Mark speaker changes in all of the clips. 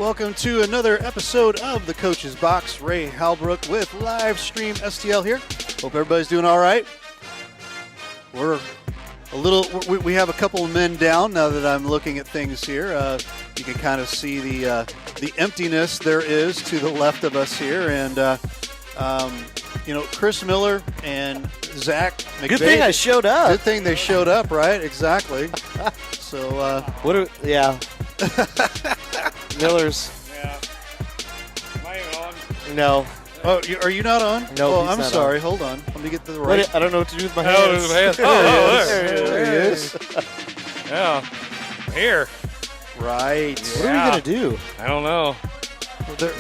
Speaker 1: Welcome to another episode of the Coach's Box. Ray Halbrook with Live Stream STL here. Hope everybody's doing all right. We have a couple of men down now that I'm looking at things here. You can kind of see the emptiness there is to the left of us here, and Chris Miller and Zach McVay.
Speaker 2: Good thing I showed up.
Speaker 1: Good thing they showed up, right? Exactly. So
Speaker 2: Miller's.
Speaker 3: Yeah. Am I even on?
Speaker 2: No.
Speaker 1: Oh, are you not on?
Speaker 2: No,
Speaker 1: Oh,
Speaker 2: he's
Speaker 1: I'm
Speaker 2: not
Speaker 1: sorry.
Speaker 2: on.
Speaker 1: Hold on. Let me get to the right.
Speaker 2: I don't know what to do with my
Speaker 3: Oh,
Speaker 2: hands.
Speaker 3: there's a hand.
Speaker 1: There he is.
Speaker 3: Yeah. Here.
Speaker 1: Right.
Speaker 2: What are we going to do?
Speaker 3: I don't know.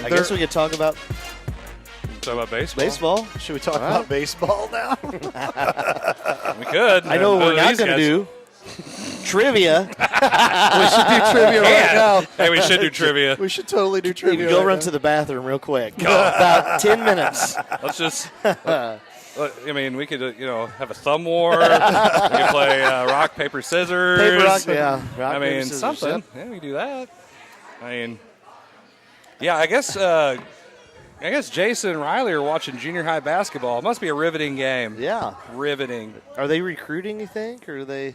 Speaker 2: I guess we could talk about
Speaker 3: Talk about baseball?
Speaker 2: baseball.
Speaker 1: Should we talk about baseball now?
Speaker 3: We could.
Speaker 2: I know what we're not
Speaker 3: These
Speaker 2: going to
Speaker 3: guys-
Speaker 2: do. Trivia.
Speaker 1: We should do trivia right now.
Speaker 3: Hey, we should do trivia.
Speaker 1: We should totally do
Speaker 2: You
Speaker 1: trivia.
Speaker 2: can go
Speaker 1: right
Speaker 2: run
Speaker 1: now.
Speaker 2: to the bathroom real quick. About 10 minutes.
Speaker 3: Let's just. I mean, we could, have a thumb war. We could play rock, paper, scissors.
Speaker 2: Paper, rock, yeah. Rock,
Speaker 3: I
Speaker 2: paper,
Speaker 3: mean,
Speaker 2: scissors,
Speaker 3: something.
Speaker 2: yep.
Speaker 3: Yeah, we do that. I mean, yeah, I guess Jason and Riley are watching junior high basketball. It must be a riveting game.
Speaker 2: Yeah.
Speaker 3: Riveting.
Speaker 2: Are they recruiting, you think? Or are they?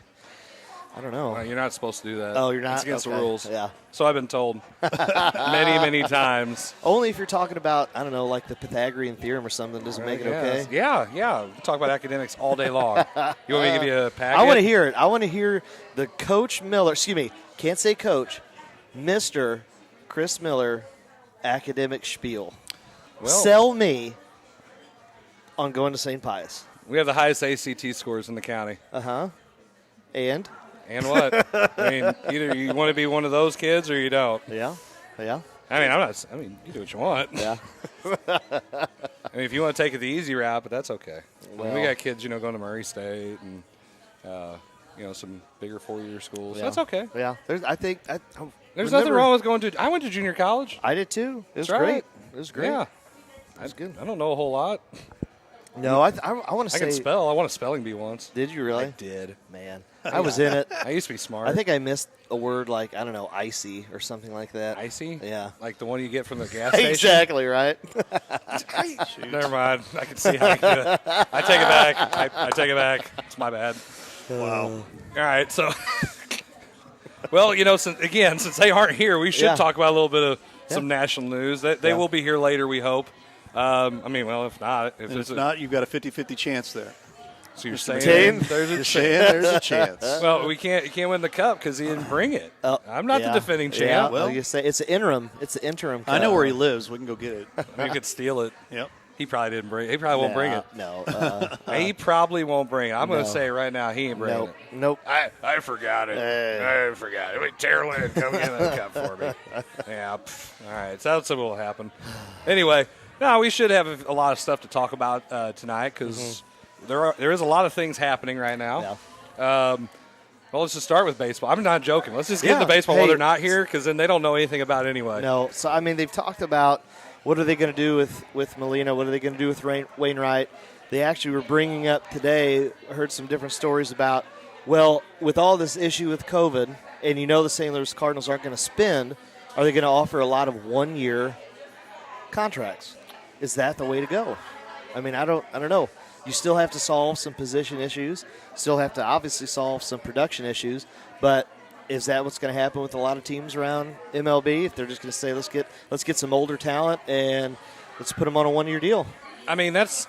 Speaker 2: I don't know.
Speaker 3: You're not supposed to do that.
Speaker 2: Oh, you're not?
Speaker 3: It's against
Speaker 2: Okay.
Speaker 3: the rules.
Speaker 2: Yeah.
Speaker 3: So I've been told many, many times.
Speaker 2: Only if you're talking about, I don't know, like the Pythagorean theorem or something doesn't make it okay.
Speaker 3: Yeah. We talk about academics all day long. You want me to give you a packet?
Speaker 2: I want to hear it. I want to hear the Coach Miller, can't say Coach, Mr. Chris Miller academic spiel.
Speaker 3: Well,
Speaker 2: Sell me on going to St. Pius.
Speaker 3: we have the highest ACT scores in the county.
Speaker 2: Uh-huh. And?
Speaker 3: And what? I mean, either you want to be one of those kids or you don't.
Speaker 2: Yeah. Yeah.
Speaker 3: I mean, you do what you want.
Speaker 2: Yeah.
Speaker 3: I mean, if you want to take it the easy route, but that's okay. I mean, we
Speaker 2: Well.
Speaker 3: got kids, going to Murray State and, some bigger four-year schools.
Speaker 2: Yeah.
Speaker 3: That's okay.
Speaker 2: Yeah. There's
Speaker 3: There's nothing wrong with going to – I went to junior college.
Speaker 2: I did too. It was
Speaker 3: That's
Speaker 2: great.
Speaker 3: right.
Speaker 2: It was great.
Speaker 3: Yeah.
Speaker 2: That's good.
Speaker 3: I don't know a whole lot.
Speaker 2: No, I want to
Speaker 3: I
Speaker 2: say.
Speaker 3: can spell. I won a spelling bee once.
Speaker 2: Did you really?
Speaker 3: I did.
Speaker 2: Man, I was in it.
Speaker 3: I used to be smart.
Speaker 2: I think I missed a word like, I don't know, icy or something like that.
Speaker 3: Icy?
Speaker 2: Yeah.
Speaker 3: Like the one you get from the gas station?
Speaker 2: Exactly, right?
Speaker 3: Never mind. I can see how you do it. I take it back. I take it back. It's my bad.
Speaker 1: Wow.
Speaker 3: All right, so. Well, since they aren't here, we should
Speaker 2: Yeah.
Speaker 3: talk about a little bit of some national news. They will be here later, we hope. If not.
Speaker 1: And if not, you've got a 50-50 chance there.
Speaker 3: So you're saying
Speaker 2: saying
Speaker 3: there's a
Speaker 1: You're saying there's a chance.
Speaker 3: Well, you can't win the cup because he didn't bring it. I'm not the defending champ.
Speaker 2: Yeah,
Speaker 1: Well-
Speaker 2: you say it's an interim. It's an interim.
Speaker 1: I know where he lives. We can go get it.
Speaker 3: You could steal it.
Speaker 1: Yep.
Speaker 3: He probably didn't bring it. He probably won't bring it.
Speaker 2: No.
Speaker 3: He probably won't bring it. I'm going
Speaker 2: no.
Speaker 3: to say right now he ain't bringing
Speaker 2: Nope.
Speaker 3: it.
Speaker 2: Nope.
Speaker 3: I forgot it. I forgot it. Wait, Therrell, come get that cup for me. Yeah. All right. So that's what will happen. Anyway, no, we should have a lot of stuff to talk about tonight because there is a lot of things happening right now.
Speaker 2: Yeah.
Speaker 3: Well, let's just start with baseball. I'm not joking. Let's just get
Speaker 2: Yeah.
Speaker 3: into baseball
Speaker 2: Hey.
Speaker 3: while they're not here because then they don't know anything about it anyway.
Speaker 2: No. So, I mean, they've talked about what are they going to do with Molina? What are they going to do with Wainwright? They actually were bringing up today, I heard some different stories about, well, with all this issue with COVID, and the St. Louis Cardinals aren't going to spend, are they going to offer a lot of one-year contracts? Is that the way to go? I mean, I don't know. You still have to solve some position issues, still have to obviously solve some production issues, but is that what's going to happen with a lot of teams around MLB? If they're just going to say, let's get some older talent and let's put them on a one-year deal.
Speaker 3: I mean, that's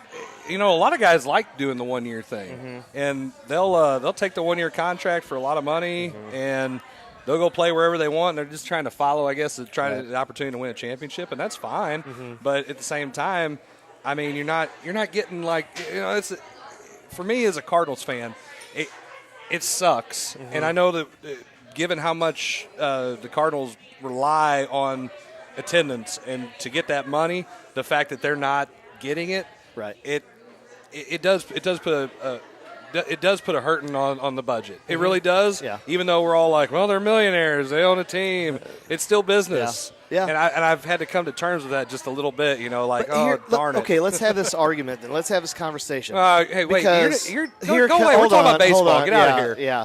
Speaker 3: a lot of guys like doing the 1 year thing, and they'll take the 1 year contract for a lot of money, and they'll go play wherever they want. And they're just trying to follow, I guess, the opportunity to win a championship, and that's fine. But at the same time, I mean, you're not getting it's for me as a Cardinals fan, it sucks, and I know that. Given how much the Cardinals rely on attendance and to get that money, the fact that they're not getting it,
Speaker 2: Right.
Speaker 3: It does put a hurting on the budget. It really does.
Speaker 2: Yeah.
Speaker 3: Even though we're all like, well, they're millionaires, they own a team. It's still business.
Speaker 2: Yeah.
Speaker 3: And I've had to come to terms with that just a little bit. Darn it.
Speaker 2: Okay, let's have this argument then. Let's have this conversation.
Speaker 3: Hey, wait.
Speaker 2: Because
Speaker 3: Go
Speaker 2: here
Speaker 3: away.
Speaker 2: co-
Speaker 3: We're
Speaker 2: hold
Speaker 3: talking
Speaker 2: on,
Speaker 3: about baseball.
Speaker 2: hold on.
Speaker 3: Get out of here.
Speaker 2: Yeah.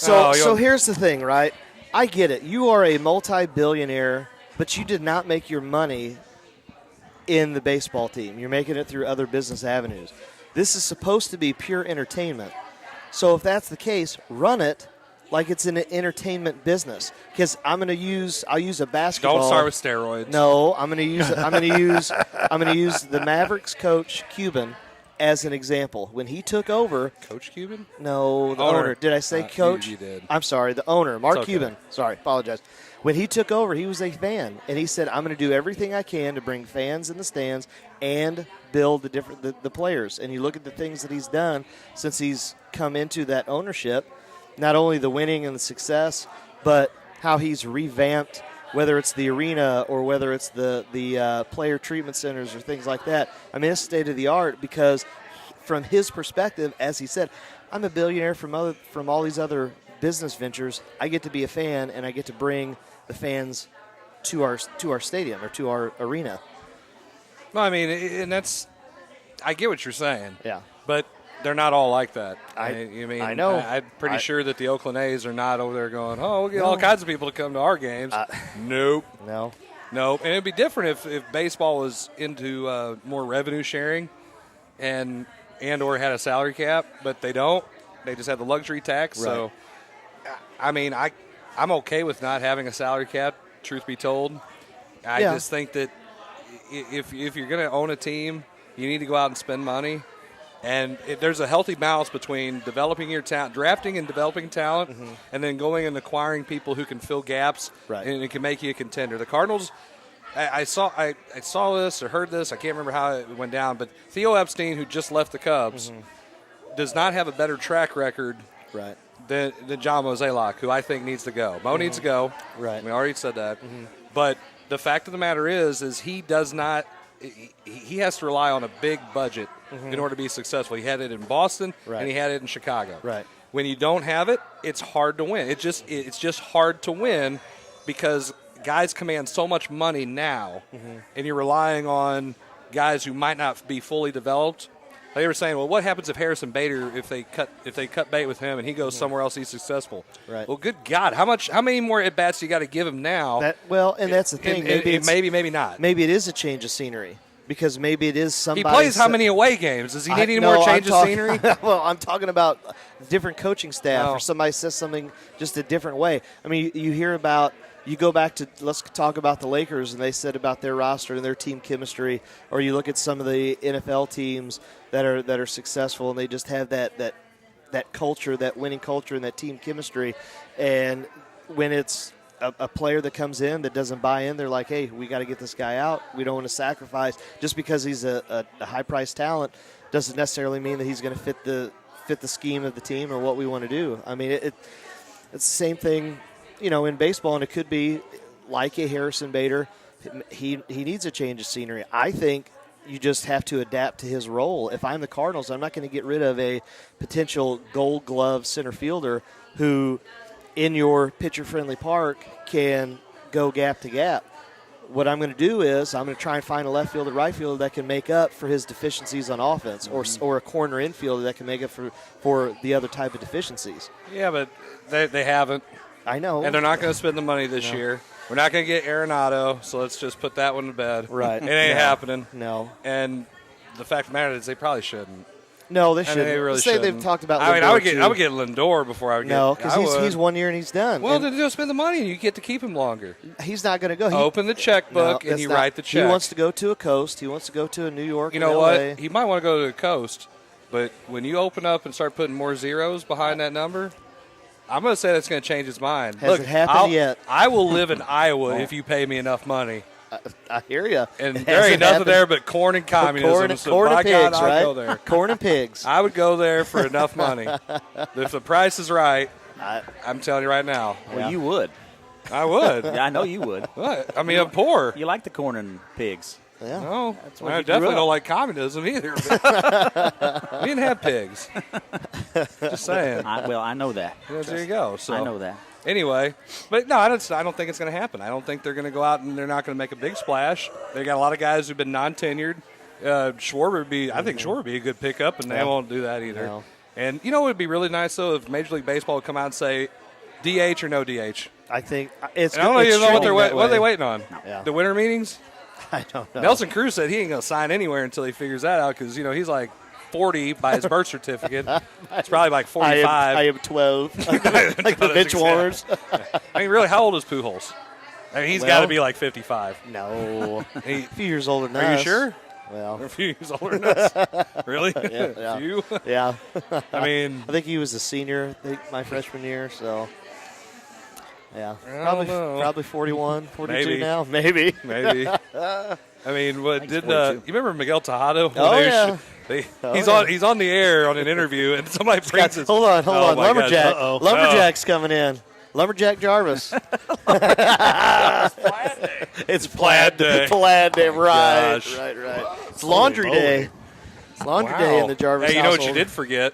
Speaker 3: Oh,
Speaker 2: So here's the thing, right? I get it. You are a multi-billionaire but you did not make your money in the baseball team. You're making it through other business avenues. This is supposed to be pure entertainment. So if that's the case, run it like it's an entertainment business. Because I'll use a basketball.
Speaker 3: Don't start with steroids.
Speaker 2: No, I'm going to use the Mavericks coach Cuban as an example. When he took over,
Speaker 3: Coach Cuban?
Speaker 2: No, the owner. Did I say coach?
Speaker 3: You did.
Speaker 2: I'm sorry, the owner, Mark
Speaker 3: okay.
Speaker 2: Cuban. Sorry, apologize. When he took over, he was a fan, and he said, "I'm going to do everything I can to bring fans in the stands and build the players." And you look at the things that he's done since he's come into that ownership, not only the winning and the success, but how he's revamped, whether it's the arena or whether it's the player treatment centers or things like that. I mean, it's state of the art because from his perspective, as he said, I'm a billionaire from all these other business ventures. I get to be a fan, and I get to bring the fans to our stadium or to our arena.
Speaker 3: No, I mean, and I get what you're saying.
Speaker 2: Yeah.
Speaker 3: But they're not all like that.
Speaker 2: I
Speaker 3: know. I'm pretty sure that the Oakland A's are not over there going, we'll get all kinds of people to come to our games. Nope.
Speaker 2: No.
Speaker 3: And it'd be different if baseball was into more revenue sharing and or had a salary cap, but they don't. They just have the luxury tax.
Speaker 2: Right.
Speaker 3: So, I mean, I'm okay with not having a salary cap, truth be told. I just think that if you're going to own a team, you need to go out and spend money. And there's a healthy balance between developing your talent, drafting and developing talent, and then going and acquiring people who can fill gaps and it can make you a contender. The Cardinals, I saw this or heard this, I can't remember how it went down, but Theo Epstein, who just left the Cubs, does not have a better track record than John Mozeliak, who I think needs to go. Mo needs to go.
Speaker 2: Right.
Speaker 3: We already said that. But the fact of the matter is he does not – he has to rely on a big budget in order to be successful. He had it in Boston and he had it in Chicago.
Speaker 2: Right.
Speaker 3: When you don't have it, it's hard to win. It's just hard to win because guys command so much money now, and you're relying on guys who might not be fully developed. They were saying, well, what happens if Harrison Bader, if they cut bait with him and he goes somewhere else, he's successful?
Speaker 2: Right.
Speaker 3: Well, good God, how many more at bats do you got to give him now?
Speaker 2: That's the thing.
Speaker 3: Maybe not.
Speaker 2: Maybe it is a change of scenery because maybe it is somebody.
Speaker 3: He plays how many away games? Does he need any more change of scenery?
Speaker 2: Well, I'm talking about different coaching staff or somebody says something just a different way. I mean, you hear about. You go back to, let's talk about the Lakers, and they said about their roster and their team chemistry, or you look at some of the NFL teams that are successful, and they just have that culture, that winning culture, and that team chemistry. And when it's a player that comes in that doesn't buy in, they're like, hey, we got to get this guy out. We don't want to sacrifice. Just because he's a high-priced talent doesn't necessarily mean that he's going to fit the scheme of the team or what we want to do. I mean, it's the same thing, in baseball, and it could be like a Harrison Bader. He needs a change of scenery. I think you just have to adapt to his role. If I'm the Cardinals, I'm not going to get rid of a potential Gold Glove center fielder who, in your pitcher-friendly park, can go gap to gap. What I'm going to do is I'm going to try and find a left fielder, right fielder that can make up for his deficiencies on offense, or a corner infielder that can make up for the other type of deficiencies.
Speaker 3: Yeah, but they haven't.
Speaker 2: I know.
Speaker 3: And they're not going to spend the money this year. We're not going to get Arenado, so let's just put that one to bed.
Speaker 2: Right.
Speaker 3: It ain't happening.
Speaker 2: No.
Speaker 3: And the fact of the matter is they probably shouldn't.
Speaker 2: No, they shouldn't.
Speaker 3: They really
Speaker 2: Say
Speaker 3: shouldn't.
Speaker 2: they've talked about
Speaker 3: Lindor,
Speaker 2: Lindor,
Speaker 3: I would get Lindor before I would get.
Speaker 2: No, because he's 1 year and he's done.
Speaker 3: Well,
Speaker 2: and
Speaker 3: then just spend the money and you get to keep him longer.
Speaker 2: He's not going to go.
Speaker 3: Open the checkbook and you write the check.
Speaker 2: He wants to go to a coast. He wants to go to a New York.
Speaker 3: You know
Speaker 2: LA.
Speaker 3: what? He might want to go to the coast, but when you open up and start putting more zeros behind that number, I'm going to say that's going to change his mind.
Speaker 2: Has it happened yet?
Speaker 3: I will live in Iowa if you pay me enough money.
Speaker 2: I hear you.
Speaker 3: And there ain't nothing there but corn and communism.
Speaker 2: Corn and pigs,
Speaker 3: God,
Speaker 2: right?
Speaker 3: I'd go there.
Speaker 2: Corn and pigs.
Speaker 3: I would go there for enough money. If the price is right, I'm telling you right now.
Speaker 4: Well, you would.
Speaker 3: I would.
Speaker 4: Yeah, I know you would.
Speaker 3: What? I mean, I'm poor.
Speaker 4: You like the corn and pigs.
Speaker 2: Yeah.
Speaker 3: No,
Speaker 4: That's what
Speaker 3: I
Speaker 4: you
Speaker 3: definitely
Speaker 4: grew
Speaker 3: don't
Speaker 4: up.
Speaker 3: like communism either. But we didn't have pigs. Just saying.
Speaker 4: I know that.
Speaker 3: Yeah, there you go. So
Speaker 4: I know that.
Speaker 3: Anyway, but no, I don't think it's going to happen. I don't think they're going to go out and they're not going to make a big splash. They got a lot of guys who've been non-tenured. Schwarber would be, I think Schwarber would be a good pickup, and they won't do that either.
Speaker 2: No.
Speaker 3: And you know what would be really nice though if Major League Baseball would come out and say, DH or no DH?
Speaker 2: I think it's.
Speaker 3: And I don't even know what are they
Speaker 2: waiting?
Speaker 3: waiting on?
Speaker 2: Yeah.
Speaker 3: The winter meetings?
Speaker 2: I don't know.
Speaker 3: Nelson Cruz said he ain't going to sign anywhere until he figures that out because, he's like 40 by his birth certificate. It's probably like 45.
Speaker 2: I am 12. like the Mitch Warners.
Speaker 3: I mean, really, how old is Pujols? I mean, he's got to be like 55.
Speaker 2: No.
Speaker 3: He,
Speaker 2: A few years older than
Speaker 3: are you
Speaker 2: us.
Speaker 3: sure?
Speaker 2: Well,
Speaker 3: A few years older than us? Really?
Speaker 2: yeah.
Speaker 3: A few?
Speaker 2: Yeah.
Speaker 3: I mean,
Speaker 2: I think he was a senior my freshman year, so. Yeah.
Speaker 3: don't know.
Speaker 2: Probably 41, 42
Speaker 3: Maybe.
Speaker 2: now. Maybe.
Speaker 3: maybe. I mean, what did you remember Miguel Tejado?
Speaker 2: Oh, yeah.
Speaker 3: He's on the air on an interview, and somebody brings his.
Speaker 2: Hold on.
Speaker 3: Oh, my gosh.
Speaker 2: Lumberjack.
Speaker 1: Uh-oh.
Speaker 2: Lumberjack's coming in. Lumberjack Jarvis. It's
Speaker 3: Plaid Day.
Speaker 2: Plaid Day, right.
Speaker 3: Gosh.
Speaker 2: Right. It's laundry day. It's laundry day in the Jarvis
Speaker 3: Hey, you know what you
Speaker 2: household.
Speaker 3: did forget?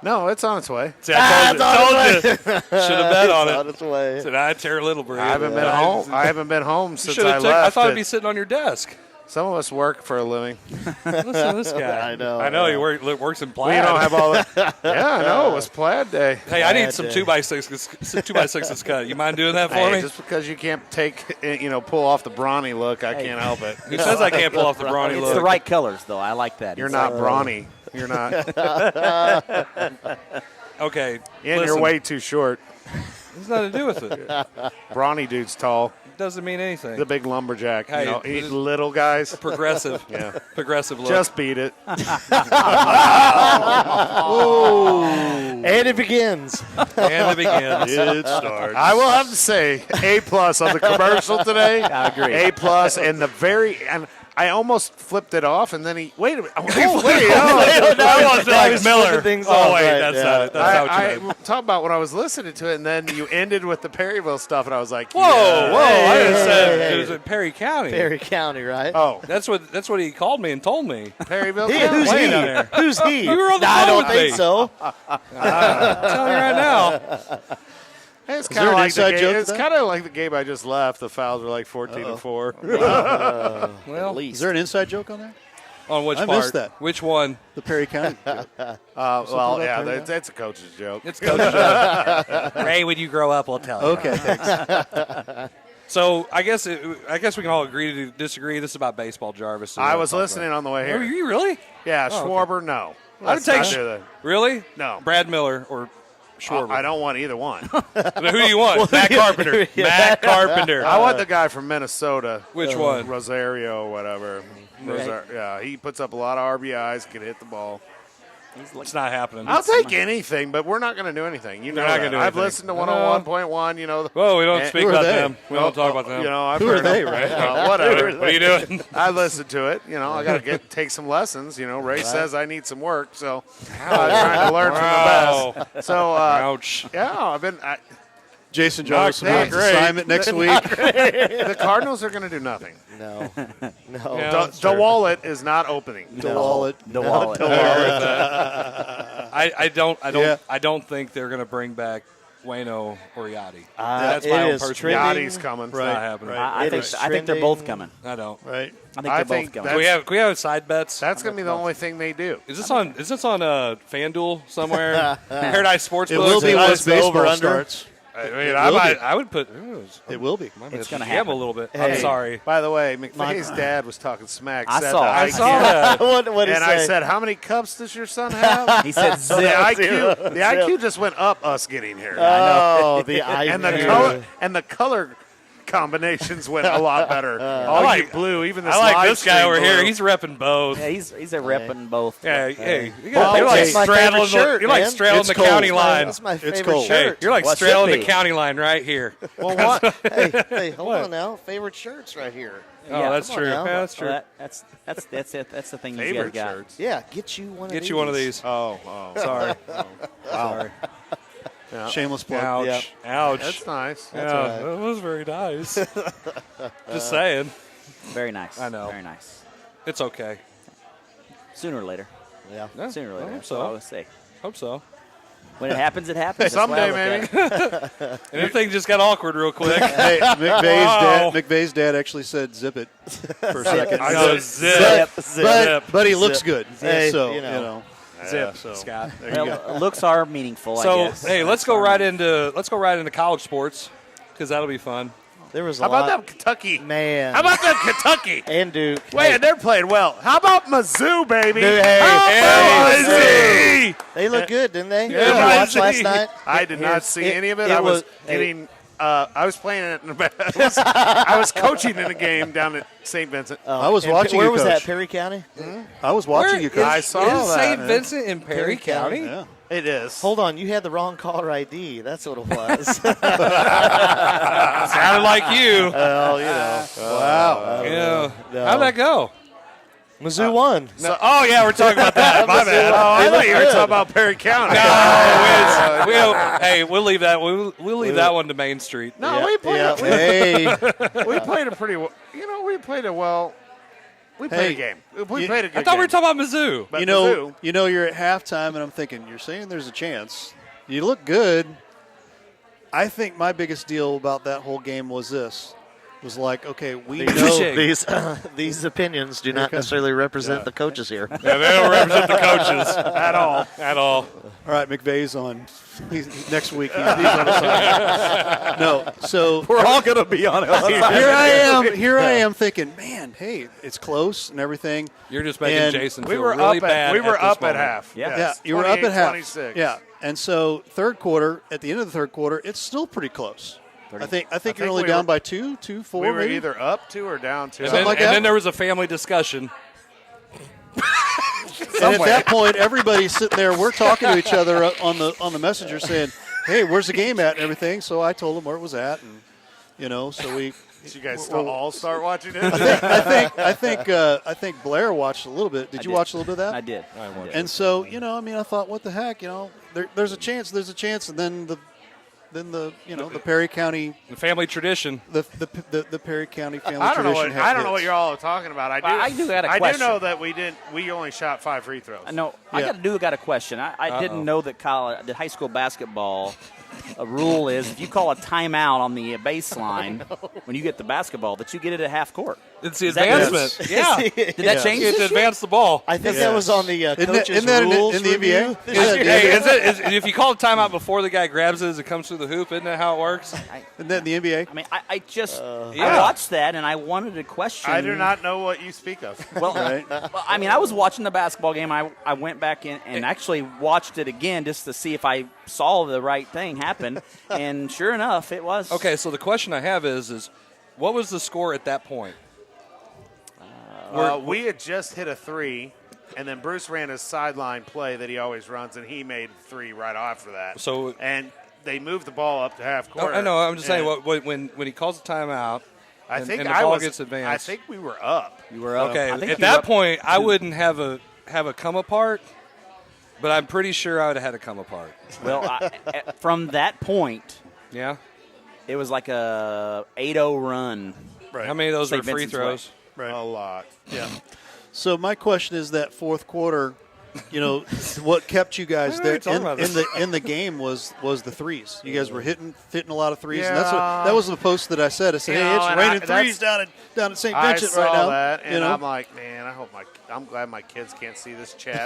Speaker 5: No, it's on its way.
Speaker 3: See, I told you. Should have bet on
Speaker 2: It's on
Speaker 3: it.
Speaker 2: its way.
Speaker 3: Said I tear little breed.
Speaker 5: I haven't been home. I haven't been home since I left.
Speaker 3: I thought it'd
Speaker 5: It-
Speaker 3: be sitting on your desk.
Speaker 5: Some of us work for a living.
Speaker 3: Listen to this guy.
Speaker 2: I know.
Speaker 3: I know he works in
Speaker 5: We
Speaker 3: plaid.
Speaker 5: don't have all that. Yeah, I know. It was plaid day.
Speaker 3: Hey, I need
Speaker 2: Plaid
Speaker 3: some
Speaker 2: day.
Speaker 3: 2x6s cut. You mind doing that for
Speaker 5: Hey,
Speaker 3: me?
Speaker 5: just because you can't pull off the brawny look, I can't help it.
Speaker 3: Who says I can't pull off the brawny
Speaker 4: It's
Speaker 3: look?
Speaker 4: the right colors, though. I like that.
Speaker 5: You're
Speaker 4: It's
Speaker 5: not brawny. You're not.
Speaker 3: Okay.
Speaker 5: And
Speaker 3: listen,
Speaker 5: you're way too short.
Speaker 3: It's nothing to do with it.
Speaker 5: Brawny dude's tall.
Speaker 3: Doesn't mean anything.
Speaker 5: The big lumberjack.
Speaker 3: Hey,
Speaker 5: He's little guys.
Speaker 3: Progressive.
Speaker 5: Yeah.
Speaker 3: Progressive look.
Speaker 5: Just beat it.
Speaker 2: And it begins.
Speaker 3: and it begins.
Speaker 1: It starts.
Speaker 5: I will have to say A+ on the commercial today.
Speaker 4: I agree.
Speaker 5: A+, and and I almost flipped it off, and then wait a minute. Oh, wait,
Speaker 3: That was like Miller.
Speaker 2: flipping things
Speaker 3: Oh,
Speaker 2: off,
Speaker 3: wait,
Speaker 2: right,
Speaker 3: that's
Speaker 2: yeah.
Speaker 3: not it. That's not what you
Speaker 5: I
Speaker 3: meant.
Speaker 5: talk about when I was listening to it, and then you ended with the Perryville stuff, and I was like,
Speaker 3: Whoa,
Speaker 5: yeah.
Speaker 3: whoa. I
Speaker 2: Hey,
Speaker 3: just said
Speaker 2: hey,
Speaker 3: it was in Perry County.
Speaker 2: Perry County, right?
Speaker 5: Oh,
Speaker 3: That's what he called me and told me.
Speaker 5: Perryville.
Speaker 2: Hey,
Speaker 5: County?
Speaker 2: who's
Speaker 3: Wayne
Speaker 2: he?
Speaker 3: down there.
Speaker 2: Who's he?
Speaker 3: You were on the
Speaker 2: I
Speaker 3: phone
Speaker 2: don't
Speaker 3: with
Speaker 2: think
Speaker 3: me.
Speaker 2: so.
Speaker 3: I'm telling you right now.
Speaker 5: Hey, it's
Speaker 1: there
Speaker 5: kind of
Speaker 1: an
Speaker 5: like
Speaker 1: inside joke to
Speaker 5: it's
Speaker 1: that?
Speaker 5: kind of like the game I just left. The fouls were like 14-4.
Speaker 3: Well,
Speaker 1: Is there an inside joke on there?
Speaker 3: on which
Speaker 1: I
Speaker 3: part?
Speaker 1: missed that.
Speaker 3: Which one?
Speaker 1: The Perry County joke.
Speaker 5: Well,
Speaker 1: about
Speaker 5: yeah,
Speaker 1: Perryville?
Speaker 5: that's a coach's joke.
Speaker 3: It's Coach Ray, when you grow up, we'll tell you.
Speaker 1: Okay, thanks.
Speaker 3: So I guess we can all agree to disagree. This is about baseball, Jarvis. so
Speaker 5: I
Speaker 3: we'll
Speaker 5: was
Speaker 3: talk
Speaker 5: listening on the way
Speaker 3: about it. Are
Speaker 5: here.
Speaker 3: you really?
Speaker 5: Yeah,
Speaker 3: Oh, okay.
Speaker 5: Schwarber, no.
Speaker 3: I would take
Speaker 5: Let's not do that.
Speaker 3: Really?
Speaker 5: No.
Speaker 3: Brad Miller or Schwarber.
Speaker 5: I don't want either one.
Speaker 3: Who do you want? Matt Carpenter. Matt Carpenter.
Speaker 5: I want the guy from Minnesota.
Speaker 3: Which one?
Speaker 5: Rosario, whatever. Yeah, he puts up a lot of RBIs, can hit the ball.
Speaker 3: It's not happening.
Speaker 5: I'll take anything, but we're not going to do anything. You know
Speaker 3: They're not
Speaker 5: that.
Speaker 3: gonna do
Speaker 5: I've
Speaker 3: anything.
Speaker 5: listened to 101.1, you know.
Speaker 3: Whoa, we don't speak
Speaker 1: who are
Speaker 3: about
Speaker 1: they?
Speaker 3: them. We don't talk about them.
Speaker 5: You know, I've
Speaker 1: Who are
Speaker 5: heard
Speaker 1: they,
Speaker 5: them.
Speaker 1: right?
Speaker 5: Whatever.
Speaker 3: What are you doing?
Speaker 5: I listened to it. You know, I got to take some lessons. You know, Ray says I need some work, so trying to learn from
Speaker 3: Wow.
Speaker 5: the best. So,
Speaker 3: Ouch.
Speaker 5: yeah, I've been.
Speaker 1: Jason Jarvis
Speaker 5: Not
Speaker 1: on
Speaker 5: great.
Speaker 1: assignment next week.
Speaker 5: The Cardinals are going to do nothing.
Speaker 2: No.
Speaker 3: Yeah.
Speaker 5: The wallet is not opening.
Speaker 1: The wallet.
Speaker 4: The wallet.
Speaker 3: I don't think they're going to bring back Waino or Yachty. That's my own personal.
Speaker 2: trending.
Speaker 5: Yachty's coming.
Speaker 3: It's not happening.
Speaker 4: I
Speaker 2: It
Speaker 4: think
Speaker 2: is
Speaker 4: I think they're both
Speaker 2: trending.
Speaker 4: coming.
Speaker 3: I don't.
Speaker 1: Right.
Speaker 4: I think
Speaker 5: I
Speaker 4: they're
Speaker 5: think
Speaker 4: both coming.
Speaker 5: that's-
Speaker 3: Can we have side bets?
Speaker 5: That's going to be the only thing they do.
Speaker 3: Is this on FanDuel somewhere? Paradise Sportsbook.
Speaker 1: It will be
Speaker 2: Nice
Speaker 1: once baseball
Speaker 2: over-under.
Speaker 1: starts.
Speaker 3: I mean,
Speaker 1: It
Speaker 3: I
Speaker 1: will
Speaker 3: might.
Speaker 1: be.
Speaker 3: I would put.
Speaker 1: It will be.
Speaker 4: It's gonna
Speaker 3: gamble
Speaker 4: happen.
Speaker 3: a little bit.
Speaker 2: Hey.
Speaker 3: I'm sorry.
Speaker 5: By the way, McVay's dad was talking smack.
Speaker 4: I
Speaker 5: said
Speaker 4: saw
Speaker 5: that
Speaker 4: it.
Speaker 3: I saw that.
Speaker 2: What did he
Speaker 5: And
Speaker 2: say?
Speaker 5: I said, how many cups does your son have?
Speaker 4: He said
Speaker 5: So the IQ just went up us getting here.
Speaker 2: Oh, the IQ.
Speaker 5: And the color combinations went a lot better. All
Speaker 3: like-
Speaker 5: you blue, even the
Speaker 3: I like
Speaker 5: slide
Speaker 3: this guy
Speaker 5: stream
Speaker 3: over here.
Speaker 5: blue.
Speaker 3: He's repping both.
Speaker 4: Yeah, he's a repping both.
Speaker 3: Yeah, hey,
Speaker 2: Well,
Speaker 3: you're like
Speaker 2: that's my
Speaker 3: straddling
Speaker 2: favorite shirt,
Speaker 3: you're like
Speaker 2: man.
Speaker 3: straddling
Speaker 1: It's
Speaker 3: the
Speaker 1: cold.
Speaker 3: county line.
Speaker 2: That's my favorite
Speaker 1: cold.
Speaker 3: Hey,
Speaker 2: shirt.
Speaker 3: you're like
Speaker 4: What
Speaker 3: straddling
Speaker 4: should
Speaker 3: the
Speaker 4: be?
Speaker 3: county line right here.
Speaker 5: Well, what?
Speaker 2: Hey, hold on now. Favorite shirts right here.
Speaker 3: Oh, that's
Speaker 2: come on
Speaker 3: true.
Speaker 2: now.
Speaker 3: Yeah, that's true.
Speaker 4: Well, that's it. That's the thing you guys
Speaker 5: Favorite
Speaker 4: got.
Speaker 5: shirts.
Speaker 2: Yeah, get you one of these.
Speaker 3: Get you one of these.
Speaker 5: Oh,
Speaker 3: Sorry. Sorry.
Speaker 1: Shameless plug.
Speaker 3: Ouch.
Speaker 2: Yep.
Speaker 3: Ouch.
Speaker 5: that's nice.
Speaker 3: yeah,
Speaker 2: all right.
Speaker 3: that was very nice. Just saying.
Speaker 4: Very nice.
Speaker 3: I know.
Speaker 4: Very nice.
Speaker 3: It's okay.
Speaker 4: Sooner or later.
Speaker 2: Yeah.
Speaker 3: Yeah,
Speaker 4: Sooner or
Speaker 3: I
Speaker 4: later.
Speaker 3: hope
Speaker 4: That's
Speaker 3: so.
Speaker 4: what I always say.
Speaker 3: Hope so.
Speaker 4: When it happens, it happens. That's
Speaker 5: Someday,
Speaker 4: why I look
Speaker 5: maybe.
Speaker 4: at it.
Speaker 3: And everything just got awkward real quick.
Speaker 1: Hey,
Speaker 3: Wow.
Speaker 1: McVay's dad actually said zip it for a second.
Speaker 3: I know,
Speaker 2: Zip.
Speaker 3: zip.
Speaker 1: But he looks good.
Speaker 2: Hey,
Speaker 1: so,
Speaker 2: you know.
Speaker 3: Zip,
Speaker 1: so
Speaker 3: Scott.
Speaker 1: there you go.
Speaker 4: Well, looks are meaningful, I
Speaker 3: So
Speaker 4: guess.
Speaker 3: hey, let's go right into college sports because that'll be fun.
Speaker 2: There was a
Speaker 5: How about
Speaker 2: lot.
Speaker 5: them Kentucky?
Speaker 2: Man.
Speaker 5: How about them Kentucky?
Speaker 2: And Duke.
Speaker 5: Wait, they're playing well. How about Mizzou, baby?
Speaker 2: Dude, hey,
Speaker 5: How about
Speaker 3: hey,
Speaker 5: Mizzou?
Speaker 2: They look good, didn't they?
Speaker 5: Yeah,
Speaker 2: Did you watch
Speaker 5: Mizzou.
Speaker 2: last night?
Speaker 5: I did not see any of it.
Speaker 2: it
Speaker 5: I was
Speaker 2: was-
Speaker 5: getting. I was playing it. I was coaching in a game down at St. Vincent.
Speaker 1: I was
Speaker 2: And
Speaker 1: watching
Speaker 2: where
Speaker 1: you,
Speaker 2: was
Speaker 1: Coach.
Speaker 2: that? Perry County?
Speaker 1: I was watching
Speaker 3: Where
Speaker 1: you, Coach.
Speaker 5: I saw
Speaker 3: is
Speaker 5: that.
Speaker 3: St. Vincent in Perry County?
Speaker 1: Yeah.
Speaker 5: It is.
Speaker 2: Hold on, you had the wrong caller ID. That's what it was.
Speaker 3: Sounded like you.
Speaker 2: Well, you know.
Speaker 1: Wow.
Speaker 3: Yeah.
Speaker 2: No.
Speaker 3: How'd that go?
Speaker 2: Mizzou won.
Speaker 3: No. Oh yeah, we're talking about that. My bad.
Speaker 5: Oh, I thought you were talking about Perry County.
Speaker 3: Hey, we'll leave that. We'll leave that one to Main Street.
Speaker 5: No, we played.
Speaker 2: Yeah.
Speaker 1: Hey,
Speaker 5: We played a pretty. We played a well. We played
Speaker 1: Hey,
Speaker 5: a game. We played a good
Speaker 3: I thought we were
Speaker 5: game.
Speaker 3: talking about Mizzou.
Speaker 5: But
Speaker 1: you know, you're at halftime, and I'm thinking, you're saying there's a chance. You look good. I think my biggest deal about that whole game was this. Was like, okay, we know.
Speaker 3: Touche.
Speaker 2: These opinions do not necessarily represent the coaches here.
Speaker 3: Yeah, they don't represent the coaches at all. At all.
Speaker 1: All right, McVay's on. Next week, he's on the side. No, so
Speaker 3: We're all going to be on it.
Speaker 1: Here I am thinking, man, hey, it's close and everything.
Speaker 3: You're just making
Speaker 1: And
Speaker 3: Jason
Speaker 5: We
Speaker 3: feel
Speaker 5: were
Speaker 3: really
Speaker 5: up
Speaker 3: bad.
Speaker 5: at. We were
Speaker 3: this
Speaker 5: up at
Speaker 3: moment.
Speaker 5: half.
Speaker 4: Yeah.
Speaker 1: Yeah, you were up at half.
Speaker 5: 26.
Speaker 1: Yeah, and so third quarter, at the end of the third quarter, it's still pretty close. I think you're only
Speaker 5: we
Speaker 1: down
Speaker 5: were-
Speaker 1: by 2, 4,
Speaker 5: We were
Speaker 1: maybe.
Speaker 5: either up 2 or down 2.
Speaker 3: And,
Speaker 1: Something
Speaker 3: then,
Speaker 1: like
Speaker 3: and
Speaker 1: that?
Speaker 3: then there was a family discussion.
Speaker 1: And at that point, everybody's sitting there. We're talking to each other on the messenger, saying, "Hey, where's the game at?" and everything. So I told them where it was at, and so we.
Speaker 5: Did you guys all start watching it?
Speaker 1: I think Blair watched a little bit. Did you
Speaker 4: did.
Speaker 1: watch a little bit of that?
Speaker 4: I did.
Speaker 1: And so I thought, what the heck, there's a chance, and then the Perry County,
Speaker 3: The family tradition.
Speaker 1: the Perry County family
Speaker 5: I don't know
Speaker 1: tradition.
Speaker 5: what I don't know what you're all talking about.
Speaker 4: I do got a
Speaker 5: I do
Speaker 4: question.
Speaker 5: know that we only shot 5 free throws.
Speaker 4: No, I got a question. I didn't know that the high school basketball rule is if you call a timeout on the baseline when you get the basketball, that you get it at half court.
Speaker 3: It's the
Speaker 4: Is that
Speaker 3: advancement. Yeah.
Speaker 4: Did that change
Speaker 3: You get
Speaker 4: this
Speaker 3: to
Speaker 4: year?
Speaker 3: advance the ball.
Speaker 2: I think that was on the coaches'
Speaker 1: isn't that
Speaker 2: rules
Speaker 1: in the
Speaker 2: review.
Speaker 1: NBA? Yeah,
Speaker 3: Hey, if you call a timeout before the guy grabs it as it comes through the hoop, isn't that how it works?
Speaker 1: Isn't that in the NBA?
Speaker 4: I mean, I just
Speaker 3: Yeah.
Speaker 4: I watched that and I wanted to question.
Speaker 5: I do not know what you speak of.
Speaker 4: Well,
Speaker 1: Right.
Speaker 4: well, I mean, I was watching the basketball game. I went back in and actually watched it again just to see if I saw the right thing happen. And sure enough, it was.
Speaker 3: Okay, so the question I have is what was the score at that point?
Speaker 5: We had just hit a 3, and then Bruce ran his sideline play that he always runs, and he made 3 right after that.
Speaker 3: So-
Speaker 5: and they moved the ball up to half court.
Speaker 3: I know. I'm just saying,
Speaker 5: and
Speaker 3: when he calls a timeout,
Speaker 5: I think
Speaker 3: and the
Speaker 5: I
Speaker 3: ball
Speaker 5: was.
Speaker 3: gets advanced.
Speaker 5: I think we were up.
Speaker 4: You were up.
Speaker 3: Okay,
Speaker 4: I think
Speaker 3: at
Speaker 4: you were
Speaker 3: that
Speaker 4: up
Speaker 3: point, I wouldn't have a come apart, but I'm pretty sure I would have had a come apart.
Speaker 4: Well, from that point,
Speaker 3: Yeah.
Speaker 4: it was like a 8-0 run.
Speaker 1: Right.
Speaker 3: How many of those
Speaker 4: St.
Speaker 3: were free
Speaker 4: Vincent's
Speaker 3: throws?
Speaker 1: Right.
Speaker 5: A lot.
Speaker 1: Yeah. So my question is that fourth quarter, what kept you guys
Speaker 3: Why are
Speaker 1: there
Speaker 3: we talking about this?
Speaker 1: in the game was the threes. You guys were hitting a lot of threes, and
Speaker 5: Yeah.
Speaker 1: that was the post that I said. I said,
Speaker 5: You
Speaker 1: hey,
Speaker 5: know,
Speaker 1: it's
Speaker 5: and
Speaker 1: raining
Speaker 5: that's-
Speaker 1: threes down at St.
Speaker 5: I
Speaker 1: Vincent
Speaker 5: saw
Speaker 1: right now.
Speaker 5: that, and
Speaker 1: you know?
Speaker 5: I'm like, man, I'm glad my kids can't see this chat.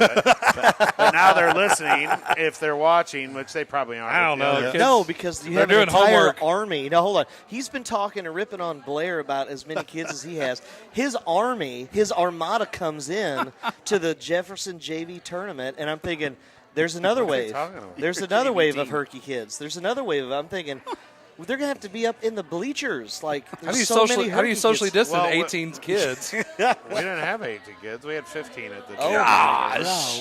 Speaker 5: But now they're listening. If they're watching, which they probably aren't.
Speaker 3: I don't know.
Speaker 5: Yeah.
Speaker 3: Kids-
Speaker 2: No, because you
Speaker 3: They're
Speaker 2: have an
Speaker 3: doing
Speaker 2: entire
Speaker 3: homework.
Speaker 2: army. Now, hold on. He's been talking and ripping on Blair about as many kids as he has. His army, his armada comes in to the Jefferson JV tournament, and I'm thinking, there's another
Speaker 5: What are you
Speaker 2: wave.
Speaker 5: talking about?
Speaker 2: There's
Speaker 5: Your
Speaker 2: another
Speaker 5: JV
Speaker 2: wave of
Speaker 5: team.
Speaker 2: Herky kids. There's another wave of, I'm thinking, well, they're going to have to be up in the bleachers. Like,
Speaker 3: How do you
Speaker 2: so
Speaker 3: socially
Speaker 2: Herky kids.
Speaker 3: distance
Speaker 5: Well,
Speaker 3: 18 kids?
Speaker 5: We didn't have 18 kids. We had 15 at the
Speaker 2: Oh,
Speaker 5: gym.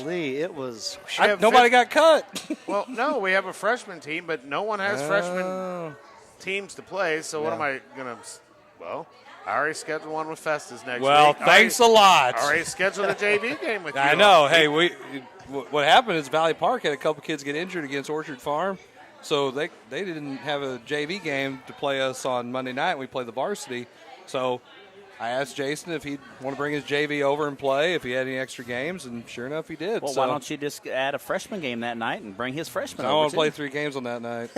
Speaker 2: golly, it was.
Speaker 5: We have
Speaker 3: Nobody got cut.
Speaker 5: Well, no, we have a freshman team, but no one has freshman teams to play. So what am I going to? Well, I already scheduled one with Festus next
Speaker 3: Well,
Speaker 5: week.
Speaker 3: thanks a lot.
Speaker 5: I already scheduled a JV game with you.
Speaker 3: I know. Hey, what happened is Valley Park had a couple kids get injured against Orchard Farm, so they didn't have a JV game to play us on Monday night. We played the varsity, so I asked Jason if he'd want to bring his JV over and play if he had any extra games, and sure enough, he did.
Speaker 4: Well,
Speaker 3: so
Speaker 4: why don't you just add a freshman game that night and bring his freshman
Speaker 3: I
Speaker 4: over?
Speaker 3: want to
Speaker 4: too?
Speaker 3: play 3 games on that night.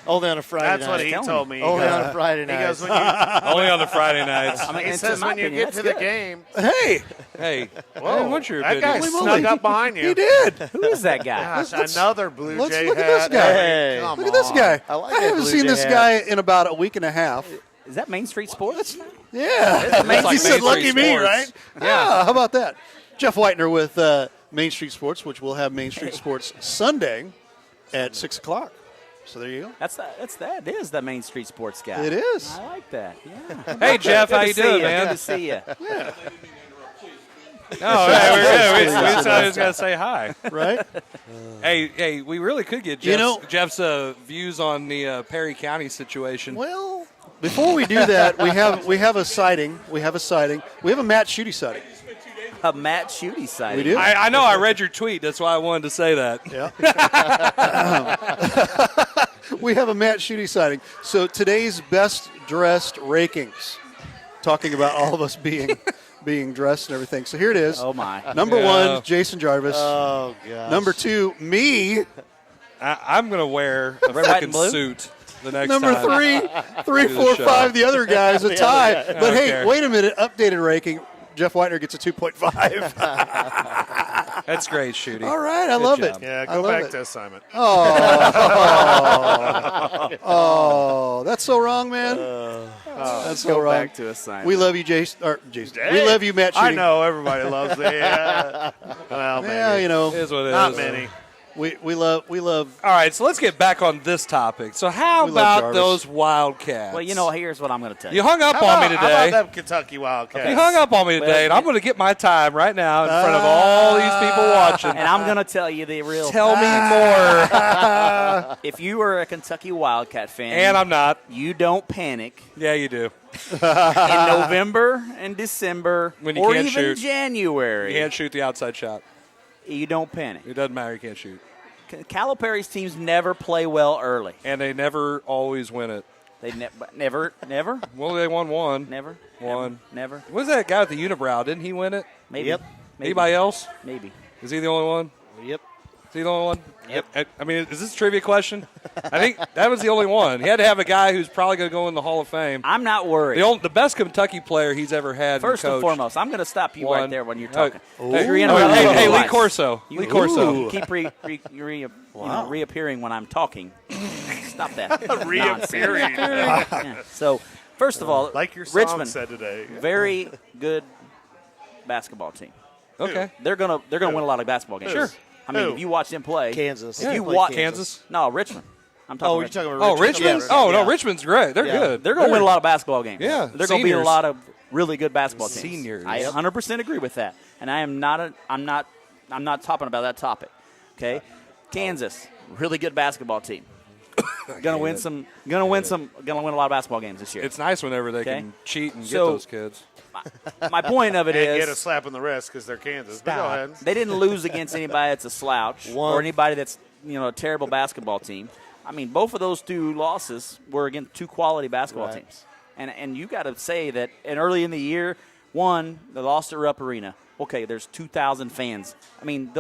Speaker 2: Only on a Friday
Speaker 5: That's
Speaker 2: night.
Speaker 5: what he told me.
Speaker 2: Only on a Friday night.
Speaker 5: He goes, when you,
Speaker 3: Only on the Friday nights.
Speaker 4: I mean,
Speaker 5: he
Speaker 4: it's
Speaker 5: says
Speaker 4: in my
Speaker 5: when you
Speaker 4: opinion,
Speaker 5: get to
Speaker 4: that's
Speaker 5: the
Speaker 4: good.
Speaker 5: game.
Speaker 1: Hey,
Speaker 3: Hey,
Speaker 5: Whoa,
Speaker 3: what's your
Speaker 5: that guy
Speaker 3: opinion?
Speaker 5: snuck up behind you.
Speaker 1: he did.
Speaker 4: Who is that guy?
Speaker 5: Gosh, another Blue
Speaker 1: let's
Speaker 5: Jay
Speaker 1: look at
Speaker 5: hat.
Speaker 1: this guy.
Speaker 2: Hey.
Speaker 5: Come
Speaker 1: Look at this
Speaker 5: on.
Speaker 1: guy.
Speaker 2: I like
Speaker 1: I
Speaker 2: that
Speaker 1: haven't
Speaker 2: Blue
Speaker 1: seen
Speaker 2: Jay
Speaker 1: this
Speaker 2: hat.
Speaker 1: guy in about a week and a half.
Speaker 4: Is that Main Street Sports?
Speaker 1: Yeah.
Speaker 3: It's like
Speaker 1: He said,
Speaker 3: Main
Speaker 1: lucky
Speaker 3: Street
Speaker 1: me,
Speaker 3: Sports.
Speaker 1: right? Yeah. How about that? Jeff Whitener with Main Street Sports, which will have Main Street Sports Sunday at 6 o'clock. So there you go.
Speaker 4: That is the Main Street Sports guy.
Speaker 1: It is.
Speaker 4: I like that. Yeah.
Speaker 3: Hey, Jeff, how you doing,
Speaker 4: Good
Speaker 3: man?
Speaker 4: to see you.
Speaker 3: Oh, yeah, we're good. We just got to say hi.
Speaker 1: Right?
Speaker 3: Hey, we really could get Jeff's,
Speaker 1: You know-
Speaker 3: Jeff's views on the Perry County situation.
Speaker 1: Well, before we do that, we have a sighting. We have a Matt Schutte sighting.
Speaker 4: A Matt Schutte sighting.
Speaker 1: We do.
Speaker 3: I know I read your tweet. That's why I wanted to say that.
Speaker 1: Yeah. We have a Matt Schutte sighting. So today's best dressed rankings, talking about all of us being dressed and everything. So here it is.
Speaker 4: Oh, my.
Speaker 1: Number
Speaker 3: Yeah.
Speaker 1: 1, Jason Jarvis.
Speaker 2: Oh, gosh.
Speaker 1: Number 2, me.
Speaker 3: I'm going to wear a
Speaker 4: Red, white, and
Speaker 3: freaking
Speaker 4: blue?
Speaker 3: suit the next
Speaker 1: Number
Speaker 3: time.
Speaker 1: 3,
Speaker 3: Do the
Speaker 1: 4,
Speaker 3: show.
Speaker 1: 5, the other guys, a tie.
Speaker 3: I
Speaker 1: But
Speaker 3: don't
Speaker 1: hey,
Speaker 3: care.
Speaker 1: wait a minute. Updated ranking. Jeff Whitener gets a 2.5.
Speaker 3: That's great, Shooty.
Speaker 1: All right. I
Speaker 3: Good
Speaker 1: love
Speaker 3: job.
Speaker 1: it.
Speaker 5: Yeah,
Speaker 1: I
Speaker 5: go
Speaker 1: love
Speaker 5: back
Speaker 1: it.
Speaker 5: to assignment.
Speaker 1: Oh, that's so wrong, man. That's so
Speaker 4: Go
Speaker 1: wrong.
Speaker 4: back to assignment.
Speaker 1: We love you, Jason. We love you, Matt.
Speaker 5: I
Speaker 1: Schutte.
Speaker 5: know everybody loves it. Yeah. Well, maybe.
Speaker 1: Yeah, you know,
Speaker 3: It is what it is.
Speaker 5: Not many.
Speaker 1: we love.
Speaker 3: All right, so let's get back on this topic. So how
Speaker 1: We love
Speaker 3: about
Speaker 1: Jarvis.
Speaker 3: those Wildcats?
Speaker 4: Well, here's what I'm going to tell
Speaker 3: You
Speaker 4: you.
Speaker 3: hung up
Speaker 5: How
Speaker 3: on me
Speaker 5: about,
Speaker 3: today.
Speaker 5: How about them Kentucky Wildcats?
Speaker 3: You hung up on me today, and I'm going to get my time right now in front of all these people watching.
Speaker 4: And I'm going to tell you the real.
Speaker 3: Tell me more.
Speaker 4: If you are a Kentucky Wildcat fan,
Speaker 3: And I'm not.
Speaker 4: you don't panic
Speaker 3: Yeah, you do.
Speaker 4: in November and December
Speaker 3: When you
Speaker 4: or
Speaker 3: can't
Speaker 4: even
Speaker 3: shoot.
Speaker 4: January.
Speaker 3: You can't shoot the outside shot.
Speaker 4: You don't panic.
Speaker 3: It doesn't matter. You can't shoot.
Speaker 4: Calipari's teams never play well early.
Speaker 3: And they never always win it.
Speaker 4: They never.
Speaker 3: Well, they won one.
Speaker 4: One.
Speaker 3: One.
Speaker 4: Never.
Speaker 3: What was that guy with the unibrow? Didn't he win it?
Speaker 4: Maybe.
Speaker 2: Yep.
Speaker 4: Maybe.
Speaker 3: Anybody else?
Speaker 4: Maybe.
Speaker 3: Is he the only one?
Speaker 2: Yep.
Speaker 3: Is he the only one?
Speaker 4: Yep.
Speaker 3: I mean, is this a trivia question? I think that was the only one. He had to have a guy who's probably going to go in the Hall of Fame.
Speaker 4: I'm not worried.
Speaker 3: The best Kentucky player he's ever had.
Speaker 4: First and
Speaker 3: coached.
Speaker 4: foremost, I'm going to stop you right
Speaker 3: One.
Speaker 4: there when you're talking.
Speaker 3: Hey,
Speaker 4: You're interrupting
Speaker 3: hey,
Speaker 4: me
Speaker 3: Lee
Speaker 4: twice.
Speaker 3: Corso.
Speaker 4: You,
Speaker 3: Lee Corso.
Speaker 4: You keep reappearing when I'm talking. Stop that.
Speaker 5: Reappearing.
Speaker 4: Yeah. So, first of all,
Speaker 5: Like your song
Speaker 4: Richmond,
Speaker 5: said today.
Speaker 4: very good basketball team.
Speaker 3: Okay.
Speaker 4: They're gonna win a lot of basketball games.
Speaker 3: Sure.
Speaker 4: I mean,
Speaker 5: Who?
Speaker 4: if you watch them play,
Speaker 2: Kansas.
Speaker 4: If you
Speaker 2: Play
Speaker 4: watch
Speaker 3: Kansas?
Speaker 4: no Richmond. I'm talking.
Speaker 2: Oh, you're
Speaker 4: Richmond.
Speaker 2: talking about
Speaker 3: Oh, Richmond?
Speaker 2: Yeah,
Speaker 3: Oh, no,
Speaker 2: yeah.
Speaker 3: Richmond's great. They're
Speaker 2: Yeah.
Speaker 3: good.
Speaker 4: They're going to win a lot of basketball games.
Speaker 3: Yeah,
Speaker 4: They're going to be a
Speaker 3: seniors.
Speaker 4: lot of really good basketball teams.
Speaker 3: Seniors.
Speaker 4: I 100% agree with that, and I'm not talking about that topic. Okay, Kansas, really good basketball team. Gonna win a lot of basketball games this year.
Speaker 3: It's nice whenever they
Speaker 4: Okay.
Speaker 3: can cheat and get
Speaker 4: So-
Speaker 3: those kids.
Speaker 4: My point of it
Speaker 5: And
Speaker 4: is
Speaker 5: get a slap in the wrist because they're Kansas. But go ahead.
Speaker 4: they didn't lose against anybody that's a slouch or anybody that's a terrible basketball team. I mean, both of those two losses were against two quality basketball teams. And you got to say that, and early in the year, they lost at Rupp Arena. Okay, there's 2,000 fans. I mean,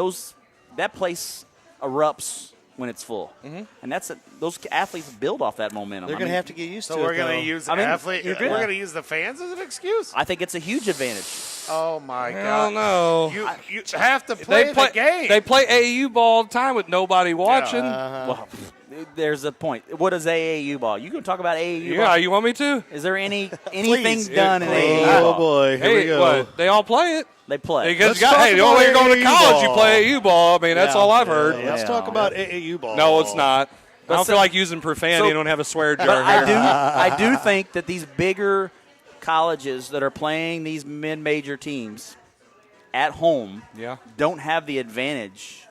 Speaker 4: that place erupts when it's full. Mm-hmm. And those athletes build off that momentum.
Speaker 2: They're going to have to get used to
Speaker 5: So
Speaker 2: it.
Speaker 5: we're going
Speaker 2: though.
Speaker 5: to use
Speaker 4: I mean,
Speaker 5: athlete.
Speaker 4: you're
Speaker 5: We're
Speaker 4: good.
Speaker 5: going to use the fans as an excuse.
Speaker 4: I think it's a huge advantage.
Speaker 5: Oh my
Speaker 3: Hell
Speaker 5: God!
Speaker 3: no.
Speaker 5: You have to play the game.
Speaker 3: They play AAU ball all the time with nobody watching.
Speaker 4: Well, there's a point. What is AAU ball? You can talk about AAU
Speaker 3: Yeah,
Speaker 4: ball.
Speaker 3: you want me to?
Speaker 4: Is there anything
Speaker 5: Please.
Speaker 4: done in AAU
Speaker 1: Oh
Speaker 4: ball?
Speaker 1: boy, here we
Speaker 3: Hey,
Speaker 1: go.
Speaker 3: what? They all play it.
Speaker 4: They play.
Speaker 3: Because
Speaker 1: Let's talk
Speaker 3: the only way you're
Speaker 1: about
Speaker 3: going to
Speaker 1: AAU
Speaker 3: college, you
Speaker 1: ball.
Speaker 3: play AAU ball. I mean, that's all I've heard.
Speaker 1: Let's talk about AAU ball.
Speaker 3: No, it's not. I don't
Speaker 4: so-
Speaker 3: feel like using profanity.
Speaker 4: so-
Speaker 3: I don't have a swear jar
Speaker 4: But
Speaker 3: here.
Speaker 4: I do think that these bigger colleges that are playing these mid-major teams at home
Speaker 3: Yeah.
Speaker 4: don't have the advantage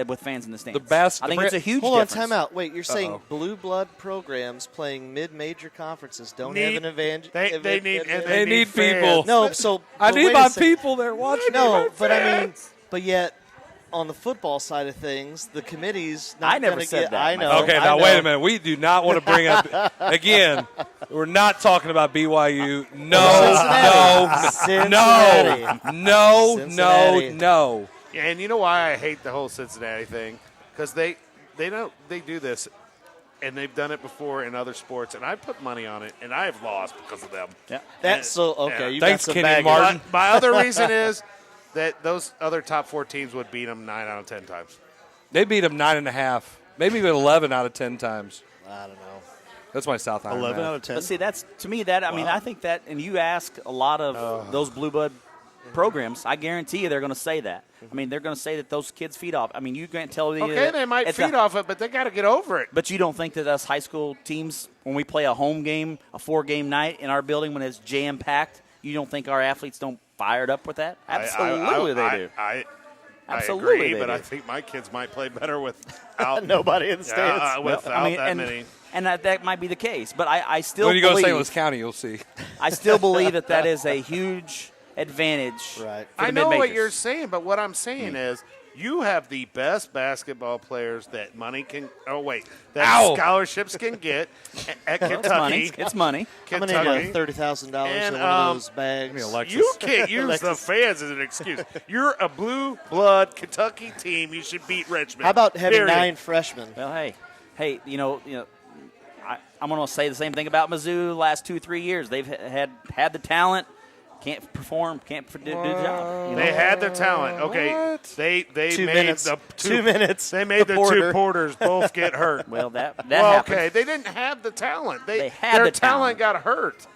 Speaker 4: with fans in the stands.
Speaker 3: best-
Speaker 4: I think
Speaker 3: the
Speaker 4: it's a huge
Speaker 2: Hold on,
Speaker 4: difference.
Speaker 2: time out. Wait, you're saying
Speaker 3: Uh-oh.
Speaker 2: blue blood programs playing mid-major conferences don't
Speaker 5: Need-
Speaker 2: have an advantage?
Speaker 5: They need
Speaker 3: They need
Speaker 5: fans.
Speaker 3: people.
Speaker 2: No, so
Speaker 3: I
Speaker 2: but
Speaker 3: need
Speaker 2: wait
Speaker 3: my
Speaker 2: a second.
Speaker 3: people there watching.
Speaker 2: No, but I mean, but yet on the football side of things, the committee's
Speaker 4: I
Speaker 2: not
Speaker 4: never
Speaker 2: going to
Speaker 4: said
Speaker 2: get.
Speaker 4: that,
Speaker 2: I
Speaker 4: my
Speaker 2: know.
Speaker 4: friend.
Speaker 3: Okay,
Speaker 2: I
Speaker 3: now
Speaker 2: know.
Speaker 3: wait a minute. We do not want to bring up again. We're not talking about BYU. No.
Speaker 2: Cincinnati.
Speaker 5: Yeah, and you know why I hate the whole Cincinnati thing? Because they do this, and they've done it before in other sports, and I put money on it, and I have lost because of them.
Speaker 4: Yeah.
Speaker 2: That's so okay.
Speaker 5: Yeah.
Speaker 2: You
Speaker 3: Thanks,
Speaker 2: got some
Speaker 3: Kenny
Speaker 2: baggage.
Speaker 3: Martin.
Speaker 5: But my other reason is that those other top 4 teams would beat them 9 out of 10 times.
Speaker 3: They beat them 9.5, maybe even 11 out of 10 times.
Speaker 2: I don't know.
Speaker 3: That's my South Iron
Speaker 1: 11
Speaker 3: math.
Speaker 1: out of 10.
Speaker 4: But see, that's to me that I mean I think that, and you ask a lot of those blue blood programs, I guarantee you they're going to say that. I mean, they're going to say that those kids feed off. I mean, you can't tell me.
Speaker 5: Okay, they might feed off it, but they got to get over it.
Speaker 4: But you don't think that us high school teams, when we play a home game, a 4-game night in our building when it's jam packed, you don't think our athletes don't fire it up with that? Absolutely, they do. Absolutely,
Speaker 5: I agree,
Speaker 4: they
Speaker 5: but
Speaker 4: do.
Speaker 5: I think my kids might play better without
Speaker 2: Nobody in the stands.
Speaker 5: without that many.
Speaker 4: And that might be the case, but I still
Speaker 3: When you go to
Speaker 4: believe,
Speaker 3: St. Louis County, you'll see.
Speaker 4: I still believe that is a huge advantage.
Speaker 2: Right.
Speaker 4: For the
Speaker 5: I know what
Speaker 4: mid-majors.
Speaker 5: you're saying, but what I'm saying is you have the best basketball players that money can. Oh wait, that
Speaker 3: Ow.
Speaker 5: scholarships can get at
Speaker 4: It's money.
Speaker 5: Kentucky.
Speaker 4: It's money.
Speaker 2: I'm going to
Speaker 5: Kentucky.
Speaker 2: need $30,000
Speaker 5: And,
Speaker 2: in one of those bags.
Speaker 3: Alexis.
Speaker 5: You can't use the fans as an excuse. You're a blue blood Kentucky team. You should beat Richmond.
Speaker 2: How about having
Speaker 5: Period.
Speaker 2: 9 freshmen?
Speaker 4: Well, hey, you know, I'm going to say the same thing about Mizzou the last 2-3 years. They've had the talent, can't perform, can't do the job. You know?
Speaker 5: They had the talent. Okay,
Speaker 3: What?
Speaker 5: they
Speaker 2: 2
Speaker 5: made
Speaker 2: minutes.
Speaker 5: the
Speaker 2: 2 minutes.
Speaker 5: They made the
Speaker 2: Porter.
Speaker 5: 2 porters both get hurt.
Speaker 4: Well, that
Speaker 5: well,
Speaker 4: happened.
Speaker 5: okay, they didn't have the talent.
Speaker 4: They had
Speaker 5: their
Speaker 4: the
Speaker 5: talent
Speaker 4: talent.
Speaker 5: got hurt.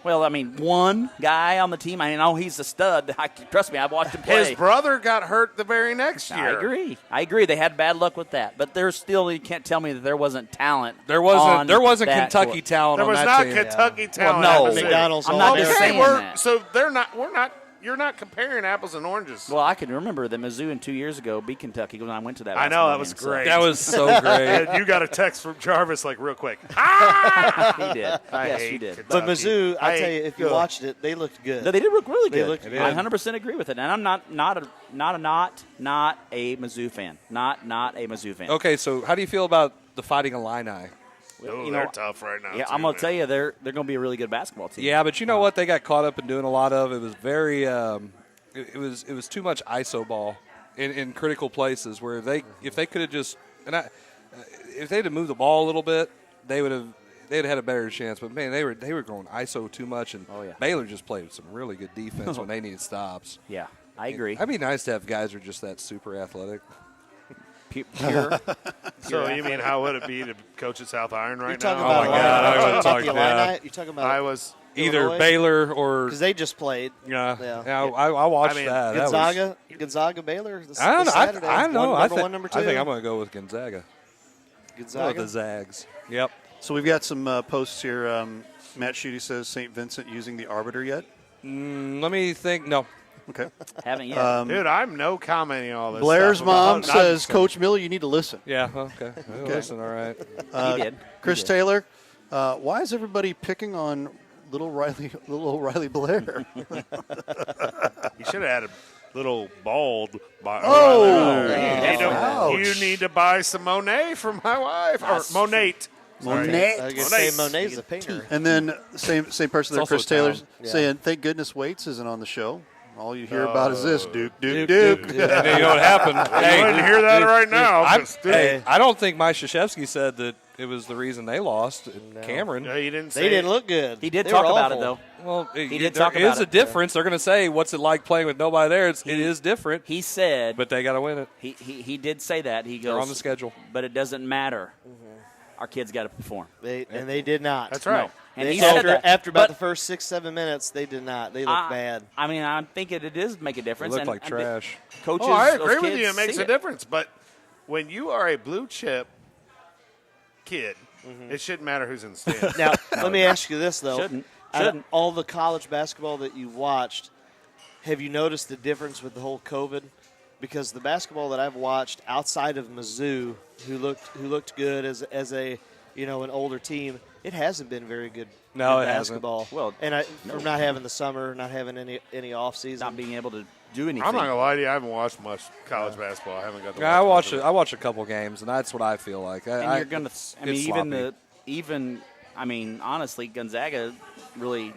Speaker 4: Well, I mean, one guy on the team, I know he's a stud. Trust me, I've watched him play.
Speaker 5: His brother got hurt the very next year.
Speaker 4: I agree. They had bad luck with that, but there's still, you can't tell me that there wasn't talent.
Speaker 3: There
Speaker 4: on
Speaker 3: wasn't
Speaker 4: that
Speaker 3: Kentucky
Speaker 4: court.
Speaker 3: talent
Speaker 5: There
Speaker 3: on
Speaker 5: was
Speaker 3: that
Speaker 5: not
Speaker 3: team.
Speaker 5: Kentucky talent.
Speaker 4: Well, no.
Speaker 5: at Mizzou.
Speaker 2: McDonald's
Speaker 4: I'm
Speaker 2: all
Speaker 4: not
Speaker 2: there.
Speaker 4: just saying that.
Speaker 5: So you're not comparing apples and oranges.
Speaker 4: Well, I can remember that Mizzou 2 years ago beat Kentucky when I went to that.
Speaker 5: I know,
Speaker 4: basketball
Speaker 5: that was
Speaker 4: game, so-
Speaker 5: great.
Speaker 3: That was so great.
Speaker 5: And you got a text from Jarvis like real quick.
Speaker 4: He did.
Speaker 5: I
Speaker 4: Yes,
Speaker 5: hate
Speaker 4: you did.
Speaker 5: Kentucky.
Speaker 2: But Mizzou, I tell you, if you
Speaker 5: Good.
Speaker 2: watched it, they looked good.
Speaker 4: No, they did look really
Speaker 2: They
Speaker 4: good.
Speaker 2: looked
Speaker 3: good.
Speaker 4: I 100% agree with it, and I'm not a Mizzou fan. Not a Mizzou fan.
Speaker 3: Okay, so how do you feel about the Fighting Illini?
Speaker 5: Oh,
Speaker 4: you
Speaker 5: they're
Speaker 4: know,
Speaker 5: tough right now.
Speaker 4: Yeah,
Speaker 5: too,
Speaker 4: I'm gonna
Speaker 5: man.
Speaker 4: tell you, they're going to be a really good basketball team.
Speaker 3: Yeah, but you know what? They got caught up in doing a lot of. It was very. It was too much ISO ball in critical places where if they could have just if they'd have moved the ball a little bit, they'd had a better chance. But man, they were going ISO too much, and Baylor just played some really good defense when they needed stops.
Speaker 4: Yeah, I agree.
Speaker 3: It'd be nice to have guys who are just that super athletic.
Speaker 4: Pure.
Speaker 5: So you mean how would it be to coach at South Iron right
Speaker 2: You're talking
Speaker 5: now?
Speaker 2: about,
Speaker 3: my God, I wouldn't talk
Speaker 2: the
Speaker 3: that.
Speaker 2: Illini? You're talking about
Speaker 5: I was.
Speaker 3: Either
Speaker 2: Illinois?
Speaker 3: Baylor or
Speaker 2: Because they just played.
Speaker 3: I watched
Speaker 5: I mean,
Speaker 3: that. That was-
Speaker 2: Gonzaga, Baylor. This,
Speaker 3: I don't know.
Speaker 2: this Saturday.
Speaker 3: I don't know.
Speaker 2: One,
Speaker 3: I
Speaker 2: number
Speaker 3: think,
Speaker 2: one, number two.
Speaker 3: I think I'm going to go with Gonzaga. Go with
Speaker 2: Gonzaga.
Speaker 3: the Zags. Yep.
Speaker 1: So we've got some posts here. Matt Schutte says St. Vincent using the arbiter yet?
Speaker 3: Let me think. No.
Speaker 1: Okay.
Speaker 4: Haven't yet.
Speaker 5: Dude, I'm no commenting on all this.
Speaker 1: Blair's
Speaker 5: stuff
Speaker 1: mom
Speaker 5: about-
Speaker 1: says, Coach Miller, you need to listen.
Speaker 3: Yeah. Okay. Listen. All right.
Speaker 4: He did.
Speaker 1: Chris Taylor, why is everybody picking on little O'Reilly Blair?
Speaker 5: You should have had a little bald.
Speaker 1: Ouch.
Speaker 5: You need to buy some Monet for my wife. Or Monate.
Speaker 1: Monet.
Speaker 2: I was going to say
Speaker 5: Monet.
Speaker 2: Monet's a painter.
Speaker 1: And then same person there,
Speaker 3: also
Speaker 1: Chris
Speaker 3: a
Speaker 1: Taylor,
Speaker 3: town.
Speaker 1: saying, thank goodness Waits isn't on the show. All you hear about is this, Duke.
Speaker 3: And then you know what happened?
Speaker 5: You wouldn't hear that right now.
Speaker 3: I don't think Mike Krzyzewski said that it was the reason they lost. Cameron.
Speaker 5: No, you didn't say
Speaker 2: They didn't look good.
Speaker 4: He did
Speaker 2: They
Speaker 4: talk
Speaker 2: were
Speaker 4: about it,
Speaker 2: awful.
Speaker 4: though.
Speaker 3: Well,
Speaker 4: He did
Speaker 3: there
Speaker 4: talk about
Speaker 3: is a
Speaker 4: it.
Speaker 3: difference. They're going to say, "What's it like playing with nobody there?" It is different.
Speaker 4: He said,
Speaker 3: But they got to win it.
Speaker 4: he did say that. He goes,
Speaker 3: They're on the schedule.
Speaker 4: but it doesn't matter. Our kids got to perform.
Speaker 2: And they did not.
Speaker 5: That's right.
Speaker 4: No. And
Speaker 2: They-
Speaker 4: he said that.
Speaker 2: after about
Speaker 4: But
Speaker 2: the first 6-7 minutes, they did not. They looked bad.
Speaker 4: I mean, I'm thinking it does make a
Speaker 3: They
Speaker 4: difference.
Speaker 3: look
Speaker 4: and-
Speaker 3: like
Speaker 4: and
Speaker 3: trash.
Speaker 4: Coaches,
Speaker 5: Oh, I
Speaker 4: those
Speaker 5: agree with
Speaker 4: kids
Speaker 5: you. It makes
Speaker 4: see
Speaker 5: a difference. But when you are a blue chip kid, it shouldn't matter who's in the stands.
Speaker 2: Now, let me ask you this, though.
Speaker 4: Shouldn't.
Speaker 2: Out of all the college basketball that you watched, have you noticed the difference with the whole COVID? Because the basketball that I've watched outside of Mizzou, who looked good as a an older team, it hasn't been very good.
Speaker 3: No,
Speaker 2: good
Speaker 3: it hasn't.
Speaker 2: basketball.
Speaker 4: Well,
Speaker 2: and from not having the summer, not having any off season.
Speaker 4: Not being able to do anything.
Speaker 5: I'm not gonna lie to you. I haven't watched much college basketball. I haven't got to.
Speaker 3: I
Speaker 5: watch
Speaker 3: watch it. I watch a couple games, and that's what I feel like.
Speaker 4: And you're gonna. I mean, honestly, Gonzaga really,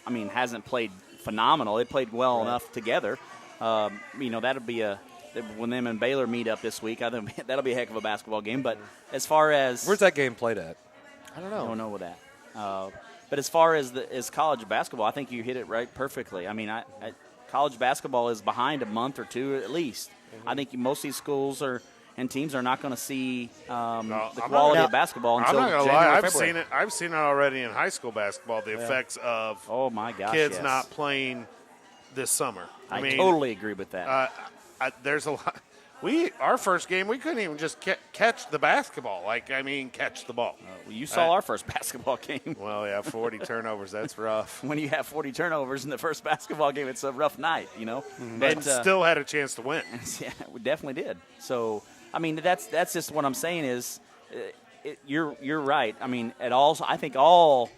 Speaker 4: hasn't played phenomenal. They played well enough together. That'll be when them and Baylor meet up this week. I think that'll be a heck of a basketball game. But as far as
Speaker 3: where's that game played at?
Speaker 2: I don't know.
Speaker 4: I don't know that. But as far as college basketball, I think you hit it right perfectly. I mean, college basketball is behind a month or two at least. I think most of these schools and teams are not going to see the quality of basketball until
Speaker 5: I'm not gonna
Speaker 4: January,
Speaker 5: lie.
Speaker 4: February.
Speaker 5: I've seen it already in high school basketball. The effects of
Speaker 4: my gosh,
Speaker 5: kids
Speaker 4: yes.
Speaker 5: not playing this summer.
Speaker 4: I totally agree with that.
Speaker 5: There's a lot. Our first game, we couldn't even just catch the basketball. Catch the ball.
Speaker 4: Well, you saw our first basketball game.
Speaker 5: Well, yeah, 40 turnovers. That's rough.
Speaker 4: When you have 40 turnovers in the first basketball game, it's a rough night,
Speaker 5: But still had a chance to win.
Speaker 4: Yeah, we definitely did. So, that's just what I'm saying is, you're right. I think all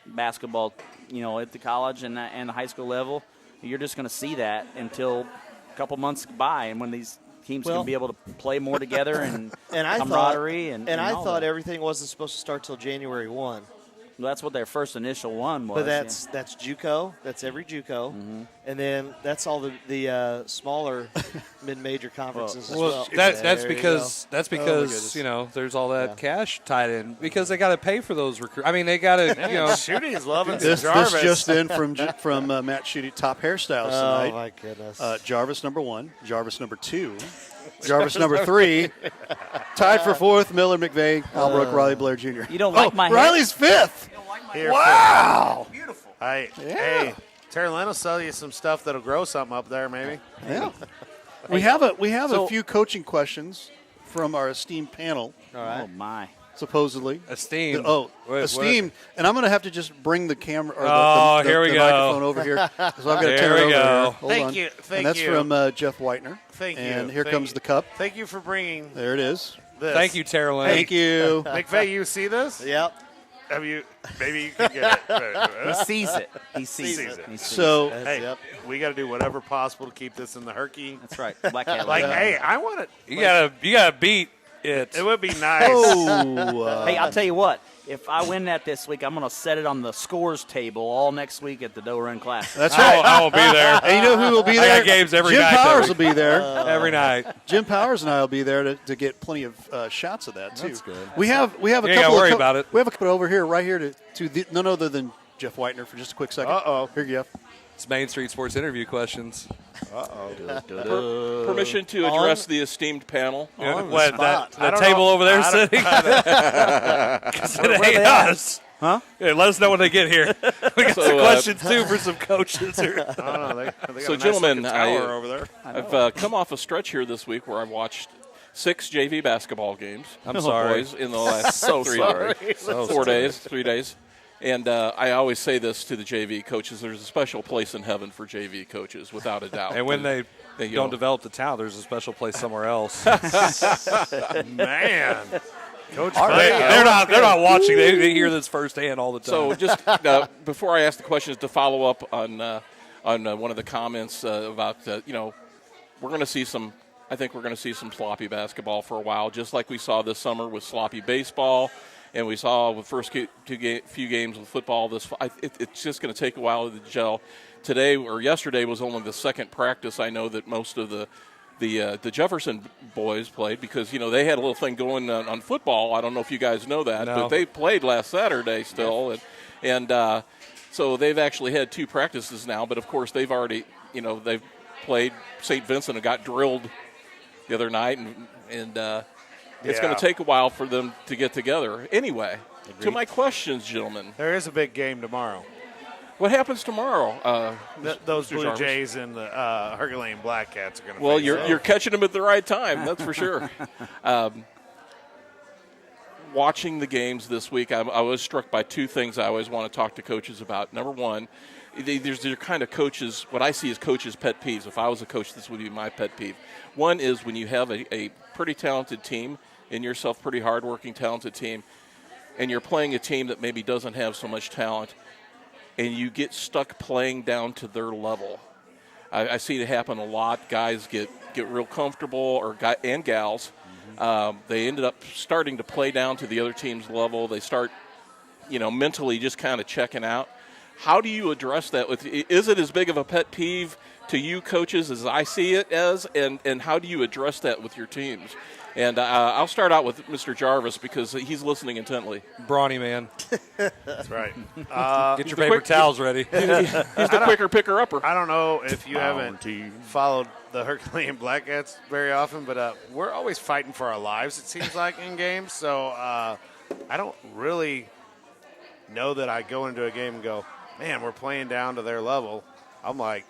Speaker 4: basketball, at the college and the high school level, you're just going to see that until a couple months by, and when these teams can be able to play more together and camaraderie.
Speaker 2: I thought everything wasn't supposed to start till January 1.
Speaker 4: Well, that's what their first initial one was.
Speaker 2: But that's JUCO. That's every JUCO, and then that's all the smaller mid-major conferences as well.
Speaker 3: That's because there's all that cash tied in because they got to pay for those recruits. They got to
Speaker 5: Shooty's loving
Speaker 1: This
Speaker 5: Jarvis.
Speaker 1: just in from Matt Shooty, top hairstyles tonight.
Speaker 2: Oh my goodness!
Speaker 1: Jarvis number 1, Jarvis number 2, Jarvis number 3, tied for 4th. Miller, McVeigh, Albrook, Riley Blair Jr.
Speaker 4: You don't like my hair?
Speaker 1: Riley's 5th. Wow!
Speaker 4: Beautiful.
Speaker 5: Hey, Therrell will sell you some stuff that'll grow something up there, maybe.
Speaker 1: Yeah. We have a few coaching questions from our esteemed panel.
Speaker 2: All right.
Speaker 4: Oh my!
Speaker 1: Supposedly
Speaker 3: esteemed.
Speaker 1: Esteemed, and I'm going to have to just bring the camera or the
Speaker 3: here we go.
Speaker 1: microphone over here. So I've got to turn it over here. Hold on.
Speaker 5: Thank you.
Speaker 1: And that's from Jeff Whitener.
Speaker 5: Thank you.
Speaker 1: And here
Speaker 5: Thank
Speaker 1: comes
Speaker 5: you.
Speaker 1: the cup.
Speaker 5: Thank you for bringing
Speaker 1: There it is.
Speaker 5: this.
Speaker 3: Thank you, Therrell.
Speaker 1: Thank you.
Speaker 5: McVeigh, you see this?
Speaker 2: Yep.
Speaker 5: Have you? Maybe you can get it.
Speaker 4: He sees it. He sees
Speaker 5: Sees
Speaker 4: it.
Speaker 5: it.
Speaker 4: He sees
Speaker 1: So
Speaker 4: it.
Speaker 5: Hey, we got to do whatever possible to keep this in the herky.
Speaker 4: That's right. Black Cat.
Speaker 5: Hey, I want it.
Speaker 3: You gotta beat it.
Speaker 5: It would be nice.
Speaker 4: Hey, I'll tell you what. If I win that this week, I'm going to set it on the scores table all next week at the Doe Run Classic.
Speaker 1: that's right.
Speaker 3: I won't be there.
Speaker 1: And you know who will be
Speaker 3: I
Speaker 1: there?
Speaker 3: got games every
Speaker 1: Jim
Speaker 3: night,
Speaker 1: Powers
Speaker 3: though.
Speaker 1: will be there.
Speaker 3: Every night.
Speaker 1: Jim Powers and I will be there to get plenty of shots of that too.
Speaker 3: That's good.
Speaker 1: We have a
Speaker 3: You ain't
Speaker 1: couple.
Speaker 3: gotta worry about it.
Speaker 1: We have a couple over here, right here, to none other than Jeff Whitener for just a quick second. Here, Jeff.
Speaker 3: It's Main Street Sports interview questions.
Speaker 6: Permission to address the esteemed panel.
Speaker 3: What, that
Speaker 5: I don't
Speaker 3: table
Speaker 5: know.
Speaker 3: over there
Speaker 5: I don't-
Speaker 3: sitting? It ain't us.
Speaker 4: Huh?
Speaker 3: Yeah, let us know when they get here. We got
Speaker 6: So,
Speaker 3: some questions, too, for some coaches.
Speaker 5: I don't know. They got
Speaker 6: So,
Speaker 5: a nice
Speaker 6: gentlemen,
Speaker 5: looking tower over there.
Speaker 6: I've come off a stretch here this week where I've watched 6 JV basketball games.
Speaker 3: I'm sorry.
Speaker 6: Boys, in the last 3 days. And I always say this to the JV coaches: there's a special place in heaven for JV coaches, without a doubt.
Speaker 3: And when they
Speaker 6: you
Speaker 3: don't
Speaker 6: know.
Speaker 3: develop the talent, there's a special place somewhere else.
Speaker 5: Man. Coach
Speaker 3: They're not watching. They hear this firsthand all the time.
Speaker 6: So just before I ask the questions, to follow up on one of the comments about we're going to see some. I think we're going to see some sloppy basketball for a while, just like we saw this summer with sloppy baseball, and we saw the first few games with football. It's just going to take a while to gel. Today or yesterday was only the second practice I know that most of the Jefferson boys played, because they had a little thing going on football. I don't know if you guys know that,
Speaker 3: No.
Speaker 6: but they played last Saturday still, and so they've actually had 2 practices now. But of course they've already they've played St. Vincent and got drilled the other night, and it's going to take a while for them to get together. Anyway, to my questions, gentlemen,
Speaker 5: There is a big game tomorrow.
Speaker 6: what happens tomorrow?
Speaker 5: Those
Speaker 6: Mr.
Speaker 5: Blue
Speaker 6: Jarvis?
Speaker 5: Jays and the Herculean Black Cats are going to
Speaker 6: Well,
Speaker 5: face
Speaker 6: you're catching them at the right time, that's for sure. Watching the games this week, I was struck by 2 things I always want to talk to coaches about. Number one, there's kind of coaches, what I see as coaches' pet peeves. If I was a coach, this would be my pet peeve. One is when you have a pretty talented team, and yourself pretty hardworking, talented team, and you're playing a team that maybe doesn't have so much talent, and you get stuck playing down to their level. I see it happen a lot. Guys get real comfortable, and gals. They ended up starting to play down to the other team's level. They start, mentally just kind of checking out. How do you address that? Is it as big of a pet peeve to you coaches as I see it as, and how do you address that with your teams? And I'll start out with Mr. Jarvis because he's listening intently.
Speaker 3: Brawny man.
Speaker 5: That's right.
Speaker 3: Get your paper towels ready.
Speaker 6: He's the quicker picker-upper.
Speaker 5: I don't know if you haven't followed the Herculean Black Cats very often, but we're always fighting for our lives, it seems like, in games. So I don't really know that I go into a game and go, man, we're playing down to their level. I'm like,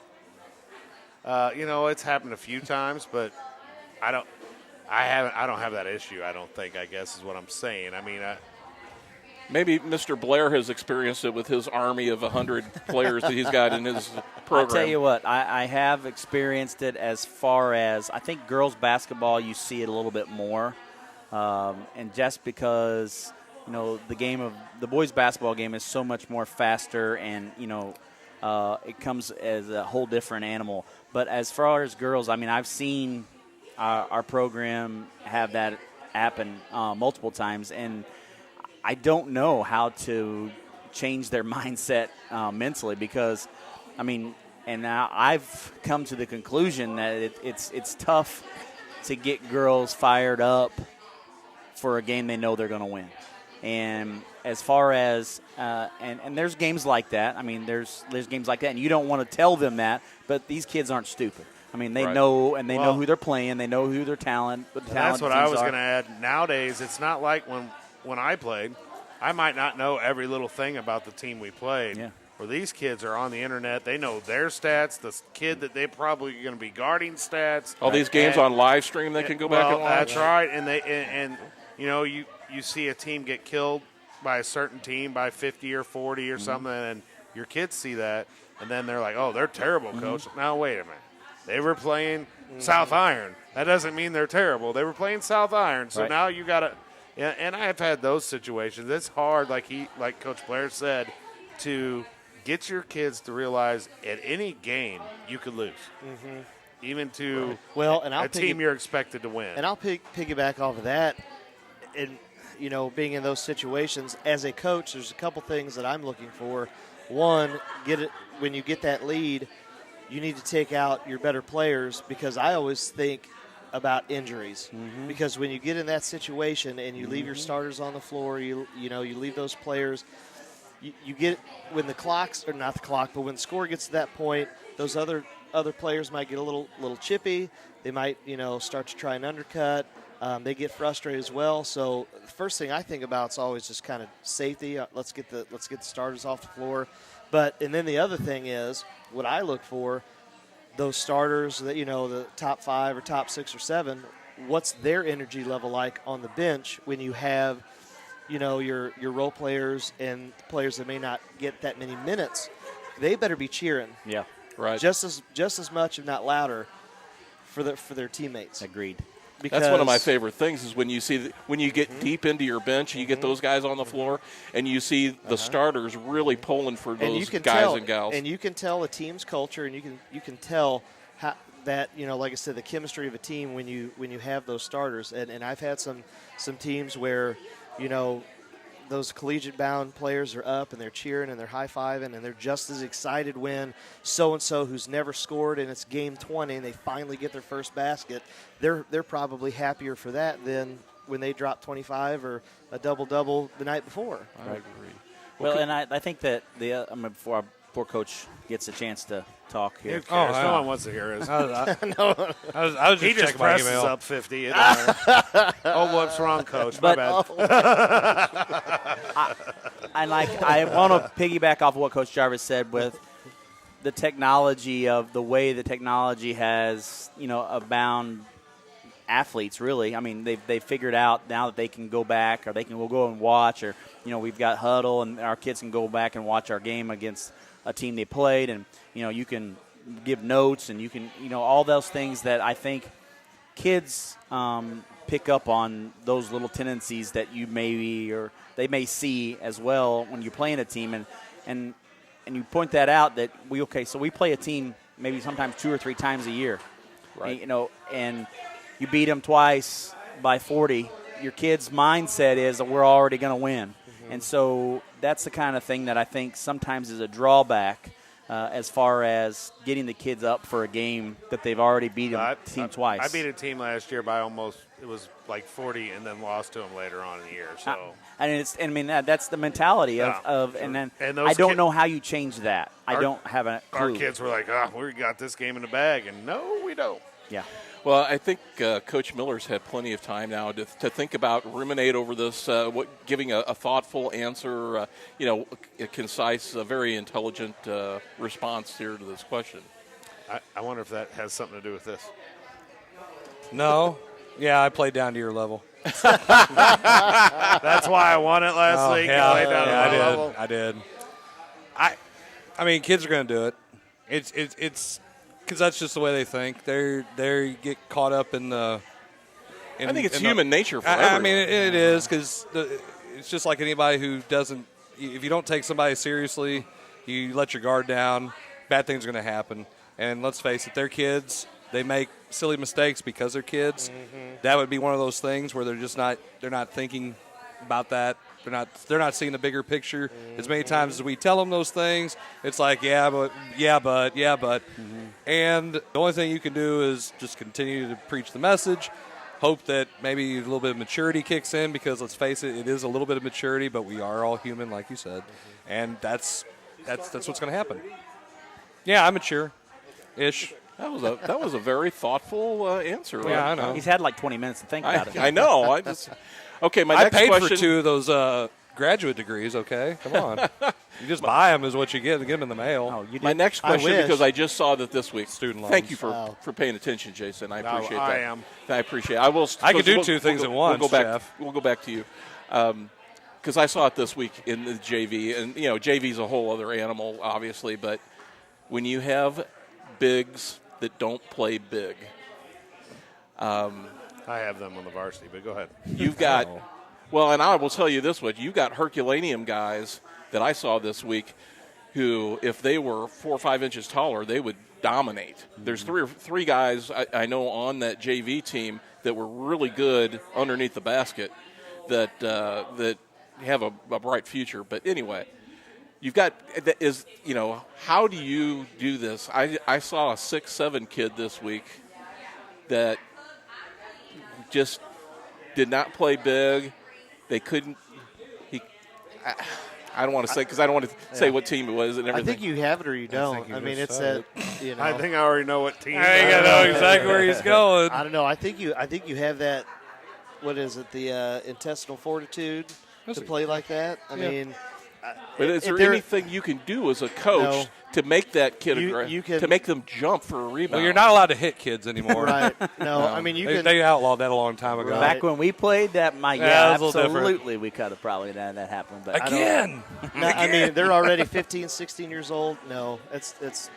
Speaker 5: it's happened a few times, but I don't have that issue, I don't think, I guess is what I'm saying. I mean,
Speaker 6: maybe Mr. Blair has experienced it with his army of 100 players that he's got in his program.
Speaker 4: I'll tell you what, I have experienced it as far as I think girls basketball, you see it a little bit more. And just because, the boys basketball game is so much more faster and, it comes as a whole different animal. But as far as girls, I mean, I've seen our program have that happen multiple times, and I don't know how to change their mindset mentally because, and now I've come to the conclusion that it's tough to get girls fired up for a game they know they're going to win. And as far as and there's games like that. I mean, there's games like that, and you don't want to tell them that, but these kids aren't stupid. I mean, they know, and they know who they're playing. They know who their talent.
Speaker 5: That's what I was going to add. Nowadays, it's not like when I played. I might not know every little thing about the team we played.
Speaker 4: Yeah.
Speaker 5: Where these kids are on the internet, they know their stats. The kid that they're probably going to be guarding stats.
Speaker 6: All these games on live stream, they can go back and watch.
Speaker 5: That's right. And you see a team get killed by a certain team by 50 or 40 or something, and your kids see that, and then they're like, "Oh, they're terrible, coach." Now wait a minute. They were playing South Iron. That doesn't mean they're terrible. They were playing South Iron. So now you got to – and I have had those situations. It's hard, like Coach Blair said, to get your kids to realize at any game you could lose, even to a team you're expected to win.
Speaker 2: And I'll piggyback off of that. And, being in those situations, as a coach, there's a couple things that I'm looking for. One, when you get that lead – you need to take out your better players because I always think about injuries. Because when you get in that situation and you leave your starters on the floor, you leave those players, you get when the clock's or not the clock, but when the score gets to that point, those other players might get a little chippy. They might start to try and undercut. They get frustrated as well. So the first thing I think about is always just kind of safety. Let's get the starters off the floor. And then the other thing is what I look for, those starters that the top 5 or top 6 or 7. What's their energy level like on the bench when you have your role players and players that may not get that many minutes? They better be cheering.
Speaker 4: Yeah,
Speaker 6: right.
Speaker 2: Just as much, if not louder, for their teammates.
Speaker 4: Agreed.
Speaker 2: Because
Speaker 6: that's one of my favorite things is when you get deep into your bench and you get those guys on the floor and you see the starters really pulling for those guys and gals.
Speaker 2: And you can tell a team's culture, and you can tell how that like I said, the chemistry of a team when you have those starters. And I've had some teams where those collegiate-bound players are up and they're cheering and they're high-fiving and they're just as excited when so-and-so who's never scored and it's game 20 and they finally get their first basket. They're probably happier for that than when they drop 25 or a double-double the night before.
Speaker 6: I agree.
Speaker 4: Well, and I think that before Coach gets a chance to talk here.
Speaker 5: No one wants to hear us.
Speaker 3: I was just
Speaker 5: He just
Speaker 3: checking my
Speaker 5: presses
Speaker 3: email.
Speaker 5: up 50. Oh, whoops, wrong, Coach. My bad.
Speaker 4: I want to piggyback off of what Coach Jarvis said with the technology of the way the technology has, abound athletes, really. I mean, they've figured out now that they can go back or we'll go and watch or, we've got Huddle and our kids can go back and watch our game against a team they played and, you can give notes and you can, all those things that I think kids pick up on those little tendencies that you they may see as well when you're playing a team and you point that out that we play a team, maybe sometimes 2 or 3 times a year.
Speaker 6: Right.
Speaker 4: And you beat them twice by 40. Your kid's mindset is that we're already going to win. And so that's the kind of thing that I think sometimes is a drawback as far as getting the kids up for a game that they've already beat a team twice.
Speaker 5: I beat a team last year by almost, it was like 40, and then lost to them later on in the year. So
Speaker 4: that's the mentality of
Speaker 5: sure.
Speaker 4: and then
Speaker 5: And those
Speaker 4: I don't know how you change that. I don't have a clue.
Speaker 5: Our kids were like, we got this game in the bag, and no, we don't.
Speaker 4: Yeah.
Speaker 6: Well, I think Coach Miller's had plenty of time now to think about, ruminate over this, giving a thoughtful answer, a concise, very intelligent response here to this question.
Speaker 5: I wonder if that has something to do with this.
Speaker 3: No. Yeah, I played down to your level.
Speaker 5: That's why I won it last week.
Speaker 3: Yeah,
Speaker 5: I played down to my level.
Speaker 3: I did. I mean, kids are going to do it. It's because that's just the way they think. They get caught up in the.
Speaker 6: I think it's human nature for everyone.
Speaker 3: I mean, it is because it's just like anybody who doesn't. If you don't take somebody seriously, you let your guard down, bad things are going to happen. And let's face it, they're kids. They make silly mistakes because they're kids. Mm-hmm. That would be one of those things where they're not thinking about that. They're not seeing the bigger picture. Mm-hmm. As many times as we tell them those things, it's like, yeah, but. Mm-hmm. And the only thing you can do is just continue to preach the message, hope that maybe a little bit of maturity kicks in, because let's face it, it is a little bit of maturity, but we are all human, like you said. Mm-hmm. And that's what's going to happen. Yeah, I'm mature-ish.
Speaker 6: That was a very thoughtful answer.
Speaker 3: Yeah, I know.
Speaker 4: He's had like 20 minutes to think about it.
Speaker 6: I know. Okay, my
Speaker 3: I
Speaker 6: next
Speaker 3: paid
Speaker 6: question.
Speaker 3: for 2 of those graduate degrees, okay? Come on. You just buy them is what you get them in the mail.
Speaker 6: My next question, because I just saw that this week.
Speaker 3: Student loans.
Speaker 6: Thank you for paying attention, Jason. I appreciate that.
Speaker 5: I am.
Speaker 6: I appreciate it.
Speaker 3: I could do 2 things at once, Jeff.
Speaker 6: We'll go back to you. Because I saw it this week in the JV. And, JV's a whole other animal, obviously. But when you have bigs that don't play big.
Speaker 5: I have them on the varsity, but go ahead.
Speaker 6: You've got, well, and I will tell you this one, you've got Herculaneum guys that I saw this week who, if they were 4 or 5 inches taller, they would dominate. Mm-hmm. There's 3 guys I know on that JV team that were really good underneath the basket that have a bright future. But anyway, you've got how do you do this? I saw a 6'7" kid this week that just did not play big. They couldn't. I don't want to say, because I don't want to say what team it was and everything.
Speaker 2: I think you have it or you don't. I mean, it's that.
Speaker 5: I think I already know what team.
Speaker 3: I think I know exactly where he's going.
Speaker 2: I don't know. I think you have that. What is it? The intestinal fortitude to play like that. I mean.
Speaker 6: But is there anything you can do as a coach to make that kid to make them jump for a rebound?
Speaker 3: Well, you're not allowed to hit kids anymore.
Speaker 2: Right. No, I mean,
Speaker 3: they outlawed that a long time ago.
Speaker 4: Back when we played, absolutely, we could have probably done that happen. But
Speaker 3: Again.
Speaker 2: I mean, they're already 15, 16 years old. No, it's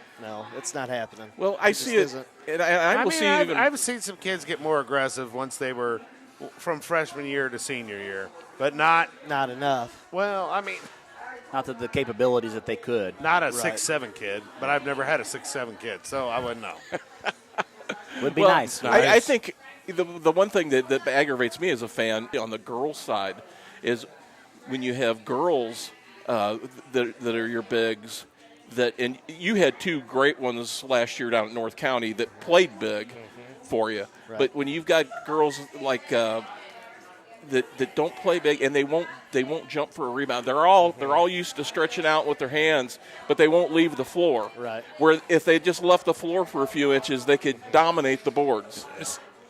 Speaker 2: not happening.
Speaker 6: Well, I see it. And
Speaker 5: I've seen some kids get more aggressive once they were from freshman year to senior year, but not
Speaker 2: enough.
Speaker 5: Well, I mean.
Speaker 4: Not to the capabilities that they could.
Speaker 5: Not a 6'7" kid, but I've never had a 6'7" kid, so I wouldn't know.
Speaker 4: Would be nice.
Speaker 6: I think the one thing that aggravates me as a fan on the girls' side is when you have girls that are your bigs, and you had 2 great ones last year down at North County that played big for you. Right. But when you've got girls like that don't play big and they won't jump for a rebound. They're all used to stretching out with their hands, but they won't leave the floor.
Speaker 2: Right.
Speaker 6: Where if they just left the floor for a few inches, they could dominate the boards.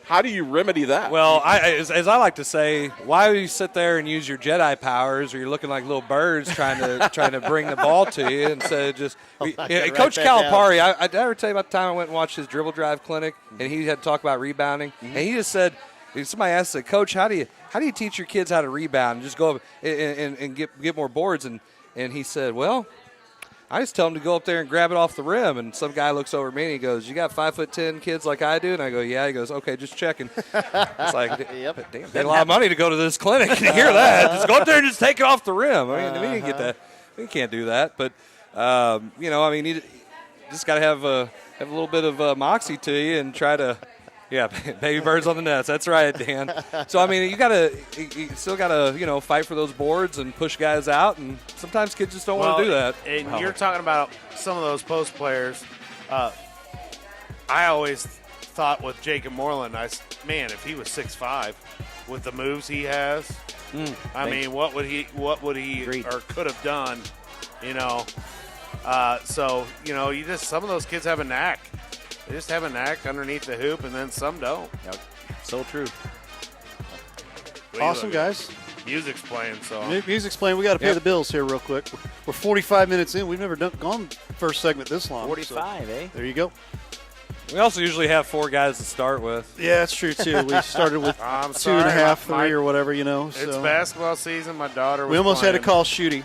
Speaker 6: How do you remedy that?
Speaker 3: Well, as I like to say, why would you sit there and use your Jedi powers, or you're looking like little birds trying to bring the ball to you instead of just Coach Calipari. I ever tell you about the time I went and watched his dribble drive clinic, and he had to talk about rebounding, and he just said. Somebody asked, Coach, how do you teach your kids how to rebound and just go up and get more boards? And he said, well, I just tell them to go up there and grab it off the rim. And some guy looks over at me and he goes, you got 5'10" kids like I do? And I go, yeah. He goes, okay, just checking. It's like, damn, paid a lot of money to go to this clinic and hear that. Just go up there and just take it off the rim. I mean, we didn't get that. We can't do that. But, I mean, just got to have a little bit of moxie to you and try to. Yeah, baby birds on the nest. That's right, Dan. So I mean, you still gotta, fight for those boards and push guys out, and sometimes kids just don't want to do that.
Speaker 5: And you're talking about some of those post players. I always thought with Jacob Moreland, if he was 6'5", with the moves he has, what would he or could have done, So some of those kids have a knack. They just have a knack underneath the hoop, and then some don't.
Speaker 4: Yep. So true.
Speaker 1: Awesome, guys.
Speaker 5: Music's playing, so.
Speaker 1: Music's playing. We got to pay the bills here real quick. We're 45 minutes in. We've never gone first segment this long.
Speaker 4: 45,
Speaker 1: so There you go.
Speaker 3: We also usually have 4 guys to start with.
Speaker 1: Yeah, that's true, too. We started with 2.5, 3 or whatever,
Speaker 5: It's basketball season. My daughter was
Speaker 1: We almost
Speaker 5: playing.
Speaker 1: had to call Shooty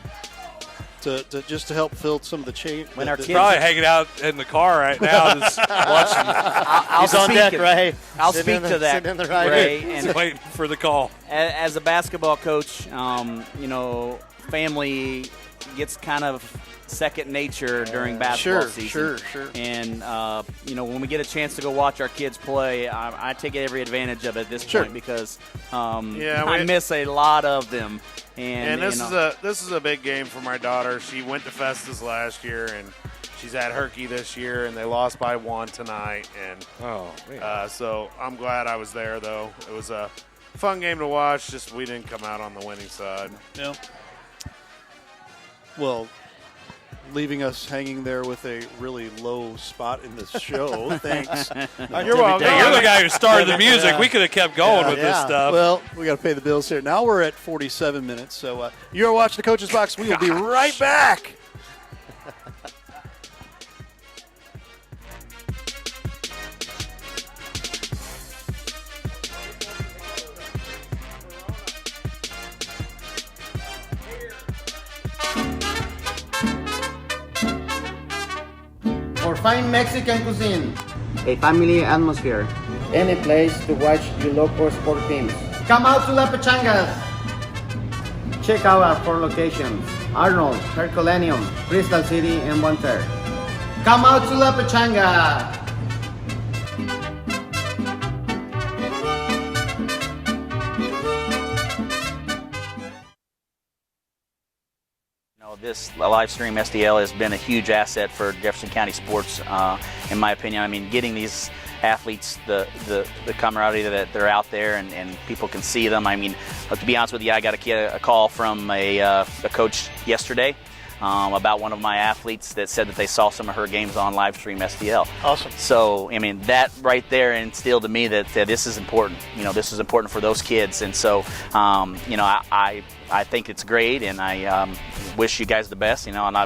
Speaker 1: to help fill some of the chain.
Speaker 4: When our kids
Speaker 3: probably hanging out in the car right now, just watching.
Speaker 2: He's on deck, Ray.
Speaker 4: I'll speak to that, Ray.
Speaker 3: And waiting for the call.
Speaker 4: As a basketball coach, family gets kind of second nature during basketball season.
Speaker 1: Sure.
Speaker 4: And, when we get a chance to go watch our kids play, I take every advantage of it at this point because I miss a lot of them. And
Speaker 5: this is a big game for my daughter. She went to Festus last year, and she's at Herky this year, and they lost by 1 tonight. And so I'm glad I was there, though. It was a fun game to watch. Just we didn't come out on the winning side.
Speaker 1: Yeah. Well, leaving us hanging there with a really low spot in the show. Thanks.
Speaker 5: You're welcome.
Speaker 3: Hey, you're the guy who started the music. We could have kept going with this stuff.
Speaker 1: Well, we got to pay the bills here. Now we're at 47 minutes. So you're watching the Coach's Box. We will be right back.
Speaker 7: For fine Mexican cuisine,
Speaker 8: a family atmosphere,
Speaker 7: any place to watch your local sport teams. Come out to La Pechangas.
Speaker 8: check out our 4 locations: Arnold, Herculaneum, Crystal City, and Bonter.
Speaker 7: Come out to La Pechanga.
Speaker 4: This live stream SDL has been a huge asset for Jefferson County sports, in my opinion. I mean, getting these athletes the camaraderie that they're out there and people can see them. I mean, to be honest with you, I got a call from a coach yesterday about one of my athletes that said that they saw some of her games on live stream SDL.
Speaker 1: Awesome.
Speaker 4: So, I mean, that right there instilled to me that this is important. You know, this is important for those kids. And so, you know, I think it's great, and I wish you guys the best. You know, and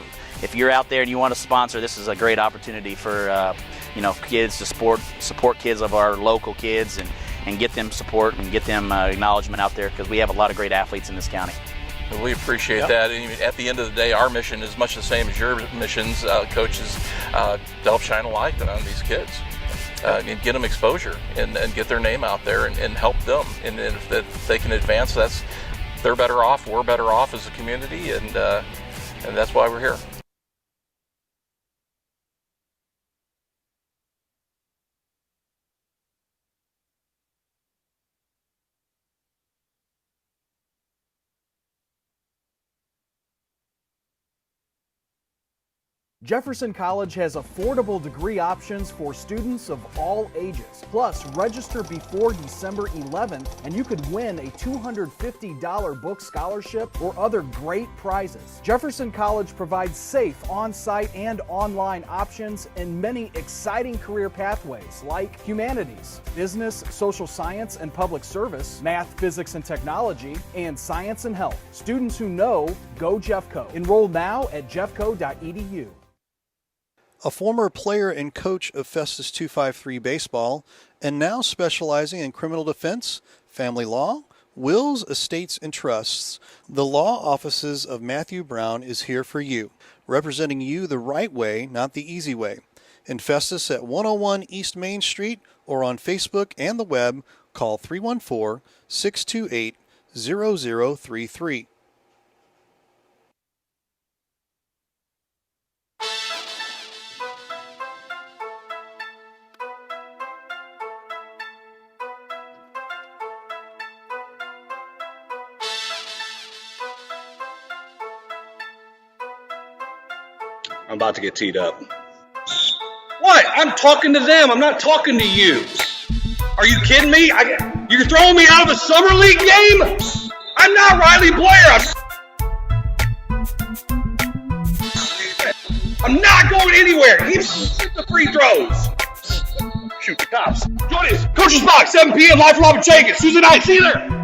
Speaker 4: if you're out there and you want to sponsor, this is a great opportunity for you know, kids to support kids of our local kids and get them support and get them acknowledgement out there, because we have a lot of great athletes in this county.
Speaker 6: We appreciate that. And at the end of the day, our mission is much the same as your missions, coaches, to help shine a light on these kids and get them exposure and get their name out there and help them. And if they can advance, they're better off, we're better off as a community, and that's why we're here.
Speaker 9: Jefferson College has affordable degree options for students of all ages. Plus, register before December 11th and you could win a $250 book scholarship or other great prizes. Jefferson College provides safe on-site and online options and many exciting career pathways like humanities, business, social science and public service, math, physics and technology, and science and health. Students who know, go Jeffco. Enroll now at jeffco.edu.
Speaker 1: A former player and coach of Festus 253 baseball, and now specializing in criminal defense, family law, wills, estates, and trusts, the law offices of Matthew Brown is here for you, representing you the right way, not the easy way. In Festus at 101 East Main Street or on Facebook and the web, call 314-628-0033.
Speaker 10: I'm about to get teed up. What? I'm talking to them. I'm not talking to you. Are you kidding me? You're throwing me out of a summer league game? I'm not Riley Blair. I'm not going anywhere. Keep the free throws. Shoot the cops. Join us. Coach's Box, 7 p.m. live from Las Vegas. Tuesday night. See you there.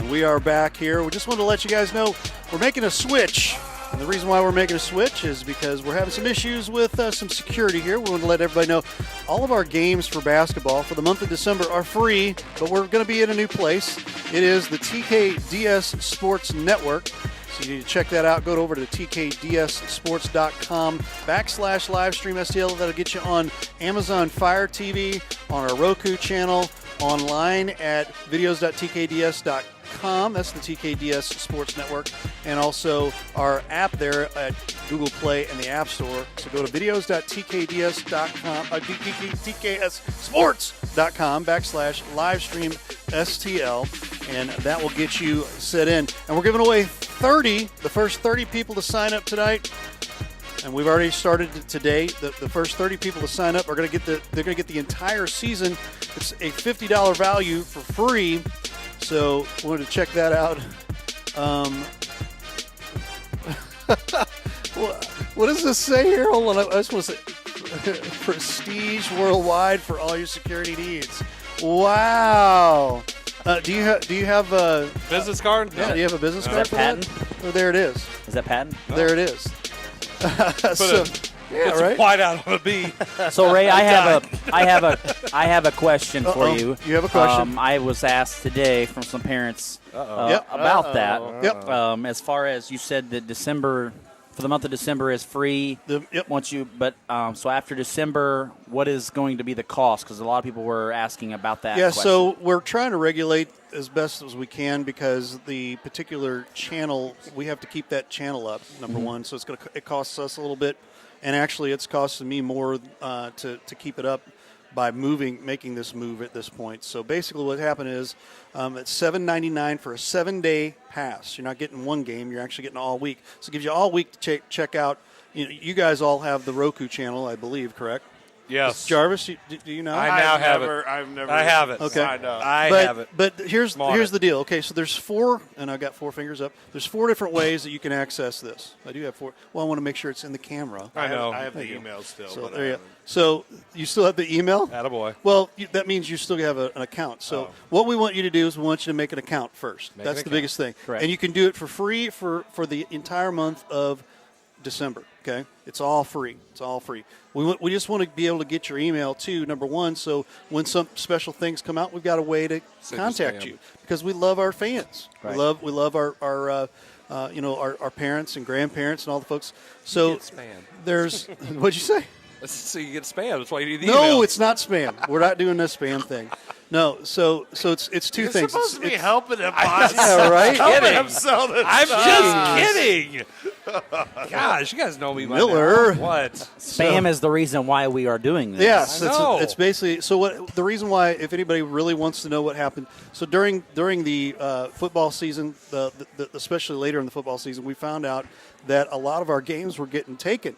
Speaker 1: We are back here. We just wanted to let you guys know we're making a switch. And the reason why we're making a switch is because we're having some issues with some security here. We want to let everybody know all of our games for basketball for the month of December are free, but we're going to be in a new place. It is the TKDS Sports Network. So you need to check that out. Go over to tkdssports.com/livestream STL. That'll get you on Amazon Fire TV, on our Roku channel, online at videos.tkds.com. That's the TKDS Sports Network, and also our app there at Google Play and the App Store. So go to videos.tkds.com, tkdsports.com/livestream STL, and that will get you set in. And we're giving away the first 30 people to sign up tonight. And we've already started today. The first 30 people to sign up are going to get they're going to get the entire season. It's a $50 value for free. So wanted to check that out. What does this say here? Hold on, I just want to say prestige worldwide for all your security needs. Wow. Do you have a
Speaker 3: business card?
Speaker 1: Yeah. Do you have a business card?
Speaker 4: Is that patent?
Speaker 1: Oh, there it is.
Speaker 4: Is that patent?
Speaker 1: There it is. So, yeah, right.
Speaker 3: White out on a B.
Speaker 4: So Ray, I have a question for you.
Speaker 1: You have a question?
Speaker 4: I was asked today from some parents about that.
Speaker 1: Yep.
Speaker 4: As far as you said that December, for the month of December is free. Once you, but so after December, what is going to be the cost? Because a lot of people were asking about that.
Speaker 1: Yeah.
Speaker 4: question.
Speaker 1: So we're trying to regulate as best as we can because the particular channel, we have to keep that channel up, number one. So it costs us a little bit, and actually it's costing me more to keep it up by making this move at this point. So basically what happened is it's $7.99 for a 7-day pass. You're not getting one game, you're actually getting all week. So it gives you all week to check out. You guys all have the Roku channel, I believe, correct?
Speaker 3: Yes.
Speaker 1: Jarvis, do you know?
Speaker 3: I now have it. I have it.
Speaker 1: Okay.
Speaker 3: I have it.
Speaker 1: But here's the deal. Okay, so there's 4, and I've got 4 fingers up. There's 4 different ways that you can access this. I do have 4. Well, I want to make sure it's in the camera.
Speaker 5: I know. I have the email still.
Speaker 1: So there you go. So you still have the email?
Speaker 3: Attaboy.
Speaker 1: Well, that means you still have an account. So what we want you to do is we want you to make an account first. That's the biggest thing.
Speaker 4: Correct.
Speaker 1: And you can do it for free for the entire month of December. Okay, it's all free. It's all free. We just want to be able to get your email too. Number one, so when some special things come out, we've got a way to contact you because we love our fans.
Speaker 4: Right.
Speaker 1: We love our parents and grandparents and all the folks. So
Speaker 3: you get spam.
Speaker 1: There's what'd you say?
Speaker 3: So you get spam. That's why you need the email.
Speaker 1: No, it's not spam. We're not doing this spam thing. No, so it's 2
Speaker 5: You're
Speaker 1: things.
Speaker 5: supposed to be helping him, boss.
Speaker 1: Yeah, right?
Speaker 5: Helping him sell this
Speaker 3: I'm
Speaker 5: stuff.
Speaker 3: just kidding. Gosh, you guys know me by
Speaker 1: Miller.
Speaker 3: now. What?
Speaker 4: Spam is the reason why we are doing this.
Speaker 1: Yes,
Speaker 3: I know.
Speaker 1: it's basically the reason why. If anybody really wants to know what happened, so during the football season, especially later in the football season, we found out that a lot of our games were getting taken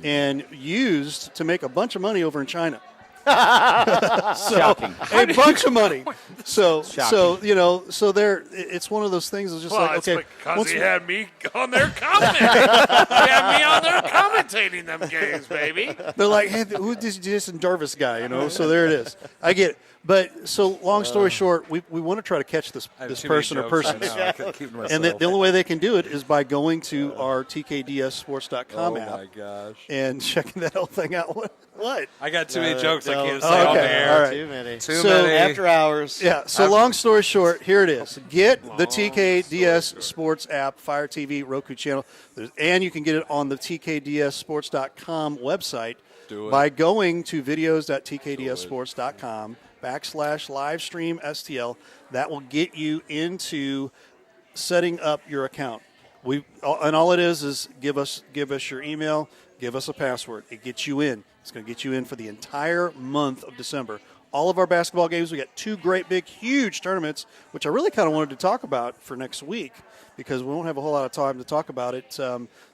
Speaker 1: and used to make a bunch of money over in China.
Speaker 4: Shocking.
Speaker 1: A bunch of money. So
Speaker 4: Shocking.
Speaker 1: it's one of those things. It's just
Speaker 5: Well,
Speaker 1: like, okay,
Speaker 5: because he had me on there commentating. He had me on there commentating them games, baby.
Speaker 1: they're like, hey, who's this Jason Jarvis guy? So there it is. I get it. But so long story short, we want to try to catch this person or persons. And the only way they can do it is by going to our TKDSsports.com app.
Speaker 3: Oh, my gosh.
Speaker 1: And checking that whole thing out. What?
Speaker 3: I got too many jokes I can't say on the air.
Speaker 1: All right.
Speaker 2: Too many.
Speaker 3: Too many.
Speaker 2: After hours.
Speaker 1: Yeah, so long story short, here it is. Get the TKDS Sports app, Fire TV, Roku channel, and you can get it on the TKDSsports.com website by going to videos.tkdssports.com/livestream STL. That will get you into setting up your account. And all it is give us your email, give us a password. It gets you in. It's going to get you in for the entire month of December. All of our basketball games, we got 2 great, big, huge tournaments, which I really kind of wanted to talk about for next week because we won't have a whole lot of time to talk about it,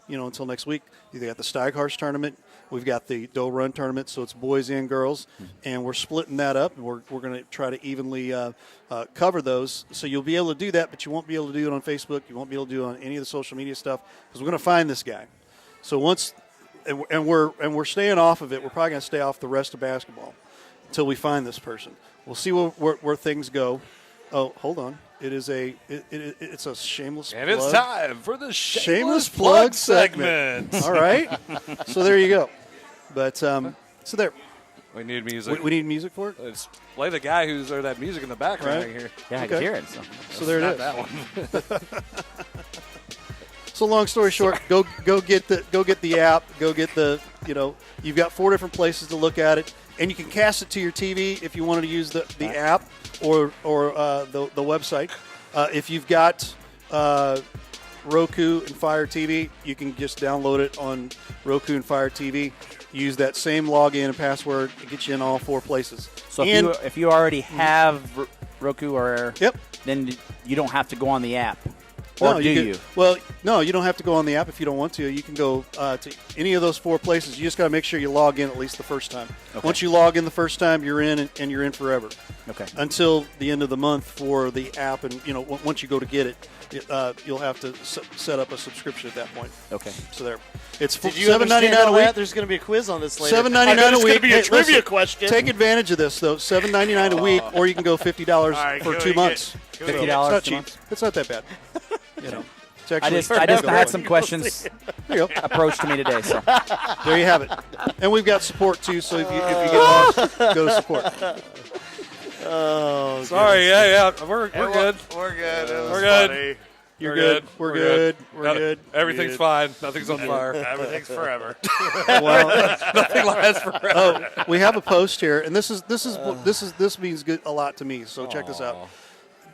Speaker 1: until next week. You got the Steighorst tournament. We've got the Doe Run tournament, so it's boys and girls, and we're splitting that up. And we're going to try to evenly cover those. So you'll be able to do that, but you won't be able to do it on Facebook. You won't be able to do it on any of the social media stuff because we're going to find this guy. So once and we're staying off of it. We're probably going to stay off the rest of basketball until we find this person. We'll see where things go. Oh, hold on. It's a shameless
Speaker 3: and
Speaker 1: plug.
Speaker 3: It's time for the
Speaker 1: shameless plug segment. All right. So there you go. But so there.
Speaker 3: We need music.
Speaker 1: We need music for it?
Speaker 3: Let's play the guy that music in the background right here.
Speaker 4: Yeah, I can hear it.
Speaker 1: So there it is.
Speaker 3: That one.
Speaker 1: So long story short, go get the app. Go get you've got 4 different places to look at it, and you can cast it to your TV if you wanted to use the app or the website. If you've got Roku and Fire TV, you can just download it on Roku and Fire TV. Use that same login and password. It gets you in all 4 places.
Speaker 4: So if you already have Roku then you don't have to go on the app. Or do you?
Speaker 1: Well, no, you don't have to go on the app if you don't want to. You can go to any of those 4 places. You just got to make sure you log in at least the first time.
Speaker 4: Okay.
Speaker 1: Once you log in the first time, you're in, and you're in forever.
Speaker 4: Okay.
Speaker 1: Until the end of the month for the app, and once you go to get it, you'll have to set up a subscription at that point.
Speaker 4: Okay.
Speaker 1: So there, it's
Speaker 2: $7.99 a week. There's going to be a quiz on this later.
Speaker 1: $7.99 a week.
Speaker 2: It's going to be a trivia question.
Speaker 1: Take advantage of this though. $7.99 a week, or you can go $50 for 2 months.
Speaker 4: $50.
Speaker 1: It's not cheap. It's not that bad.
Speaker 4: I just had some questions approached to me today. So
Speaker 1: there you have it. And we've got support too. So if you get lost, go to support.
Speaker 3: Oh, sorry. Yeah, we're good.
Speaker 5: We're good.
Speaker 3: We're good.
Speaker 5: Funny.
Speaker 1: You're good. We're good. We're good.
Speaker 3: Everything's fine. Nothing's on fire.
Speaker 5: Everything's forever.
Speaker 1: Well,
Speaker 3: nothing lasts forever.
Speaker 1: Oh, we have a post here, and this means a lot to me. So check this out.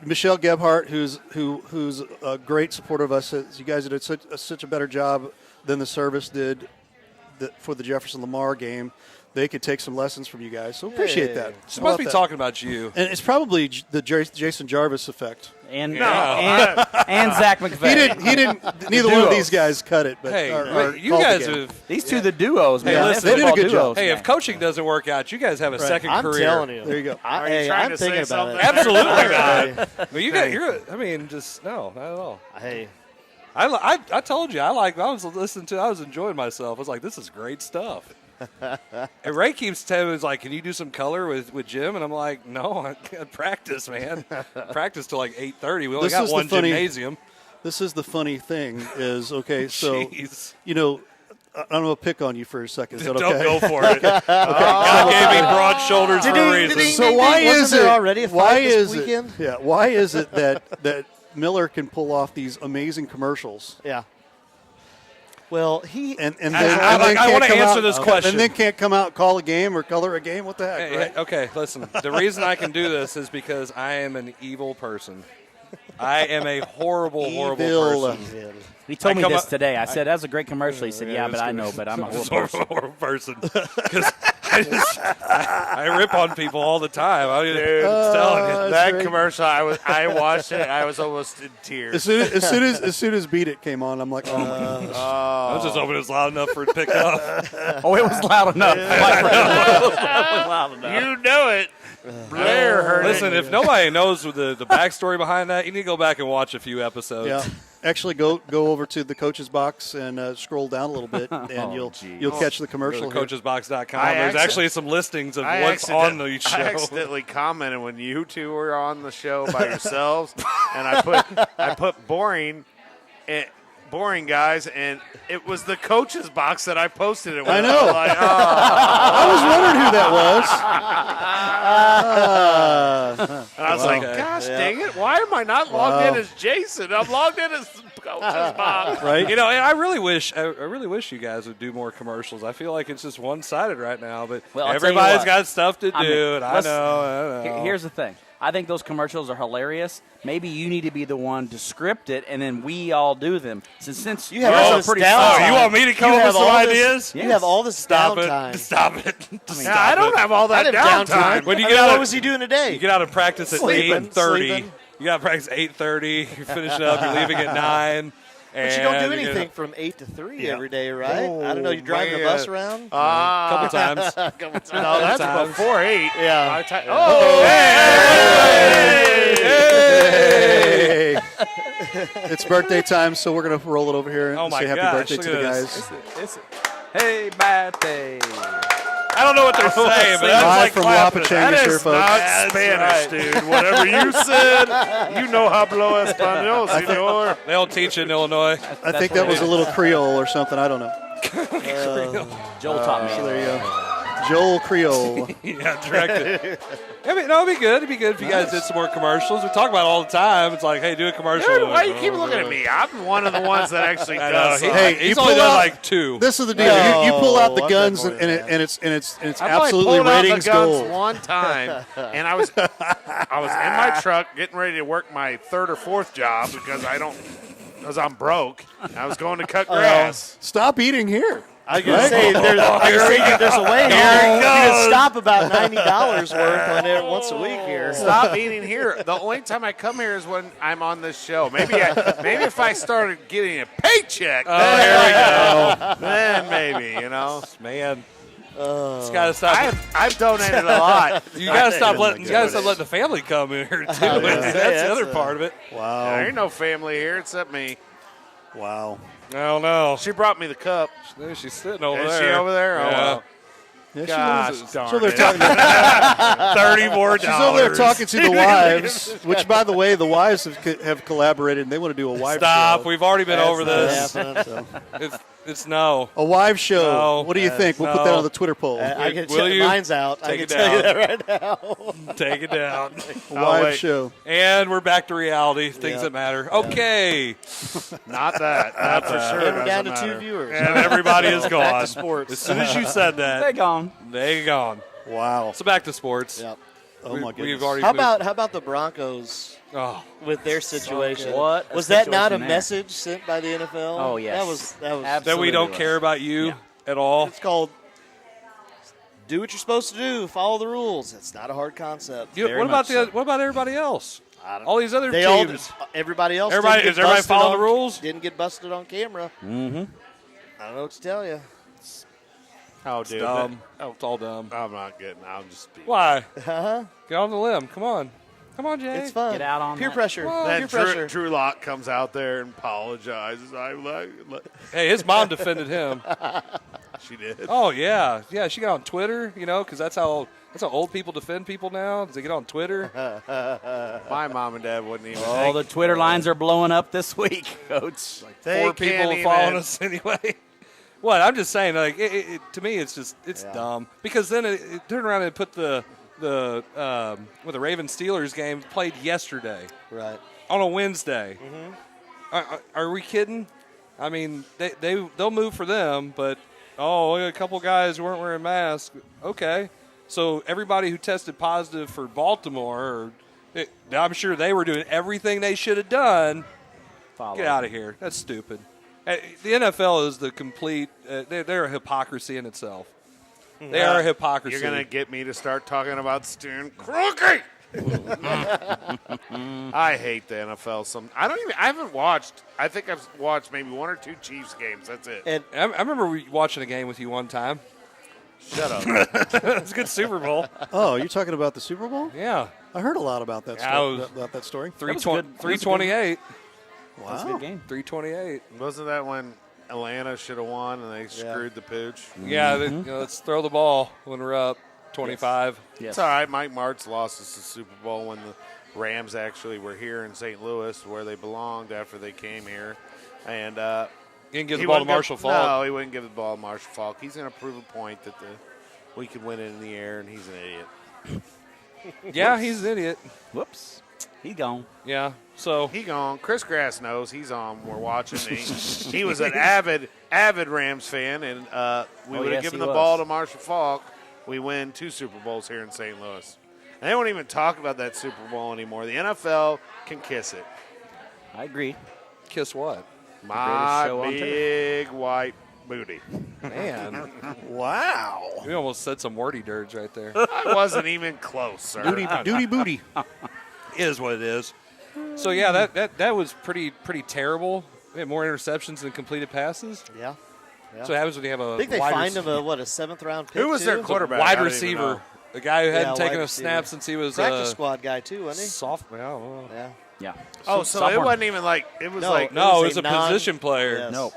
Speaker 1: Michelle Gebhardt, who's a great supporter of us, says you guys did such a better job than the service did for the Jefferson Lamar game. They could take some lessons from you guys, so appreciate that.
Speaker 3: She must be talking about you.
Speaker 1: And it's probably the Jason Jarvis effect.
Speaker 4: And Zach McVay.
Speaker 1: He didn't. Neither one of these guys cut it. But
Speaker 3: hey, you
Speaker 1: called
Speaker 3: guys
Speaker 1: the game.
Speaker 3: have
Speaker 4: these two the duos, man.
Speaker 3: Hey, listen,
Speaker 1: they did a good job.
Speaker 3: Hey, if coaching doesn't work out, you guys have a second
Speaker 2: I'm
Speaker 3: career.
Speaker 2: telling you.
Speaker 1: There you go.
Speaker 2: I'm thinking about it.
Speaker 3: Absolutely not. But you got. No, not at all.
Speaker 2: Hey.
Speaker 3: I told you I was enjoying myself. I was like, this is great stuff. And Ray keeps telling me, like, can you do some color with Jim? And I'm like, no, I can't practice, man. Practice till like 8:30. We only got one gymnasium.
Speaker 1: This is the funny thing is, okay, so,
Speaker 3: Jeez.
Speaker 1: I'm going to pick on you for a second. Is that okay?
Speaker 3: Don't go for it. God gave me broad shoulders for a reason.
Speaker 1: So why is it
Speaker 2: already a fight this weekend?
Speaker 1: Why is it that Miller can pull off these amazing commercials?
Speaker 2: Yeah. Well,
Speaker 3: I want to answer this question.
Speaker 1: And then can't come out and call a game or color a game? What the heck? Right?
Speaker 3: Okay, listen. The reason I can do this is because I am an evil person. I am a horrible person.
Speaker 4: He told me this today. I said, that's a great commercial. He said, but I know, but I'm a
Speaker 3: horrible person. Because I rip on people all the time. I'm telling you.
Speaker 5: That commercial, I watched it. I was almost in tears.
Speaker 1: As soon as Beat It came on, I'm like, oh my gosh.
Speaker 3: I was just hoping it was loud enough for it to pick up.
Speaker 4: Oh, it was loud enough. It was loud enough.
Speaker 5: You know it. Blair heard
Speaker 3: Listen,
Speaker 5: it.
Speaker 3: if nobody knows the backstory behind that, you need to go back and watch a few episodes.
Speaker 1: Yeah. Actually, go over to the coach's box and scroll down a little bit, and you'll catch the commercial.
Speaker 3: Go to coachesbox.com. There's actually some listings of what's on the show.
Speaker 5: I accidentally commented when you two were on the show by yourselves, and I put boring guys, and it was the coach's box that I posted it with.
Speaker 1: I know. I was wondering who that was.
Speaker 5: And I was like, gosh dang it, why am I not logged in as Jason? I'm logged in as coach's box.
Speaker 1: Right?
Speaker 3: And I really wish you guys would do more commercials. I feel like it's just one-sided right now, but everybody's got stuff to do, and I know.
Speaker 4: Here's the thing. I think those commercials are hilarious. Maybe you need to be the one to script it, and then we all do them. Since
Speaker 2: you have all this downtime.
Speaker 3: You want me to come up with some ideas?
Speaker 2: You have all this downtime.
Speaker 3: Stop it.
Speaker 5: I don't have all that downtime.
Speaker 3: When you
Speaker 2: what was he doing today?
Speaker 3: You get out of practice at 8:30. You got to practice 8:30. You finish up. You're leaving at 9.
Speaker 2: But you don't do anything from 8 to 3 every day, right? I don't know. You drive the bus around?
Speaker 3: A couple times.
Speaker 5: No, that's before 8.
Speaker 2: Yeah.
Speaker 1: Hey! It's birthday time, so we're going to roll it over here and say happy birthday to the guys.
Speaker 4: Hey, birthday.
Speaker 3: I don't know what they're saying, but that's like
Speaker 1: from
Speaker 3: clapping.
Speaker 1: That
Speaker 5: is not Spanish, dude. Whatever you said, you know hablo español, señor.
Speaker 3: They'll teach you in Illinois.
Speaker 1: I think that was a little Creole or something. I don't know.
Speaker 4: Joel taught me.
Speaker 1: So there you go. Joel Creole.
Speaker 3: Yeah, directed. It'd be good. It'd be good if you guys did some more commercials. We talk about it all the time. It's like, hey, do a commercial.
Speaker 5: Dude, why you keep looking at me? I'm one of the ones that actually does.
Speaker 3: He's only done like 2.
Speaker 1: This is the deal. You pull out the guns, and it's absolutely ratings gold.
Speaker 5: One time, and I was in my truck getting ready to work my 3rd or 4th job because I'm broke. I was going to cut grass.
Speaker 1: Stop eating here.
Speaker 2: I was going to say, there's a way here. You can stop about $90 worth on it once a week here.
Speaker 5: Stop eating here. The only time I come here is when I'm on this show. Maybe if I started getting a paycheck, then maybe,
Speaker 3: Man. Just gotta stop.
Speaker 5: I've donated a lot.
Speaker 3: You gotta stop letting the family come in here too. That's the other part of it.
Speaker 1: Wow.
Speaker 5: There ain't no family here except me.
Speaker 1: Wow.
Speaker 3: I don't know.
Speaker 5: She brought me the cup.
Speaker 3: She's sitting over there.
Speaker 5: Is she over there?
Speaker 3: Yeah.
Speaker 5: Oh, well.
Speaker 1: Yeah,
Speaker 5: Gosh darn
Speaker 1: so they're
Speaker 5: it.
Speaker 1: talking
Speaker 3: $30 more.
Speaker 1: She's over there talking to the wives, which, by the way, the wives have collaborated, and they want to do a wives
Speaker 3: Stop.
Speaker 1: show.
Speaker 3: We've already been over this. It's no.
Speaker 1: A wives show.
Speaker 3: No.
Speaker 1: What do you think? We'll put that on the Twitter poll.
Speaker 2: I can
Speaker 3: Will you?
Speaker 2: mine's out. I can tell you that right now.
Speaker 3: Take it down.
Speaker 1: A wives show.
Speaker 3: And we're back to reality. Things that matter. Okay.
Speaker 5: Not that. Not for sure.
Speaker 2: And we're down to 2 viewers.
Speaker 3: And everybody is gone.
Speaker 2: Back to sports.
Speaker 3: As soon as you said that,
Speaker 4: They're gone.
Speaker 3: they gone.
Speaker 1: Wow.
Speaker 3: So back to sports.
Speaker 2: Yep.
Speaker 1: Oh, my goodness.
Speaker 3: We've already
Speaker 2: How
Speaker 3: moved.
Speaker 2: about the Broncos with their situation?
Speaker 4: What a
Speaker 2: Was that not a
Speaker 4: situation there.
Speaker 2: message sent by the NFL?
Speaker 4: Oh, yes.
Speaker 2: That was
Speaker 3: That we don't care about you at all.
Speaker 2: It's called do what you're supposed to do, follow the rules. It's not a hard concept.
Speaker 3: What about everybody else? All these other teams.
Speaker 2: Everybody else.
Speaker 3: Does everybody follow the rules?
Speaker 2: Didn't get busted on camera.
Speaker 4: Mm-hmm.
Speaker 2: I don't know what to tell you.
Speaker 5: Oh, dude.
Speaker 3: Dumb. It's all dumb.
Speaker 5: I'm not getting. I'll just be.
Speaker 3: Why? Get on the limb. Come on, Jay.
Speaker 2: It's fun.
Speaker 4: Get out on
Speaker 2: peer
Speaker 4: that.
Speaker 2: pressure.
Speaker 5: Then
Speaker 2: Peer pressure.
Speaker 5: Drew Lock comes out there and apologizes.
Speaker 3: Hey, his mom defended him.
Speaker 5: She did.
Speaker 3: Oh yeah. She got on Twitter. Because that's how old people defend people now. They get on Twitter.
Speaker 5: My mom and dad wouldn't even.
Speaker 4: All the Twitter lines are blowing up this week, Coach.
Speaker 3: Like
Speaker 5: They
Speaker 3: 4 people
Speaker 5: can't
Speaker 3: following
Speaker 5: even-
Speaker 3: us anyway. What? I'm just saying, like, to me, it's dumb because then it turned around and put the Ravens Steelers game played yesterday,
Speaker 2: Right.
Speaker 3: on a Wednesday. Mm-hmm. Are we kidding? I mean, they'll move for them, but a couple guys who weren't wearing masks. Okay, so everybody who tested positive for Baltimore, I'm sure they were doing everything they should have done. Get out of here. That's stupid. The NFL is the complete they're a hypocrisy in itself. They are a hypocrisy.
Speaker 5: You're going to get me to start talking about Stern Crooked. I hate the NFL. I haven't watched. I think I've watched maybe 1 or 2 Chiefs games. That's it.
Speaker 2: And
Speaker 3: I remember watching a game with you one time.
Speaker 5: Shut up.
Speaker 3: It's a good Super Bowl.
Speaker 1: Oh, you're talking about the Super Bowl?
Speaker 3: Yeah.
Speaker 1: I heard a lot about that
Speaker 3: Yeah,
Speaker 1: story.
Speaker 3: 328.
Speaker 1: Wow.
Speaker 4: That's a good game.
Speaker 3: 328.
Speaker 5: Wasn't that when Atlanta should have won and they screwed the pooch?
Speaker 3: Yeah, let's throw the ball when we're up 25.
Speaker 4: Yes.
Speaker 5: It's all right. Mike Martz lost us the Super Bowl when the Rams actually were here in St. Louis, where they belonged after they came here. And
Speaker 3: He didn't give the ball to Marshall Faulk.
Speaker 5: No, he wouldn't give the ball to Marshall Faulk. He's going to prove a point that we can win it in the air, and he's an idiot.
Speaker 3: Yeah, he's an idiot.
Speaker 4: Whoops. He gone.
Speaker 3: Yeah, so
Speaker 5: He gone. Chris Grass knows he's on. We're watching. He was an avid Rams fan, and we would have
Speaker 4: yes,
Speaker 5: given
Speaker 4: he
Speaker 5: the
Speaker 4: was.
Speaker 5: ball to Marshall Faulk. We win 2 Super Bowls here in St. Louis. And they won't even talk about that Super Bowl anymore. The NFL can kiss it.
Speaker 4: I agree.
Speaker 3: kiss what?
Speaker 5: My
Speaker 4: show on
Speaker 5: big white booty.
Speaker 3: Man,
Speaker 1: Wow.
Speaker 3: we almost said some wordy dirge right there.
Speaker 5: I wasn't even close, sir.
Speaker 1: Duty booty.
Speaker 3: Is what it is. So yeah, that was pretty terrible. We had more interceptions than completed passes.
Speaker 2: Yeah.
Speaker 3: So what happens when you have a
Speaker 2: I think they
Speaker 3: wide
Speaker 2: fined
Speaker 3: rec-
Speaker 2: him a 7th-round pick.
Speaker 5: Who was their
Speaker 2: too?
Speaker 5: quarterback? I
Speaker 3: wide
Speaker 5: don't even
Speaker 3: receiver,
Speaker 5: know.
Speaker 3: a guy who hadn't
Speaker 2: Yeah,
Speaker 3: taken
Speaker 2: wide
Speaker 3: a snap
Speaker 2: receiver.
Speaker 3: since he was
Speaker 2: Practice squad guy too, wasn't he?
Speaker 3: sophomore.
Speaker 2: Yeah.
Speaker 4: Yeah.
Speaker 5: Oh, so it
Speaker 4: Sophomore.
Speaker 5: wasn't even like it was
Speaker 2: No.
Speaker 5: like
Speaker 3: No, it
Speaker 2: was
Speaker 3: was
Speaker 2: a
Speaker 3: a
Speaker 2: non-
Speaker 3: position player.
Speaker 2: Yes.
Speaker 4: No.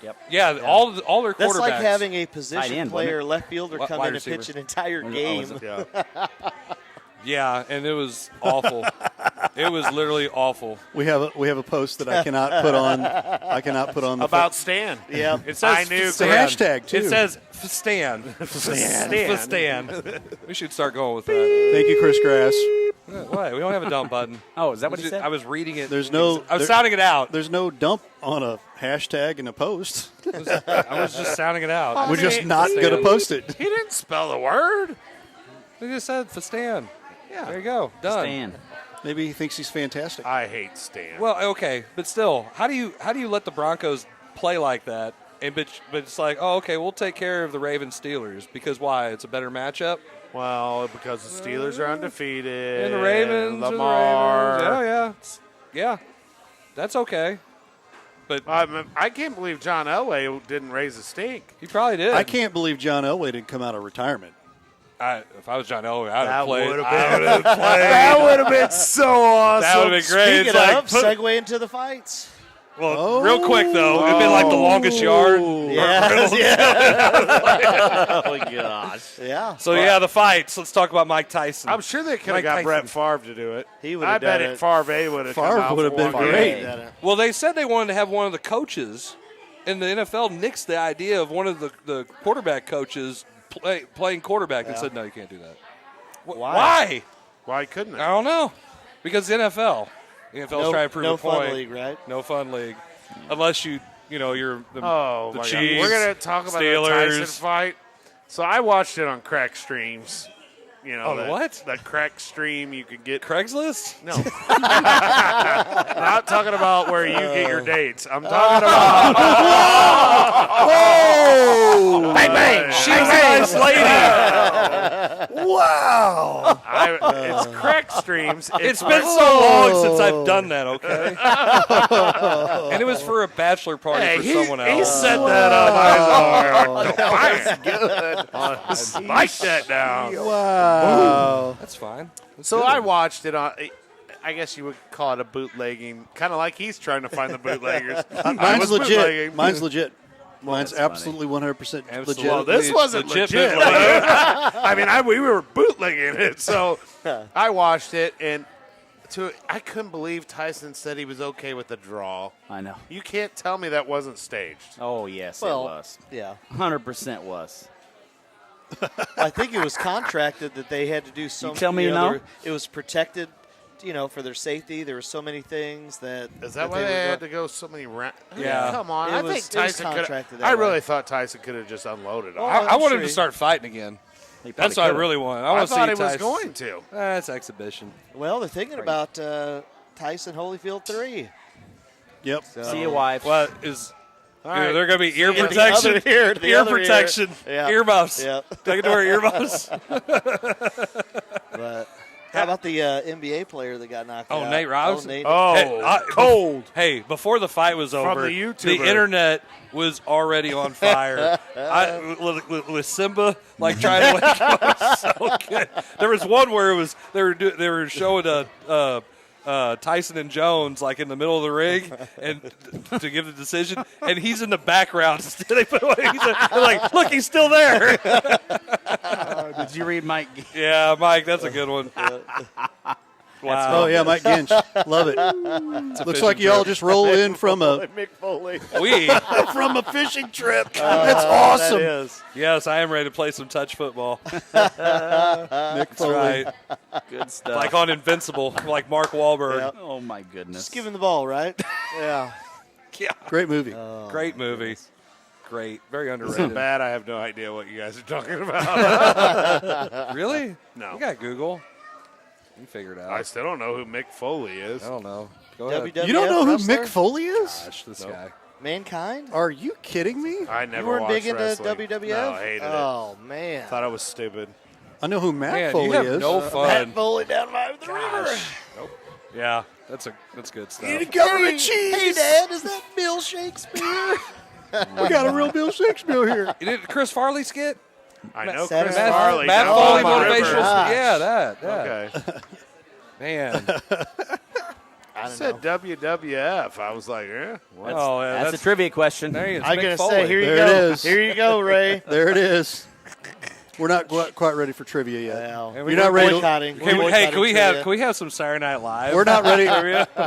Speaker 4: Yep.
Speaker 3: Yeah, all their quarterbacks.
Speaker 2: That's like having a
Speaker 4: Tight
Speaker 2: position
Speaker 4: end,
Speaker 2: player,
Speaker 4: wasn't
Speaker 2: left fielder, come
Speaker 3: wide
Speaker 2: in and pitch
Speaker 3: receiver.
Speaker 2: an entire
Speaker 4: Oh,
Speaker 2: game.
Speaker 4: is it?
Speaker 5: yeah.
Speaker 3: Yeah, and it was awful. It was literally awful.
Speaker 1: We have a post that I cannot put on. I cannot put on the
Speaker 5: About Stan.
Speaker 2: Yeah.
Speaker 3: It says
Speaker 5: I knew
Speaker 1: It's a hashtag too.
Speaker 3: It says Stan. Stan. We should start going with that.
Speaker 1: Thank you, Chris Grass.
Speaker 3: What? We don't have a dump button.
Speaker 4: Oh, is that what he said?
Speaker 3: I was reading it.
Speaker 1: There's no.
Speaker 3: I was sounding it out.
Speaker 1: There's no dump on a hashtag in a post.
Speaker 3: I was just sounding it out.
Speaker 1: We're just not going to post it.
Speaker 5: He didn't spell the word.
Speaker 3: They just said for Stan.
Speaker 5: Yeah.
Speaker 3: There you go. Done.
Speaker 4: Stan.
Speaker 1: Maybe he thinks he's fantastic.
Speaker 5: I hate Stan.
Speaker 3: Well, okay, but still, how do you let the Broncos play like that? And but it's like, oh, okay, we'll take care of the Ravens Steelers because why? It's a better matchup.
Speaker 5: Well, because the Steelers are undefeated.
Speaker 3: And the Ravens,
Speaker 5: Lamar.
Speaker 3: Yeah. That's okay. But
Speaker 5: I can't believe John Elway didn't raise a stink.
Speaker 3: he probably did.
Speaker 1: I can't believe John Elway didn't come out of retirement.
Speaker 3: If I was John Elway, I'd
Speaker 5: That
Speaker 3: have played.
Speaker 5: would have
Speaker 3: I
Speaker 5: been.
Speaker 3: would've played.
Speaker 5: That would have been so awesome.
Speaker 3: That would have been great.
Speaker 2: Speaking
Speaker 3: It's like,
Speaker 2: of, segue into the fights.
Speaker 3: well, real quick though, it'd been like the longest yard.
Speaker 2: Yes, yeah. Oh, gosh. Yeah.
Speaker 3: So yeah, the fights. Let's talk about Mike Tyson.
Speaker 5: I'm sure they could have
Speaker 3: Mike
Speaker 5: got
Speaker 3: Tyson.
Speaker 5: Brett Favre to do it.
Speaker 2: He would have
Speaker 5: I bet
Speaker 2: done
Speaker 5: it
Speaker 2: it.
Speaker 5: Favre would have come
Speaker 1: Favre
Speaker 5: out
Speaker 1: would have
Speaker 5: for
Speaker 1: been
Speaker 5: one
Speaker 1: great.
Speaker 5: game.
Speaker 3: Well, they said they wanted to have one of the coaches, and the NFL nixed the idea of one of the quarterback coaches playing quarterback and said, no, you can't do that. Why?
Speaker 5: Why couldn't
Speaker 3: I
Speaker 5: it?
Speaker 3: don't know. Because the NFL. The NFL's trying to prove
Speaker 2: no
Speaker 3: a point.
Speaker 2: fun league, right?
Speaker 3: No fun league. Unless you're the
Speaker 5: Oh,
Speaker 3: the
Speaker 5: my
Speaker 3: Chiefs,
Speaker 5: God. We're going to talk about
Speaker 3: Steelers.
Speaker 5: the Tyson fight. So I watched it on Crack Streams. You know,
Speaker 3: Oh, what?
Speaker 5: The Crack Stream you could get.
Speaker 3: Craigslist?
Speaker 5: No. Not talking about where you get your dates. I'm talking about.
Speaker 1: Oh!
Speaker 5: Bang, bang!
Speaker 3: She's a nice lady.
Speaker 1: Wow!
Speaker 5: It's Crack Streams.
Speaker 3: It's been so long since I've done that, okay? And it was for a bachelor party for someone else.
Speaker 5: He set that up. That's good. Spike that down.
Speaker 1: Wow!
Speaker 3: That's fine. That's
Speaker 5: So
Speaker 3: good.
Speaker 5: I watched it on. I guess you would call it a bootlegging, kind of like he's trying to find the bootleggers. I
Speaker 1: Mine's
Speaker 5: was
Speaker 1: legit.
Speaker 5: bootlegging.
Speaker 1: Mine's legit. Mine's absolutely 100%
Speaker 3: Absolutely.
Speaker 5: Well,
Speaker 1: legit.
Speaker 5: this wasn't legit.
Speaker 3: bootlegging.
Speaker 5: I mean, we were bootlegging it, so I watched it, and I couldn't believe Tyson said he was okay with the draw.
Speaker 4: I know.
Speaker 5: You can't tell me that wasn't staged.
Speaker 4: Oh, yes,
Speaker 2: Well,
Speaker 4: it was.
Speaker 2: yeah.
Speaker 4: 100% was.
Speaker 2: I think it was contracted that they had to do so.
Speaker 4: You tell me no?
Speaker 2: It was protected, for their safety. There were so many things that.
Speaker 5: Is that why
Speaker 2: were
Speaker 5: they had
Speaker 2: going-
Speaker 5: to go so many rounds?
Speaker 3: Yeah.
Speaker 5: Come on.
Speaker 2: It
Speaker 5: I
Speaker 2: was-
Speaker 5: think
Speaker 2: it was
Speaker 5: Tyson
Speaker 2: contracted
Speaker 5: could.
Speaker 2: that
Speaker 5: I
Speaker 2: way.
Speaker 5: really thought Tyson could have just unloaded him.
Speaker 3: I want him
Speaker 2: sure
Speaker 3: to start fighting again.
Speaker 4: He
Speaker 3: That's
Speaker 4: probably
Speaker 3: what I
Speaker 4: could've.
Speaker 3: really want. I
Speaker 5: I
Speaker 3: want to see
Speaker 5: thought he was
Speaker 3: Tyson.
Speaker 5: going to.
Speaker 3: That's exhibition.
Speaker 2: Well, they're thinking about Tyson Holyfield 3.
Speaker 1: Yep.
Speaker 4: See your wife.
Speaker 3: What is?
Speaker 5: All right.
Speaker 3: They're going to be ear
Speaker 2: the
Speaker 3: protection.
Speaker 2: other ear, the
Speaker 3: ear
Speaker 2: other ear.
Speaker 3: protection.
Speaker 2: Yeah.
Speaker 3: Earmuffs.
Speaker 2: Yeah.
Speaker 3: They can wear earmuffs.
Speaker 2: But how about the NBA player that got knocked out?
Speaker 3: Nate Robinson?
Speaker 2: Nate.
Speaker 5: Cold.
Speaker 3: Hey, before the fight was over,
Speaker 5: the YouTuber.
Speaker 3: the internet was already on fire. With Simba trying to wake up, it was so good. There was one where it was they were showing Tyson and Jones like in the middle of the ring and to give the decision, and he's in the background. They're like, look, he's still there.
Speaker 4: Did you read Mike?
Speaker 3: Yeah, Mike, that's a good one. Wow.
Speaker 1: Oh, yeah, Mike Ginch. Love it. Looks like you all just roll in from a
Speaker 2: Mick Foley.
Speaker 1: from a fishing trip. That's awesome.
Speaker 2: That is.
Speaker 3: Yes, I am ready to play some touch football.
Speaker 1: Mick
Speaker 3: That's
Speaker 1: Foley.
Speaker 3: right.
Speaker 4: Good stuff.
Speaker 3: Like on Invincible, like Mark Wahlberg.
Speaker 2: Yep.
Speaker 4: Oh my goodness.
Speaker 2: Just give him the ball, right? Yeah.
Speaker 1: Great movie.
Speaker 3: Great movie. Great. Very
Speaker 5: So
Speaker 3: underrated.
Speaker 5: bad, I have no idea what you guys are talking about.
Speaker 3: Really?
Speaker 5: No.
Speaker 3: You got Google. You can figure it out.
Speaker 5: I still don't know who Mick Foley is.
Speaker 3: I don't know. Go ahead.
Speaker 2: WWF
Speaker 1: You don't know who
Speaker 2: wrestler?
Speaker 1: Mick Foley is?
Speaker 3: Gosh, this guy.
Speaker 2: Mankind?
Speaker 1: Are you kidding me?
Speaker 5: I never
Speaker 2: You weren't
Speaker 5: watched
Speaker 2: big into
Speaker 5: wrestling.
Speaker 2: WWF?
Speaker 5: No, I hated
Speaker 2: Oh, man.
Speaker 5: it. Thought it was stupid.
Speaker 1: I know who Matt
Speaker 3: Man,
Speaker 1: Foley
Speaker 3: you have
Speaker 1: is.
Speaker 3: no
Speaker 2: Matt
Speaker 3: fun.
Speaker 2: Foley down by the river.
Speaker 3: Yeah, that's good stuff.
Speaker 1: Government cheese.
Speaker 2: Hey, Dad, is that Bill Shakespeare?
Speaker 1: We got a real Bill Shakespeare here.
Speaker 3: You did Chris Farley skit?
Speaker 5: I know
Speaker 2: Saturday
Speaker 5: Chris
Speaker 2: Night
Speaker 5: Farley.
Speaker 3: Matt
Speaker 5: no,
Speaker 3: Foley
Speaker 5: on the river.
Speaker 3: motivational.
Speaker 2: Gosh.
Speaker 3: Yeah, that. Yeah.
Speaker 5: Okay.
Speaker 3: Man.
Speaker 5: I said WWF. I was like, eh. What?
Speaker 3: Oh, yeah,
Speaker 4: That's a trivia question.
Speaker 3: There he is.
Speaker 2: I'm
Speaker 3: Mick
Speaker 2: going to
Speaker 3: Foley.
Speaker 2: say, here you
Speaker 1: There
Speaker 2: go.
Speaker 1: it is.
Speaker 2: Here you go, Ray.
Speaker 1: There it is. We're not quite ready for trivia yet.
Speaker 2: Well,
Speaker 1: You're not ready.
Speaker 2: boycotting.
Speaker 3: Can we,
Speaker 2: We're
Speaker 3: hey,
Speaker 2: boycotting
Speaker 3: can we
Speaker 2: trivia.
Speaker 3: have some Saturday Night Live?
Speaker 1: We're not ready.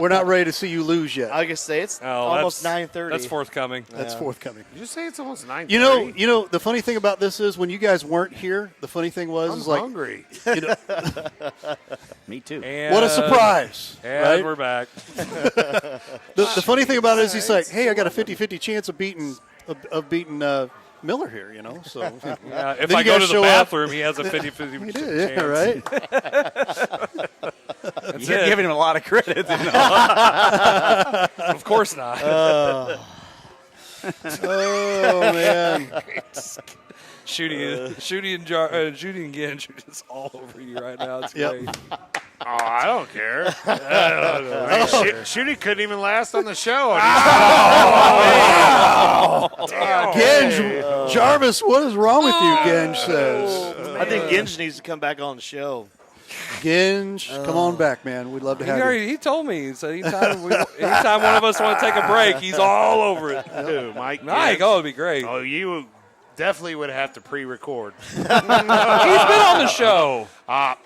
Speaker 1: We're not ready to see you lose yet.
Speaker 2: I was going to say, it's
Speaker 3: Oh,
Speaker 2: almost
Speaker 3: that's-
Speaker 2: 9:30.
Speaker 3: That's forthcoming.
Speaker 1: That's forthcoming.
Speaker 5: Did you say it's almost 9:30?
Speaker 1: You know, the funny thing about this is when you guys weren't here, the funny thing was
Speaker 5: I'm
Speaker 1: is like,
Speaker 5: hungry.
Speaker 1: you know,
Speaker 4: Me too.
Speaker 3: And,
Speaker 1: what a surprise,
Speaker 3: And
Speaker 1: right?
Speaker 3: we're back.
Speaker 1: The funny thing about it is he's like, hey, I got a 50-50 chance of beating Miller here, you know. So
Speaker 3: If
Speaker 1: Then
Speaker 3: I
Speaker 1: you
Speaker 3: go
Speaker 1: guys
Speaker 3: to the
Speaker 1: show up.
Speaker 3: bathroom, he has a 50-50
Speaker 1: he
Speaker 3: chance.
Speaker 1: did, yeah, right?
Speaker 3: That's
Speaker 4: You're
Speaker 3: it.
Speaker 4: giving him a lot of credit.
Speaker 3: Of course not.
Speaker 1: Oh man,
Speaker 3: Shooty and Ginge are just all over you right now. It's
Speaker 1: Yep.
Speaker 3: great.
Speaker 5: Oh, I don't care. Shooty couldn't even last on the show.
Speaker 1: Genge, Jarvis, what is wrong with you? Genge says.
Speaker 2: I think Ginge needs to come back on the show.
Speaker 1: Genge, come on back, man. We'd love to have you.
Speaker 3: He told me. So anytime one of us want to take a break, he's all over it.
Speaker 5: Who, Mike?
Speaker 3: Mike,
Speaker 5: Gibbs?
Speaker 3: it'd be great.
Speaker 5: Oh, you definitely would have to pre-record.
Speaker 3: He's been on the show.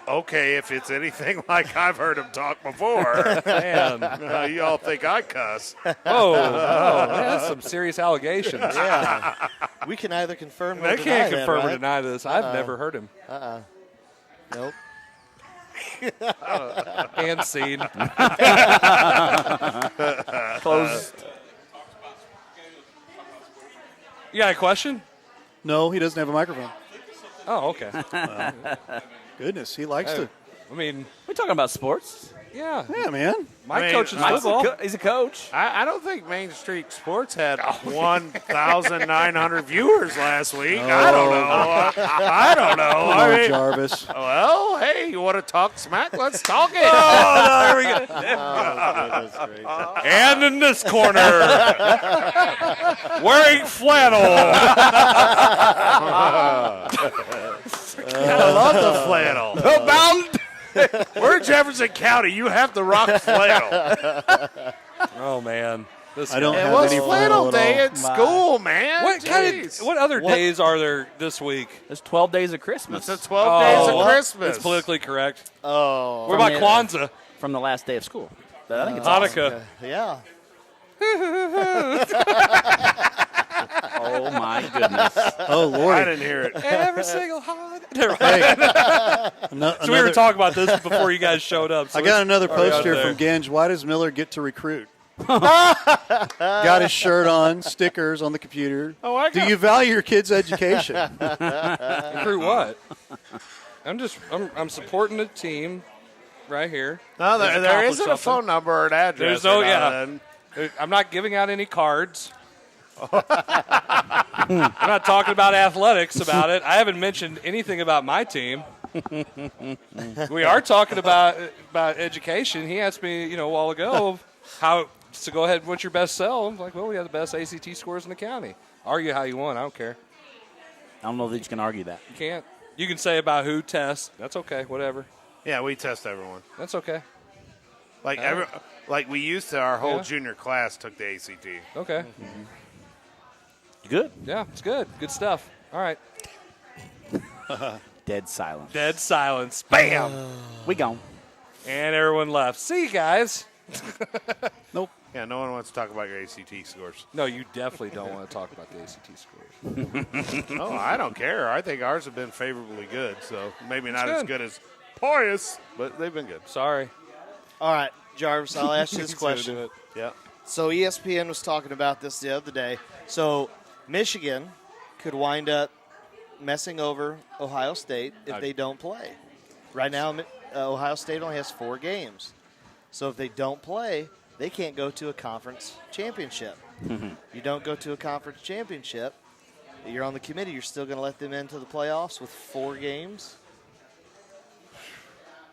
Speaker 5: Okay, if it's anything like I've heard him talk before.
Speaker 3: Man.
Speaker 5: You all think I cuss.
Speaker 3: Oh, that's some serious allegations.
Speaker 2: Yeah. We can either confirm or
Speaker 3: They
Speaker 2: deny
Speaker 3: can't
Speaker 2: that,
Speaker 3: confirm or
Speaker 2: right?
Speaker 3: deny this. I've never heard him.
Speaker 2: Nope.
Speaker 3: And scene.
Speaker 4: Closed.
Speaker 3: You got a question?
Speaker 1: No, he doesn't have a microphone.
Speaker 3: Oh, okay.
Speaker 1: Goodness, he likes to.
Speaker 3: I mean,
Speaker 4: We're talking about sports.
Speaker 3: yeah.
Speaker 1: Yeah, man.
Speaker 3: Mike
Speaker 5: Man,
Speaker 3: coaches
Speaker 5: Mike's
Speaker 3: football.
Speaker 4: He's a coach.
Speaker 5: I don't think Main Street Sports had 1,900 viewers last week. I don't know. I don't know.
Speaker 1: Come
Speaker 5: I
Speaker 1: on,
Speaker 5: mean,
Speaker 1: Jarvis.
Speaker 5: well, hey, you want to talk smack? Let's talk it.
Speaker 3: Oh, there we go.
Speaker 2: That's great.
Speaker 3: And in this corner, wearing flannel.
Speaker 5: I love the flannel.
Speaker 3: Bound.
Speaker 5: We're in Jefferson County. You have to rock flannel.
Speaker 3: Oh man, this
Speaker 1: I don't
Speaker 3: guy.
Speaker 5: It
Speaker 1: have
Speaker 5: was
Speaker 1: any
Speaker 5: flannel
Speaker 1: flannel at
Speaker 5: day
Speaker 1: all.
Speaker 5: at school, man.
Speaker 3: What other days are there this week?
Speaker 4: There's 12 days of Christmas
Speaker 5: It's the 12 days of
Speaker 3: what?
Speaker 5: Christmas.
Speaker 3: It's politically correct.
Speaker 2: Oh.
Speaker 3: What about
Speaker 4: the-
Speaker 3: Kwanzaa?
Speaker 4: from the last day of school. But I think it's awesome.
Speaker 3: Hanukkah.
Speaker 2: Yeah.
Speaker 4: Oh my goodness.
Speaker 1: Oh
Speaker 5: I
Speaker 1: Lord.
Speaker 5: didn't hear it.
Speaker 3: Every single holiday.
Speaker 1: Hey,
Speaker 3: So we were talking about this before you guys showed up. So
Speaker 1: I got another
Speaker 3: already
Speaker 1: post
Speaker 3: out
Speaker 1: here
Speaker 3: there.
Speaker 1: from Genge. Why does Miller get to recruit? Got his shirt on, stickers on the computer.
Speaker 5: Oh, I
Speaker 1: Do
Speaker 5: got
Speaker 1: you value your kid's education?
Speaker 3: Recruit what? I'm supporting the team right here.
Speaker 5: No,
Speaker 3: Let's
Speaker 5: there
Speaker 3: accomplish
Speaker 5: isn't a
Speaker 3: something.
Speaker 5: phone number or an address.
Speaker 3: There's no,
Speaker 5: or
Speaker 3: yeah.
Speaker 5: nothing.
Speaker 3: I'm not giving out any cards. I'm not talking about athletics about it. I haven't mentioned anything about my team. We are talking about education. He asked me, a while ago, how to go ahead. What's your best sell? I'm like, well, we have the best ACT scores in the county. Argue how you want. I don't care.
Speaker 4: I don't know that you can argue that.
Speaker 3: You can't. You can say about who tests. That's okay. Whatever.
Speaker 5: Yeah, we test everyone.
Speaker 3: That's okay.
Speaker 5: Like we used to, our whole junior class took the ACT.
Speaker 3: Okay.
Speaker 4: Good.
Speaker 3: Yeah, it's good. Good stuff. All right.
Speaker 4: Dead silence.
Speaker 3: Dead silence. Bam.
Speaker 4: We gone.
Speaker 3: And everyone left. See you guys.
Speaker 1: Nope.
Speaker 5: Yeah, no one wants to talk about your ACT scores.
Speaker 3: No, you definitely don't want to talk about the ACT scores.
Speaker 5: Oh, I don't care. I think ours have been favorably good, so maybe not as good as Pius, but they've been good.
Speaker 3: Sorry.
Speaker 2: All right, Jarvis, I'll ask you this question.
Speaker 3: Do it.
Speaker 5: Yeah.
Speaker 2: So ESPN was talking about this the other day. So Michigan could wind up messing over Ohio State if they don't play. Right now, Ohio State only has 4 games. So if they don't play, they can't go to a conference championship. You don't go to a conference championship, you're on the committee, you're still going to let them into the playoffs with 4 games?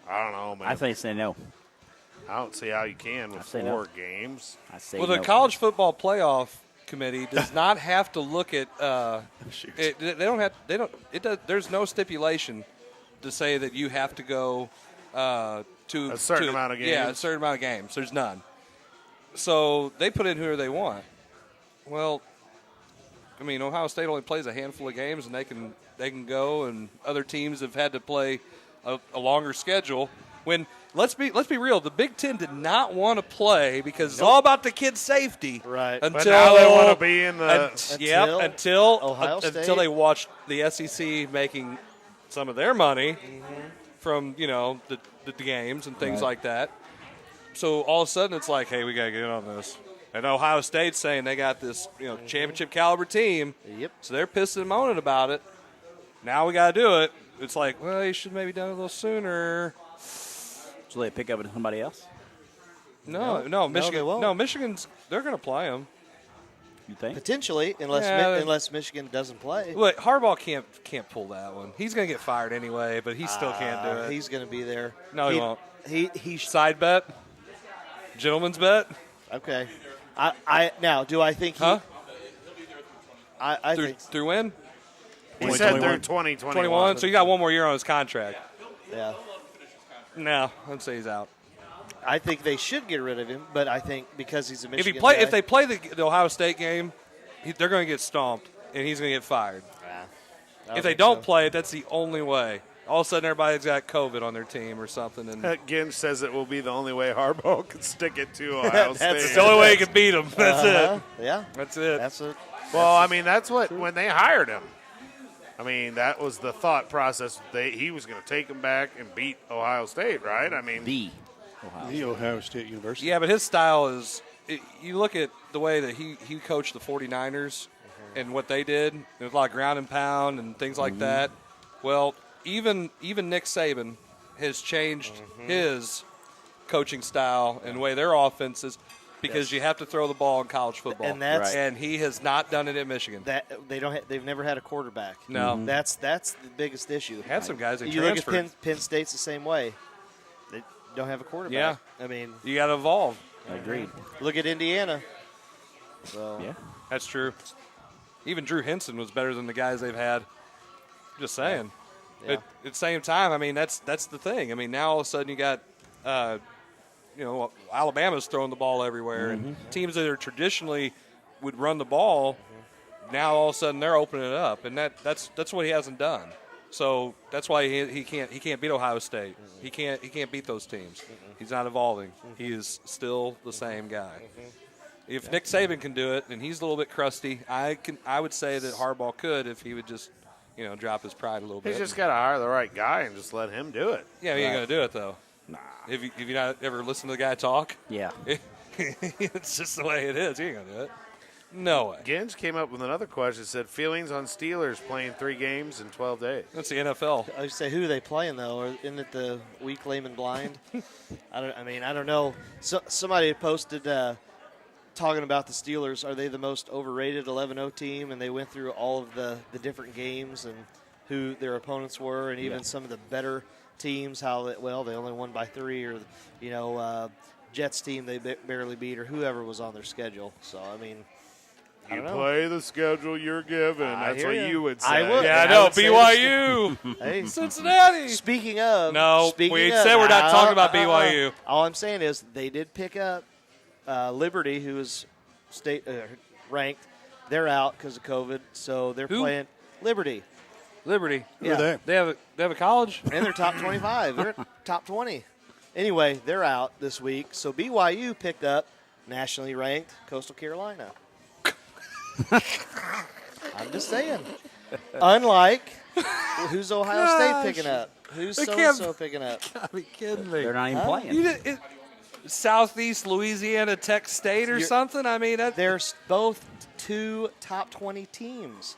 Speaker 5: I don't know, man.
Speaker 4: I think say no.
Speaker 5: I don't see how you can with 4 games.
Speaker 4: I say
Speaker 3: Well,
Speaker 4: no.
Speaker 3: the college football playoff committee does not have to look at. They don't have. They don't. It does. There's no stipulation to say that you have to go to
Speaker 5: a certain amount of games.
Speaker 3: Yeah, a certain amount of games. There's none. So they put in whoever they want. Well, I mean, Ohio State only plays a handful of games, and they can go, and other teams have had to play a longer schedule. When let's be real, the Big Ten did not want to play because it's all about the kids' safety.
Speaker 2: Right.
Speaker 3: Until
Speaker 5: But now they want to be in the.
Speaker 3: until
Speaker 2: Ohio State.
Speaker 3: until they watched the SEC making some of their money from the games and things like that. So all of a sudden it's like, hey, we got to get in on this. And Ohio State's saying they got this championship caliber team.
Speaker 2: Yep.
Speaker 3: So they're pissing and moaning about it. Now we got to do it. It's like, well, you should maybe done it a little sooner.
Speaker 4: So they pick up somebody else?
Speaker 3: No, Michigan.
Speaker 2: they won't.
Speaker 3: No, Michigan's. They're going to play them.
Speaker 4: You think?
Speaker 2: Potentially, unless
Speaker 3: Yeah,
Speaker 2: unless Michigan doesn't play.
Speaker 3: Look, Harbaugh can't pull that one. He's going to get fired anyway, but he still can't do it.
Speaker 2: He's going to be there.
Speaker 3: No, he won't.
Speaker 2: He
Speaker 3: Side bet, gentleman's bet.
Speaker 2: okay. I now do I think he?
Speaker 3: Huh?
Speaker 2: I
Speaker 3: Through,
Speaker 2: think
Speaker 3: through when?
Speaker 5: He said through 2021.
Speaker 3: 21. So you got one more year on his contract.
Speaker 2: yeah.
Speaker 3: No, I'd say he's out.
Speaker 2: I think they should get rid of him, but I think because he's a Michigan
Speaker 3: If they play the Ohio State game, they're going to get stomped, and he's going to get fired. If they don't play it, that's the only way. All of a sudden, everybody's got COVID on their team or something. And
Speaker 5: Ginch says it will be the only way Harbaugh can stick it to Ohio State.
Speaker 3: it's the only way he can beat them. That's it.
Speaker 2: Yeah.
Speaker 3: That's it.
Speaker 2: That's it.
Speaker 5: Well, I mean, that's what when they hired him. I mean, that was the thought process. He was going to take them back and beat Ohio State, right? I mean,
Speaker 1: The Ohio State University.
Speaker 3: Yeah, but his style is you look at the way that he coached the 49ers and what they did. There was a lot of ground and pound and things like that. Well, even Nick Saban has changed his coaching style and the way their offense is because you have to throw the ball in college football.
Speaker 2: And
Speaker 3: he has not done it at Michigan.
Speaker 2: They've never had a quarterback.
Speaker 3: No.
Speaker 2: That's the biggest issue.
Speaker 3: Had some guys that
Speaker 2: you
Speaker 3: transferred.
Speaker 2: look at Penn State's the same way. They don't have a quarterback.
Speaker 3: Yeah.
Speaker 2: I mean,
Speaker 3: You got to evolve.
Speaker 4: Agreed.
Speaker 2: look at Indiana. So
Speaker 4: Yeah.
Speaker 3: That's true. Even Drew Henson was better than the guys they've had. Just saying.
Speaker 2: Yeah.
Speaker 3: At the same time, I mean, that's the thing. I mean, now all of a sudden you got, Alabama's throwing the ball everywhere, and teams that are traditionally would run the ball, now all of a sudden they're opening it up, and that's what he hasn't done. So that's why he can't beat Ohio State. He can't beat those teams. He's not evolving. He is still the same guy. If Nick Saban can do it, and he's a little bit crusty, I would say that Harbaugh could if he would just drop his pride a little bit.
Speaker 5: he's just got to hire the right guy and just let him do it.
Speaker 3: Yeah, he ain't gonna do it though.
Speaker 4: Nah.
Speaker 3: If you not ever listened to the guy talk,
Speaker 4: Yeah.
Speaker 3: it's just the way it is. He ain't gonna do it. No way.
Speaker 5: Ginge came up with another question. Said feelings on Steelers playing 3 games in 12 days.
Speaker 3: That's the NFL.
Speaker 2: I would say who are they playing though? Or isn't it the weak, lame, and blind? I don't know. So, somebody had posted talking about the Steelers. Are they the most overrated 11-0 team? And they went through all of the different games and who their opponents were, and even some of the better teams. How they only won by 3, or Jets team they barely beat, or whoever was on their schedule. So I mean,
Speaker 5: You play the schedule you're given. That's what you would say.
Speaker 2: I would.
Speaker 3: Yeah, I
Speaker 2: And
Speaker 3: know.
Speaker 2: would say
Speaker 3: BYU.
Speaker 2: Hey,
Speaker 3: Cincinnati.
Speaker 2: speaking of,
Speaker 3: No, we said we're not talking about BYU.
Speaker 2: All I'm saying is they did pick up Liberty, who is state ranked. They're out because of COVID, so they're playing Liberty.
Speaker 3: Liberty.
Speaker 1: Who are they?
Speaker 3: They have a college?
Speaker 2: And they're top 25. They're top 20. Anyway, they're out this week. So BYU picked up nationally ranked Coastal Carolina. I'm just saying. Unlike, who's Ohio State picking up? Who's so-and-so picking up?
Speaker 3: Gotta be kidding me.
Speaker 4: They're not even playing.
Speaker 3: Southeast Louisiana Tech State or something? I mean,
Speaker 2: They're both two top 20 teams.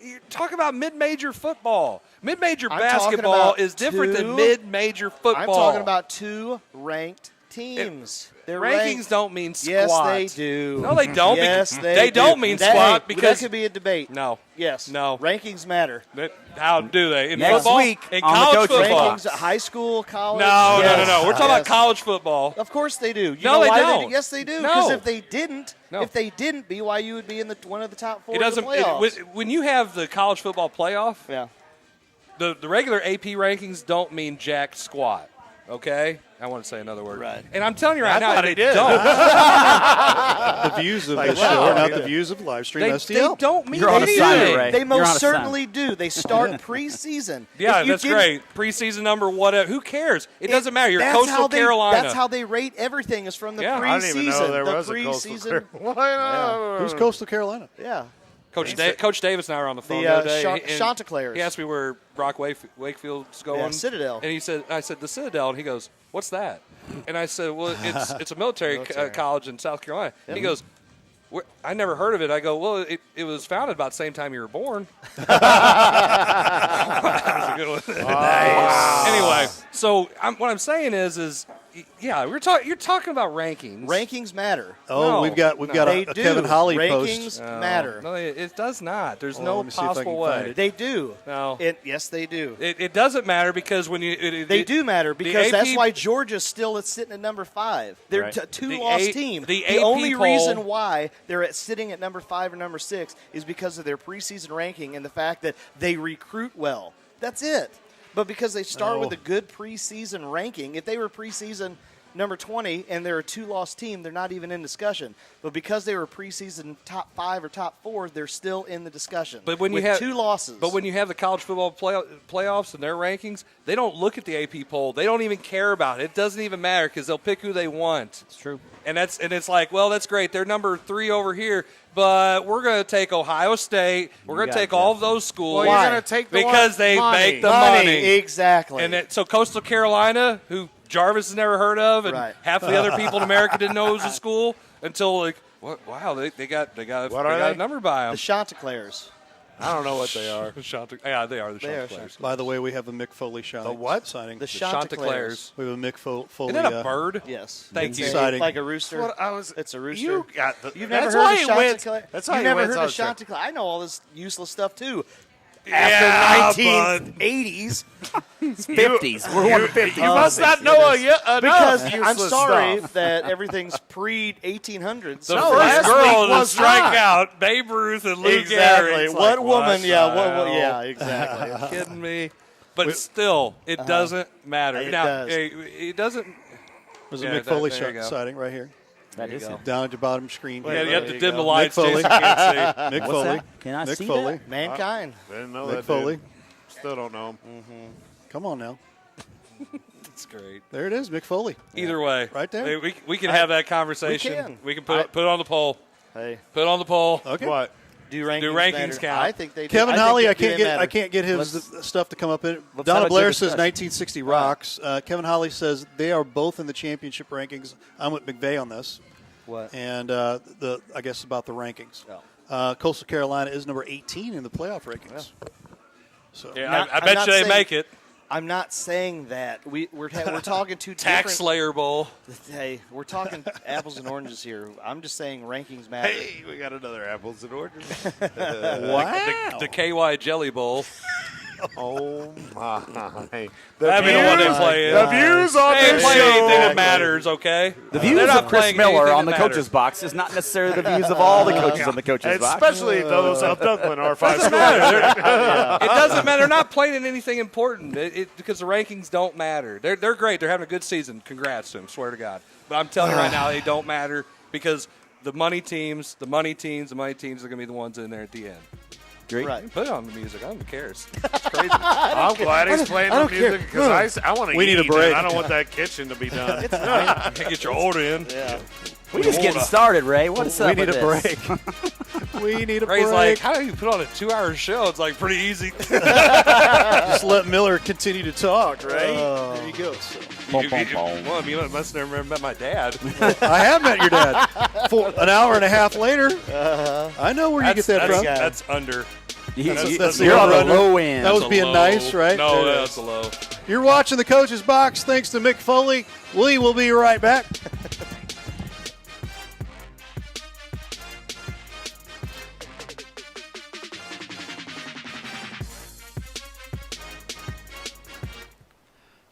Speaker 3: You're talking about mid-major football. Mid-major
Speaker 2: I'm talking
Speaker 3: basketball
Speaker 2: about
Speaker 3: is different than
Speaker 2: two-
Speaker 3: mid-major football.
Speaker 2: I'm talking about two ranked teams. They're
Speaker 3: rankings
Speaker 2: ranked.
Speaker 3: don't mean squat.
Speaker 2: Yes, they do.
Speaker 3: No, they don't.
Speaker 2: Yes,
Speaker 3: They don't mean squat because
Speaker 2: that could be a debate.
Speaker 3: No.
Speaker 2: Yes.
Speaker 3: No.
Speaker 2: Rankings matter.
Speaker 3: How do they? In
Speaker 4: Next
Speaker 3: football?
Speaker 4: week
Speaker 3: in
Speaker 4: on the
Speaker 3: college
Speaker 4: coach's
Speaker 3: football.
Speaker 2: Rankings at high school, college.
Speaker 3: No.
Speaker 2: Yes.
Speaker 3: We're talking about
Speaker 2: Yes.
Speaker 3: college football.
Speaker 2: Of course they do. You
Speaker 3: No,
Speaker 2: know
Speaker 3: they
Speaker 2: why
Speaker 3: don't.
Speaker 2: Yes, they do.
Speaker 3: No.
Speaker 2: Because if they didn't,
Speaker 3: No.
Speaker 2: BYU would be in one of the top four
Speaker 3: It doesn't.
Speaker 2: of the playoffs.
Speaker 3: When you have the college football playoff,
Speaker 2: yeah.
Speaker 3: the regular AP rankings don't mean jack squat. Okay, I want to say another word.
Speaker 2: Right.
Speaker 3: And I'm telling you right now,
Speaker 5: thought
Speaker 3: they
Speaker 5: he did.
Speaker 3: don't.
Speaker 1: The views of this show are not the views of live stream
Speaker 3: They
Speaker 1: STL.
Speaker 3: don't mean
Speaker 4: You're on
Speaker 3: anything.
Speaker 4: assignment, Ray.
Speaker 2: They
Speaker 4: You're on
Speaker 2: most
Speaker 4: assignment.
Speaker 2: certainly do. They start preseason.
Speaker 3: Yeah,
Speaker 2: If you
Speaker 3: that's
Speaker 2: didn't-
Speaker 3: great. Preseason number, whatever. Who cares? It doesn't matter. You're
Speaker 2: That's
Speaker 3: Coastal
Speaker 2: how they-
Speaker 3: Carolina.
Speaker 2: That's how they rate everything is from the
Speaker 3: Yeah.
Speaker 2: preseason.
Speaker 5: I didn't even know there
Speaker 2: the
Speaker 5: was a Coastal
Speaker 2: preseason.
Speaker 5: Carolina.
Speaker 1: Who's Coastal Carolina?
Speaker 2: Yeah.
Speaker 3: Coach Davis and I were on the phone
Speaker 2: The
Speaker 3: the other day. and
Speaker 2: Chanticleers.
Speaker 3: He asked me where Brock Wakefield's going.
Speaker 2: Yeah, Citadel.
Speaker 3: And I said, the Citadel. And he goes, what's that? And I said, well, it's a military college in South Carolina. And he goes, I never heard of it. I go, well, it was founded about the same time you were born. That was a good one. Nice. Anyway, so what I'm saying is yeah, you're talking about rankings.
Speaker 2: Rankings matter.
Speaker 1: Oh,
Speaker 3: No,
Speaker 1: we've got
Speaker 2: They
Speaker 1: a
Speaker 2: do.
Speaker 1: Kevin Holly
Speaker 2: Rankings
Speaker 1: post.
Speaker 2: matter.
Speaker 3: No, it does not. There's
Speaker 1: Well,
Speaker 3: no
Speaker 1: let me see if I
Speaker 3: possible
Speaker 1: can find
Speaker 3: way.
Speaker 1: it.
Speaker 2: They do.
Speaker 3: No.
Speaker 2: Yes, they do.
Speaker 3: It doesn't matter because when you
Speaker 2: They do matter because
Speaker 3: AP
Speaker 2: that's why Georgia's still sitting at number 5. They're
Speaker 1: Right.
Speaker 2: a two-loss
Speaker 3: The
Speaker 2: team.
Speaker 3: the
Speaker 2: The
Speaker 3: AP
Speaker 2: only
Speaker 3: poll-
Speaker 2: reason why they're sitting at number 5 or number 6 is because of their preseason ranking and the fact that they recruit well. That's it. But because they start with a good preseason ranking, if they were preseason number 20 and they're a two-loss team, they're not even in discussion. But because they were preseason top 5 or top 4, they're still in the discussion.
Speaker 3: But when
Speaker 2: with
Speaker 3: you have
Speaker 2: 2 losses.
Speaker 3: But when you have the college football playoffs and their rankings, they don't look at the AP poll. They don't even care about it. It doesn't even matter because they'll pick who they want.
Speaker 4: It's true.
Speaker 3: And it's like, well, that's great. They're number 3 over here, but we're going to take Ohio State. We're going to take all of those schools.
Speaker 5: Well, you're going to take the
Speaker 3: because
Speaker 5: one-
Speaker 3: they
Speaker 5: money.
Speaker 3: make the money.
Speaker 2: Exactly.
Speaker 3: And so Coastal Carolina, who Jarvis has never heard of, and
Speaker 2: Right.
Speaker 3: half the other people in America didn't know it was a school until like, wow, they got a number by them.
Speaker 2: the Chanticleers.
Speaker 5: I don't know what they are.
Speaker 3: Yeah, they are the
Speaker 2: They are
Speaker 3: Chanticleers.
Speaker 1: By the way, we have a Mick Foley
Speaker 5: The what?
Speaker 1: signing.
Speaker 2: The
Speaker 3: Chanticleers.
Speaker 1: We have a Mick Foley.
Speaker 3: Isn't that a bird?
Speaker 2: Yes.
Speaker 3: Thank
Speaker 2: It's
Speaker 3: you.
Speaker 1: Exciting.
Speaker 2: Like a rooster.
Speaker 5: What I was,
Speaker 2: It's a rooster.
Speaker 5: You got the.
Speaker 2: You've never
Speaker 5: that's
Speaker 2: heard
Speaker 5: why
Speaker 2: of
Speaker 5: he wins.
Speaker 2: Chanticleer?
Speaker 5: That's why
Speaker 2: You've
Speaker 5: he
Speaker 2: never
Speaker 5: wins
Speaker 2: heard
Speaker 5: our
Speaker 2: of
Speaker 5: show.
Speaker 2: Chanticleer? I know all this useless stuff too.
Speaker 3: Yeah,
Speaker 2: After 1980s,
Speaker 4: 50s. We're on the 50s.
Speaker 5: You must not know
Speaker 2: because
Speaker 5: enough
Speaker 2: I'm
Speaker 5: useless
Speaker 2: sorry
Speaker 5: stuff.
Speaker 2: that everything's pre-1800s.
Speaker 3: The
Speaker 5: No,
Speaker 3: first
Speaker 5: last
Speaker 3: girl
Speaker 5: week
Speaker 3: to
Speaker 5: was
Speaker 3: strike
Speaker 5: not.
Speaker 3: out Babe Ruth and Lou
Speaker 2: Exactly.
Speaker 3: Gehrig. It's
Speaker 2: What
Speaker 3: like,
Speaker 2: woman?
Speaker 3: the
Speaker 2: Yeah.
Speaker 3: hell?
Speaker 2: Yeah. Exactly.
Speaker 3: Are you kidding me? But still, it doesn't matter.
Speaker 2: It
Speaker 3: now,
Speaker 2: does.
Speaker 3: it doesn't.
Speaker 1: There's
Speaker 3: Yeah,
Speaker 1: a Mick Foley
Speaker 3: there you go.
Speaker 1: signing right here.
Speaker 4: That is it.
Speaker 1: Down at the bottom screen.
Speaker 3: Yeah,
Speaker 1: here.
Speaker 3: you have
Speaker 2: there
Speaker 3: to
Speaker 2: you
Speaker 3: dim
Speaker 2: go.
Speaker 3: the lights.
Speaker 1: Mick Foley.
Speaker 3: Jason can't see.
Speaker 1: Mick Foley.
Speaker 4: that? Can I
Speaker 1: Mick
Speaker 4: see
Speaker 1: Foley.
Speaker 4: that?
Speaker 2: Mankind.
Speaker 5: Didn't know
Speaker 1: Mick
Speaker 5: that.
Speaker 1: Foley.
Speaker 5: Dude. Still don't know him.
Speaker 1: Come on now.
Speaker 3: It's great.
Speaker 1: There it is, Mick Foley.
Speaker 3: Either way,
Speaker 1: Right there.
Speaker 3: We can have that conversation.
Speaker 2: We can.
Speaker 3: We can put it on the poll.
Speaker 2: Hey,
Speaker 3: Put it on the poll.
Speaker 1: Okay.
Speaker 5: What?
Speaker 2: do rankings,
Speaker 3: rankings
Speaker 2: matter?
Speaker 3: count?
Speaker 2: I think they do.
Speaker 1: Kevin
Speaker 2: I think
Speaker 1: Holly,
Speaker 2: they
Speaker 1: I
Speaker 2: do
Speaker 1: can't
Speaker 2: matter.
Speaker 1: get his
Speaker 2: Let's-
Speaker 1: stuff to come up. In
Speaker 2: let's
Speaker 1: Donna
Speaker 2: have a
Speaker 1: Blair
Speaker 2: good
Speaker 1: says
Speaker 2: discussion.
Speaker 1: 1960 rocks. Kevin Holly says they are both in the championship rankings. I'm with McVay on this,
Speaker 2: What?
Speaker 1: and I guess about the rankings. Coastal Carolina is number 18 in the playoff rankings. So
Speaker 3: Yeah,
Speaker 2: Not-
Speaker 3: I
Speaker 2: I'm
Speaker 3: bet
Speaker 2: not
Speaker 3: you they
Speaker 2: saying-
Speaker 3: make it.
Speaker 2: I'm not saying that. We're talking two
Speaker 3: Tax
Speaker 2: different.
Speaker 3: Slayer Bowl.
Speaker 2: Hey, we're talking apples and oranges here. I'm just saying rankings matter.
Speaker 5: Hey, we got another apples and oranges.
Speaker 1: wow.
Speaker 3: The KY Jelly Bowl.
Speaker 5: Oh, my.
Speaker 3: That'd be the one they play in.
Speaker 5: The views on
Speaker 3: They ain't
Speaker 5: this
Speaker 3: playing anything
Speaker 5: show.
Speaker 3: that matters, okay?
Speaker 4: The
Speaker 3: They're
Speaker 4: views
Speaker 3: not
Speaker 4: of Chris
Speaker 3: playing
Speaker 4: Miller
Speaker 3: anything
Speaker 4: on the
Speaker 3: that
Speaker 4: coach's
Speaker 3: matters.
Speaker 4: box is not necessarily the views of all the coaches on the coach's box.
Speaker 5: Especially those of Dublin R5 schools.
Speaker 3: It doesn't matter. They're not playing in anything important because the rankings don't matter. They're great. They're having a good season. Congrats to them, swear to God. But I'm telling you right now, they don't matter because the money teams are going to be the ones in there at the end.
Speaker 4: Great.
Speaker 2: Right.
Speaker 3: Put it on the music. I don't care. It's crazy.
Speaker 5: I'm glad he's playing the music because I want to eat.
Speaker 2: We need a break.
Speaker 5: And I don't want that kitchen to be done.
Speaker 3: Get your order in.
Speaker 2: Yeah.
Speaker 4: We're just getting started, Ray. What's up
Speaker 2: We need
Speaker 4: with
Speaker 2: a
Speaker 4: this?
Speaker 2: break. We need a
Speaker 3: Ray's
Speaker 2: break.
Speaker 3: like, how do you put on a 2-hour show? It's like pretty easy.
Speaker 1: Just let Miller continue to talk, right? There you go. So.
Speaker 3: You must have never met my dad.
Speaker 1: I have met your dad. For an hour and a half later, I know where you get that from.
Speaker 3: That's under.
Speaker 1: That's the
Speaker 4: You're on the
Speaker 1: over-under.
Speaker 4: low end.
Speaker 1: That was being nice, right?
Speaker 3: No,
Speaker 1: There it
Speaker 3: that's
Speaker 1: is.
Speaker 3: a low.
Speaker 1: You're watching the Coach's Box. Thanks to Mick Foley. We will be right back.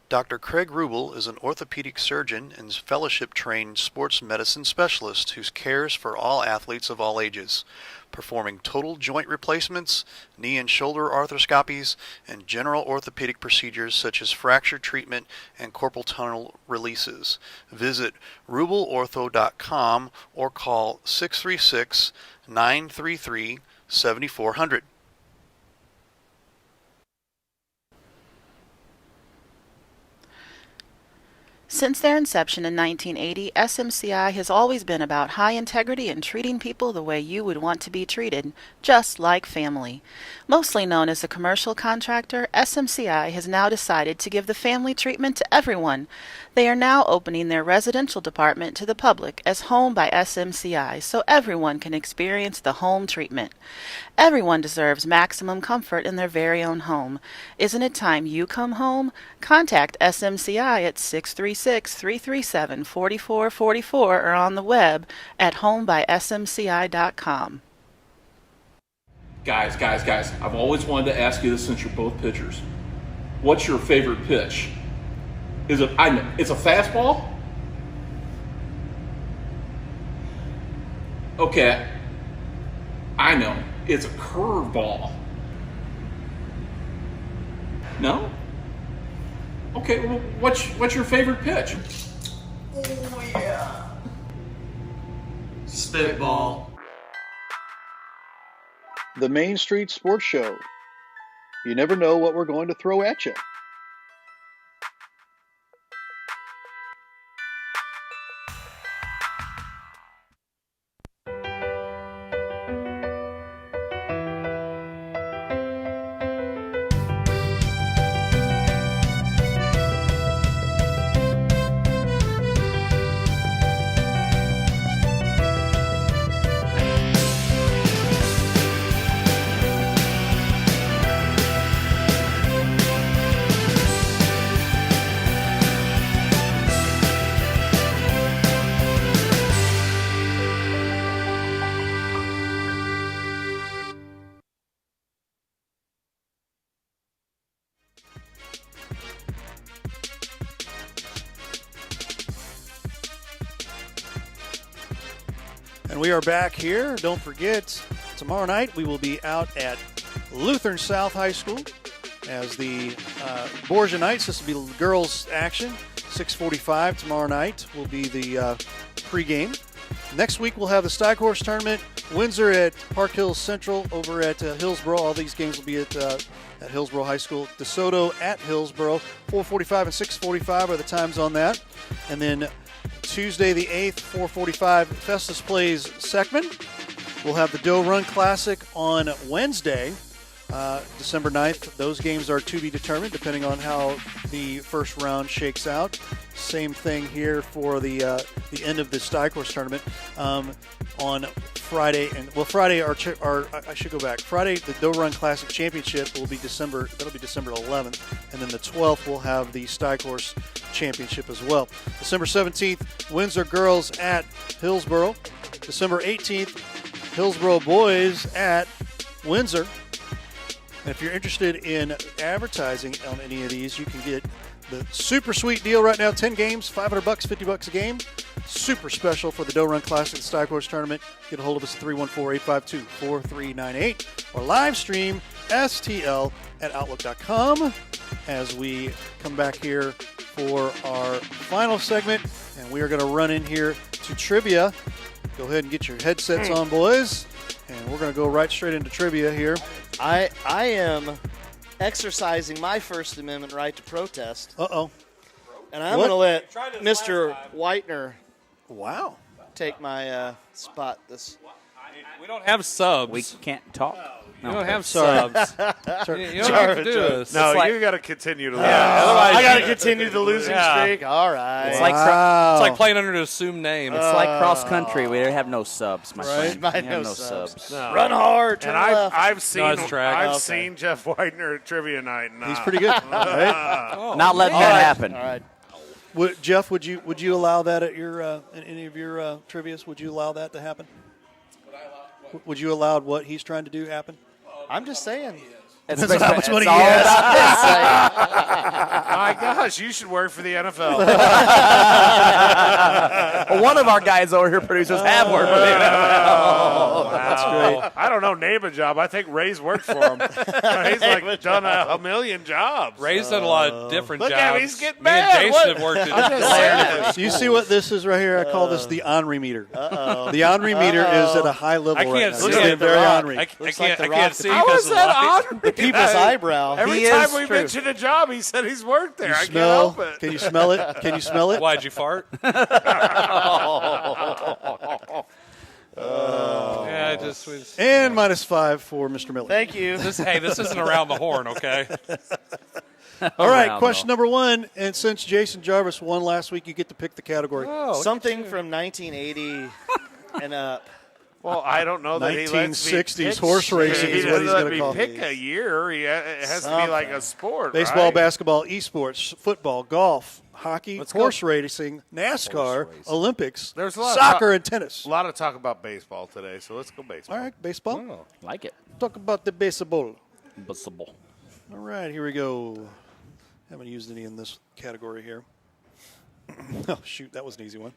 Speaker 1: Dr. Craig Rubel is an orthopedic surgeon and fellowship-trained sports medicine specialist who cares for all athletes of all ages, performing total joint replacements, knee and shoulder arthroscopies, and general orthopedic procedures such as fracture treatment and carpal tunnel releases. Visit rubelortho.com or call 636-933-7400.
Speaker 11: Since their inception in 1980, SMCI has always been about high integrity and treating people the way you would want to be treated, just like family. Mostly known as a commercial contractor, SMCI has now decided to give the family treatment to everyone. They are now opening their residential department to the public as Home by SMCI so everyone can experience the home treatment. Everyone deserves maximum comfort in their very own home. Isn't it time you come home? Contact SMCI at 636-337-4444 or on the web at homebysmci.com.
Speaker 6: Guys, I've always wanted to ask you this since you're both pitchers. What's your favorite pitch? It's a fastball? Okay, I know. It's a curveball. No? Okay, well, what's your favorite pitch?
Speaker 12: Oh, yeah. Spitball.
Speaker 1: The Main Street Sports Show. You never know what we're going to throw at you. And we are back here. Don't forget, tomorrow night we will be out at Lutheran South High School as the Borgia Knights. This will be girls action. 6:45 tomorrow night will be the pregame. Next week we'll have the Steig Horse Tournament. Windsor at Park Hills Central over at Hillsboro. All these games will be at Hillsboro High School. DeSoto at Hillsboro. 4:45 and 6:45 are the times on that. And then Tuesday the 8th, 4:45, Festus plays Seckman. We'll have the Doe Run Classic on Wednesday, December 9th. Those games are to be determined depending on how the first round shakes out. Same thing here for the end of the Steig Horse Tournament on Friday. Friday I should go back. Friday, the Doe Run Classic Championship will be December 11th, and then the 12th we'll have the Steig Horse Championship as well. December 17th, Windsor girls at Hillsboro. December 18th, Hillsboro boys at Windsor. And if you're interested in advertising on any of these, you can get the super sweet deal right now. 10 games, $500, $50 a game. Super special for the Doe Run Classic Sty Course Tournament. Get a hold of us at 314-852-4398 or live stream STL at Outlook.com as we come back here for our final segment. And we are going to run in here to trivia. Go ahead and get your headsets on, boys. And we're going to go right straight into trivia here.
Speaker 2: I am exercising my First Amendment right to protest.
Speaker 1: Uh-oh.
Speaker 2: And I'm going to let Mr. Whitener take my spot.
Speaker 3: We don't have subs.
Speaker 4: We can't talk.
Speaker 3: We don't have subs. You don't have to do this.
Speaker 5: No,
Speaker 4: like-
Speaker 5: you got to continue to lose.
Speaker 2: I got to continue the losing streak. All right.
Speaker 4: It's
Speaker 3: It's like playing under an assumed name.
Speaker 4: It's like cross country. We have no subs, my friend.
Speaker 2: Right.
Speaker 4: We have
Speaker 2: No
Speaker 4: no
Speaker 2: subs.
Speaker 4: subs.
Speaker 5: No.
Speaker 2: Run hard. Turn
Speaker 5: And
Speaker 2: left.
Speaker 5: I've seen
Speaker 3: track.
Speaker 5: I've seen Jeff Whitener at trivia night. And
Speaker 1: He's pretty good. Right?
Speaker 4: Not letting that happen.
Speaker 2: All right.
Speaker 1: Jeff, would you allow that at your in any of your trivias? Would you allow that to happen? Would you allow what he's trying to do happen?
Speaker 2: I'm just saying.
Speaker 4: It's
Speaker 1: how much money he
Speaker 4: all
Speaker 1: has.
Speaker 5: my gosh, you should work for the NFL.
Speaker 4: Well, one of our guys over here, producers, have worked with him.
Speaker 1: That's great.
Speaker 5: I don't know, name a job. I think Ray's worked for him. He's like done a million jobs.
Speaker 3: Ray's done a lot of different
Speaker 5: Look
Speaker 3: jobs.
Speaker 5: at him, he's getting
Speaker 3: Me and
Speaker 5: mad.
Speaker 3: Jason
Speaker 5: What?
Speaker 3: have worked in
Speaker 5: I'm just saying.
Speaker 1: Do you see what this is right here? I call this the Henri meter. The Henri meter is at a high level
Speaker 3: I can't
Speaker 1: right now.
Speaker 3: see
Speaker 1: It's
Speaker 3: it.
Speaker 1: getting very Henri.
Speaker 3: I
Speaker 2: Looks like
Speaker 3: can't.
Speaker 2: the
Speaker 3: I
Speaker 2: Rock.
Speaker 3: can't see
Speaker 5: How
Speaker 3: because
Speaker 5: is
Speaker 3: of
Speaker 5: that
Speaker 3: the light.
Speaker 5: honored?
Speaker 2: The people's eyebrow.
Speaker 5: Every
Speaker 4: He
Speaker 5: time
Speaker 4: is
Speaker 5: we
Speaker 4: true.
Speaker 5: mention a job, he said he's worked there. I can't
Speaker 1: Smell?
Speaker 5: help it.
Speaker 1: Can you smell it? Can you smell it?
Speaker 3: Why'd you fart? Yeah, I just was.
Speaker 1: And -5 for Mr. Miller.
Speaker 2: Thank you.
Speaker 3: This isn't around the horn, okay?
Speaker 1: All right,
Speaker 4: Around
Speaker 1: question number 1. And since Jason Jarvis won last week, you get to pick the category.
Speaker 3: Oh,
Speaker 2: Something from 1980 and up.
Speaker 5: Well, I don't know that he lets me
Speaker 1: 1960s
Speaker 5: pick
Speaker 1: horse
Speaker 5: shit.
Speaker 1: racing
Speaker 5: If he
Speaker 1: is what
Speaker 5: doesn't
Speaker 1: he's
Speaker 5: let
Speaker 1: gonna
Speaker 5: me
Speaker 1: call
Speaker 5: pick
Speaker 1: it.
Speaker 5: a year. It has to be like a sport,
Speaker 1: Baseball,
Speaker 5: right?
Speaker 1: basketball, esports, football, golf, hockey,
Speaker 5: Let's go.
Speaker 1: horse racing, NASCAR, Olympics,
Speaker 5: There's a lot of
Speaker 1: soccer,
Speaker 5: talk-
Speaker 1: and tennis.
Speaker 5: A lot of talk about baseball today, so let's go baseball.
Speaker 1: All right, baseball.
Speaker 4: Like it.
Speaker 1: Talk about the baseball.
Speaker 4: Possible.
Speaker 1: All right, here we go. Haven't used any in this category here. Oh, shoot, that was an easy one.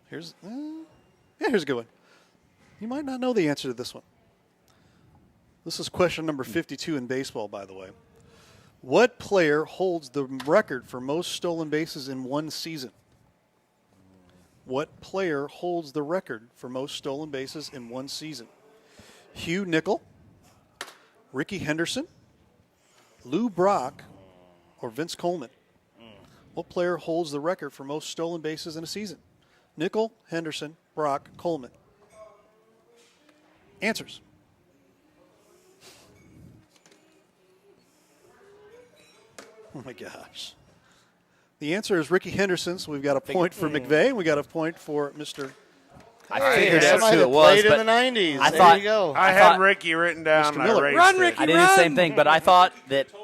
Speaker 1: Here's a good one. You might not know the answer to this one. This is question number 52 in baseball, by the way. What player holds the record for most stolen bases in one season? What player holds the record for most stolen bases in one season? Hugh Nickel, Ricky Henderson, Lou Brock, or Vince Coleman? What player holds the record for most stolen bases in a season? Nickel, Henderson, Brock, Coleman. Answers. Oh, my gosh. The answer is Ricky Henderson, so we've got a point for McVeigh, and we got a point for Mr.
Speaker 4: I figured that's
Speaker 2: Somebody
Speaker 4: who
Speaker 2: that
Speaker 4: it was,
Speaker 2: played
Speaker 4: but
Speaker 2: in the 90s.
Speaker 4: I
Speaker 2: there
Speaker 4: thought-
Speaker 2: you go.
Speaker 5: I
Speaker 4: thought-
Speaker 5: had Ricky written down.
Speaker 1: Mr.
Speaker 5: And I
Speaker 1: Miller.
Speaker 5: raced
Speaker 3: Run,
Speaker 5: it.
Speaker 3: Ricky.
Speaker 4: I did the same thing, but I thought that it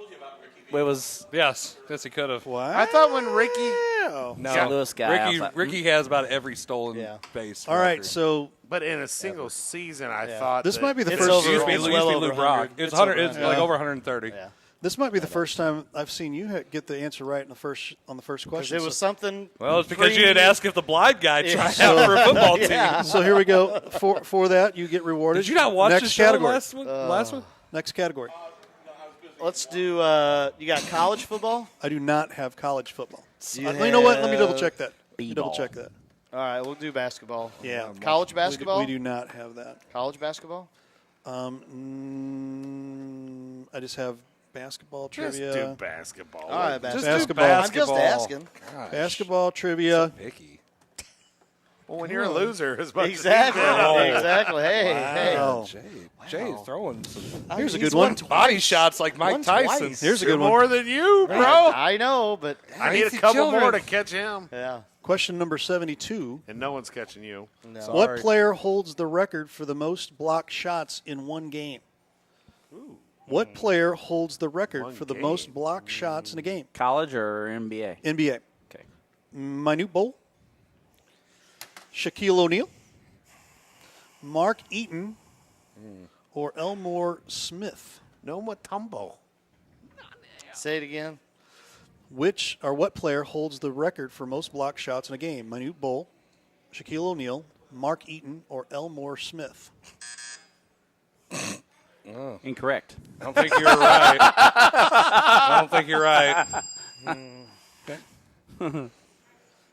Speaker 4: was
Speaker 3: Yes, he could have.
Speaker 1: What?
Speaker 5: I thought when Ricky
Speaker 3: No,
Speaker 4: St. Louis guy.
Speaker 3: Ricky has about every stolen
Speaker 2: Yeah.
Speaker 3: base.
Speaker 1: All right,
Speaker 3: record.
Speaker 1: so
Speaker 5: But in a single season, I thought
Speaker 1: this
Speaker 5: that
Speaker 1: might be the
Speaker 2: It's
Speaker 1: first.
Speaker 2: over.
Speaker 3: Used to be
Speaker 2: It's
Speaker 3: Lou
Speaker 2: well over
Speaker 3: Brock.
Speaker 2: 100.
Speaker 3: It's
Speaker 2: It's
Speaker 3: 100.
Speaker 2: over
Speaker 3: It's
Speaker 2: 100.
Speaker 3: like over 130.
Speaker 2: Yeah.
Speaker 1: This might be the first time I've seen you get the answer right on the first question.
Speaker 2: It was something.
Speaker 3: Well, it's because you had asked if the blind guy tried out for a football team.
Speaker 1: So here we go. For that, you get rewarded.
Speaker 3: Did you not watch
Speaker 1: Next
Speaker 3: the show
Speaker 1: category.
Speaker 3: last one?
Speaker 1: Next category.
Speaker 2: Let's do. You got college football.
Speaker 1: I do not have college football.
Speaker 2: You
Speaker 1: You know what? Let me
Speaker 2: have
Speaker 1: double check that.
Speaker 4: B-ball.
Speaker 1: Double check that.
Speaker 2: All right, we'll do basketball.
Speaker 1: Yeah.
Speaker 2: College basketball.
Speaker 1: We do not have that.
Speaker 2: College basketball.
Speaker 1: I just have basketball
Speaker 5: just
Speaker 1: trivia.
Speaker 5: do basketball.
Speaker 2: All right,
Speaker 3: Just
Speaker 1: Basketball.
Speaker 3: do
Speaker 2: I'm just
Speaker 3: basketball.
Speaker 2: asking.
Speaker 1: Basketball trivia.
Speaker 3: Picky.
Speaker 5: Well, when you're a loser, as much
Speaker 2: Exactly.
Speaker 5: as you did.
Speaker 2: Exactly. Hey,
Speaker 1: Oh.
Speaker 3: Jay's throwing some
Speaker 1: Here's a
Speaker 2: he's
Speaker 1: good one.
Speaker 2: won
Speaker 3: body shots like Mike
Speaker 2: Won
Speaker 3: Tyson.
Speaker 2: twice.
Speaker 1: Here's a
Speaker 5: You're
Speaker 1: good one.
Speaker 5: more than you, bro.
Speaker 2: I know, but
Speaker 5: I need a
Speaker 3: Crazy
Speaker 5: couple
Speaker 3: children.
Speaker 5: more to catch him,
Speaker 2: yeah.
Speaker 1: Question number 72.
Speaker 5: and no one's catching you.
Speaker 2: No.
Speaker 1: What player holds the record for the most blocked shots in one game? What player holds the record
Speaker 5: One
Speaker 1: for the
Speaker 5: game.
Speaker 1: most blocked shots in a game?
Speaker 4: college or NBA.
Speaker 1: NBA.
Speaker 4: Okay.
Speaker 1: Minute Bowl, Shaquille O'Neal, Mark Eaton, or Elmore Smith?
Speaker 5: No Mutombo.
Speaker 2: Say it again.
Speaker 1: What player holds the record for most block shots in a game? Manute Bol, Shaquille O'Neal, Mark Eaton, or Elmore Smith?
Speaker 4: Incorrect.
Speaker 3: I don't think you're right. I don't think you're right.
Speaker 1: Okay.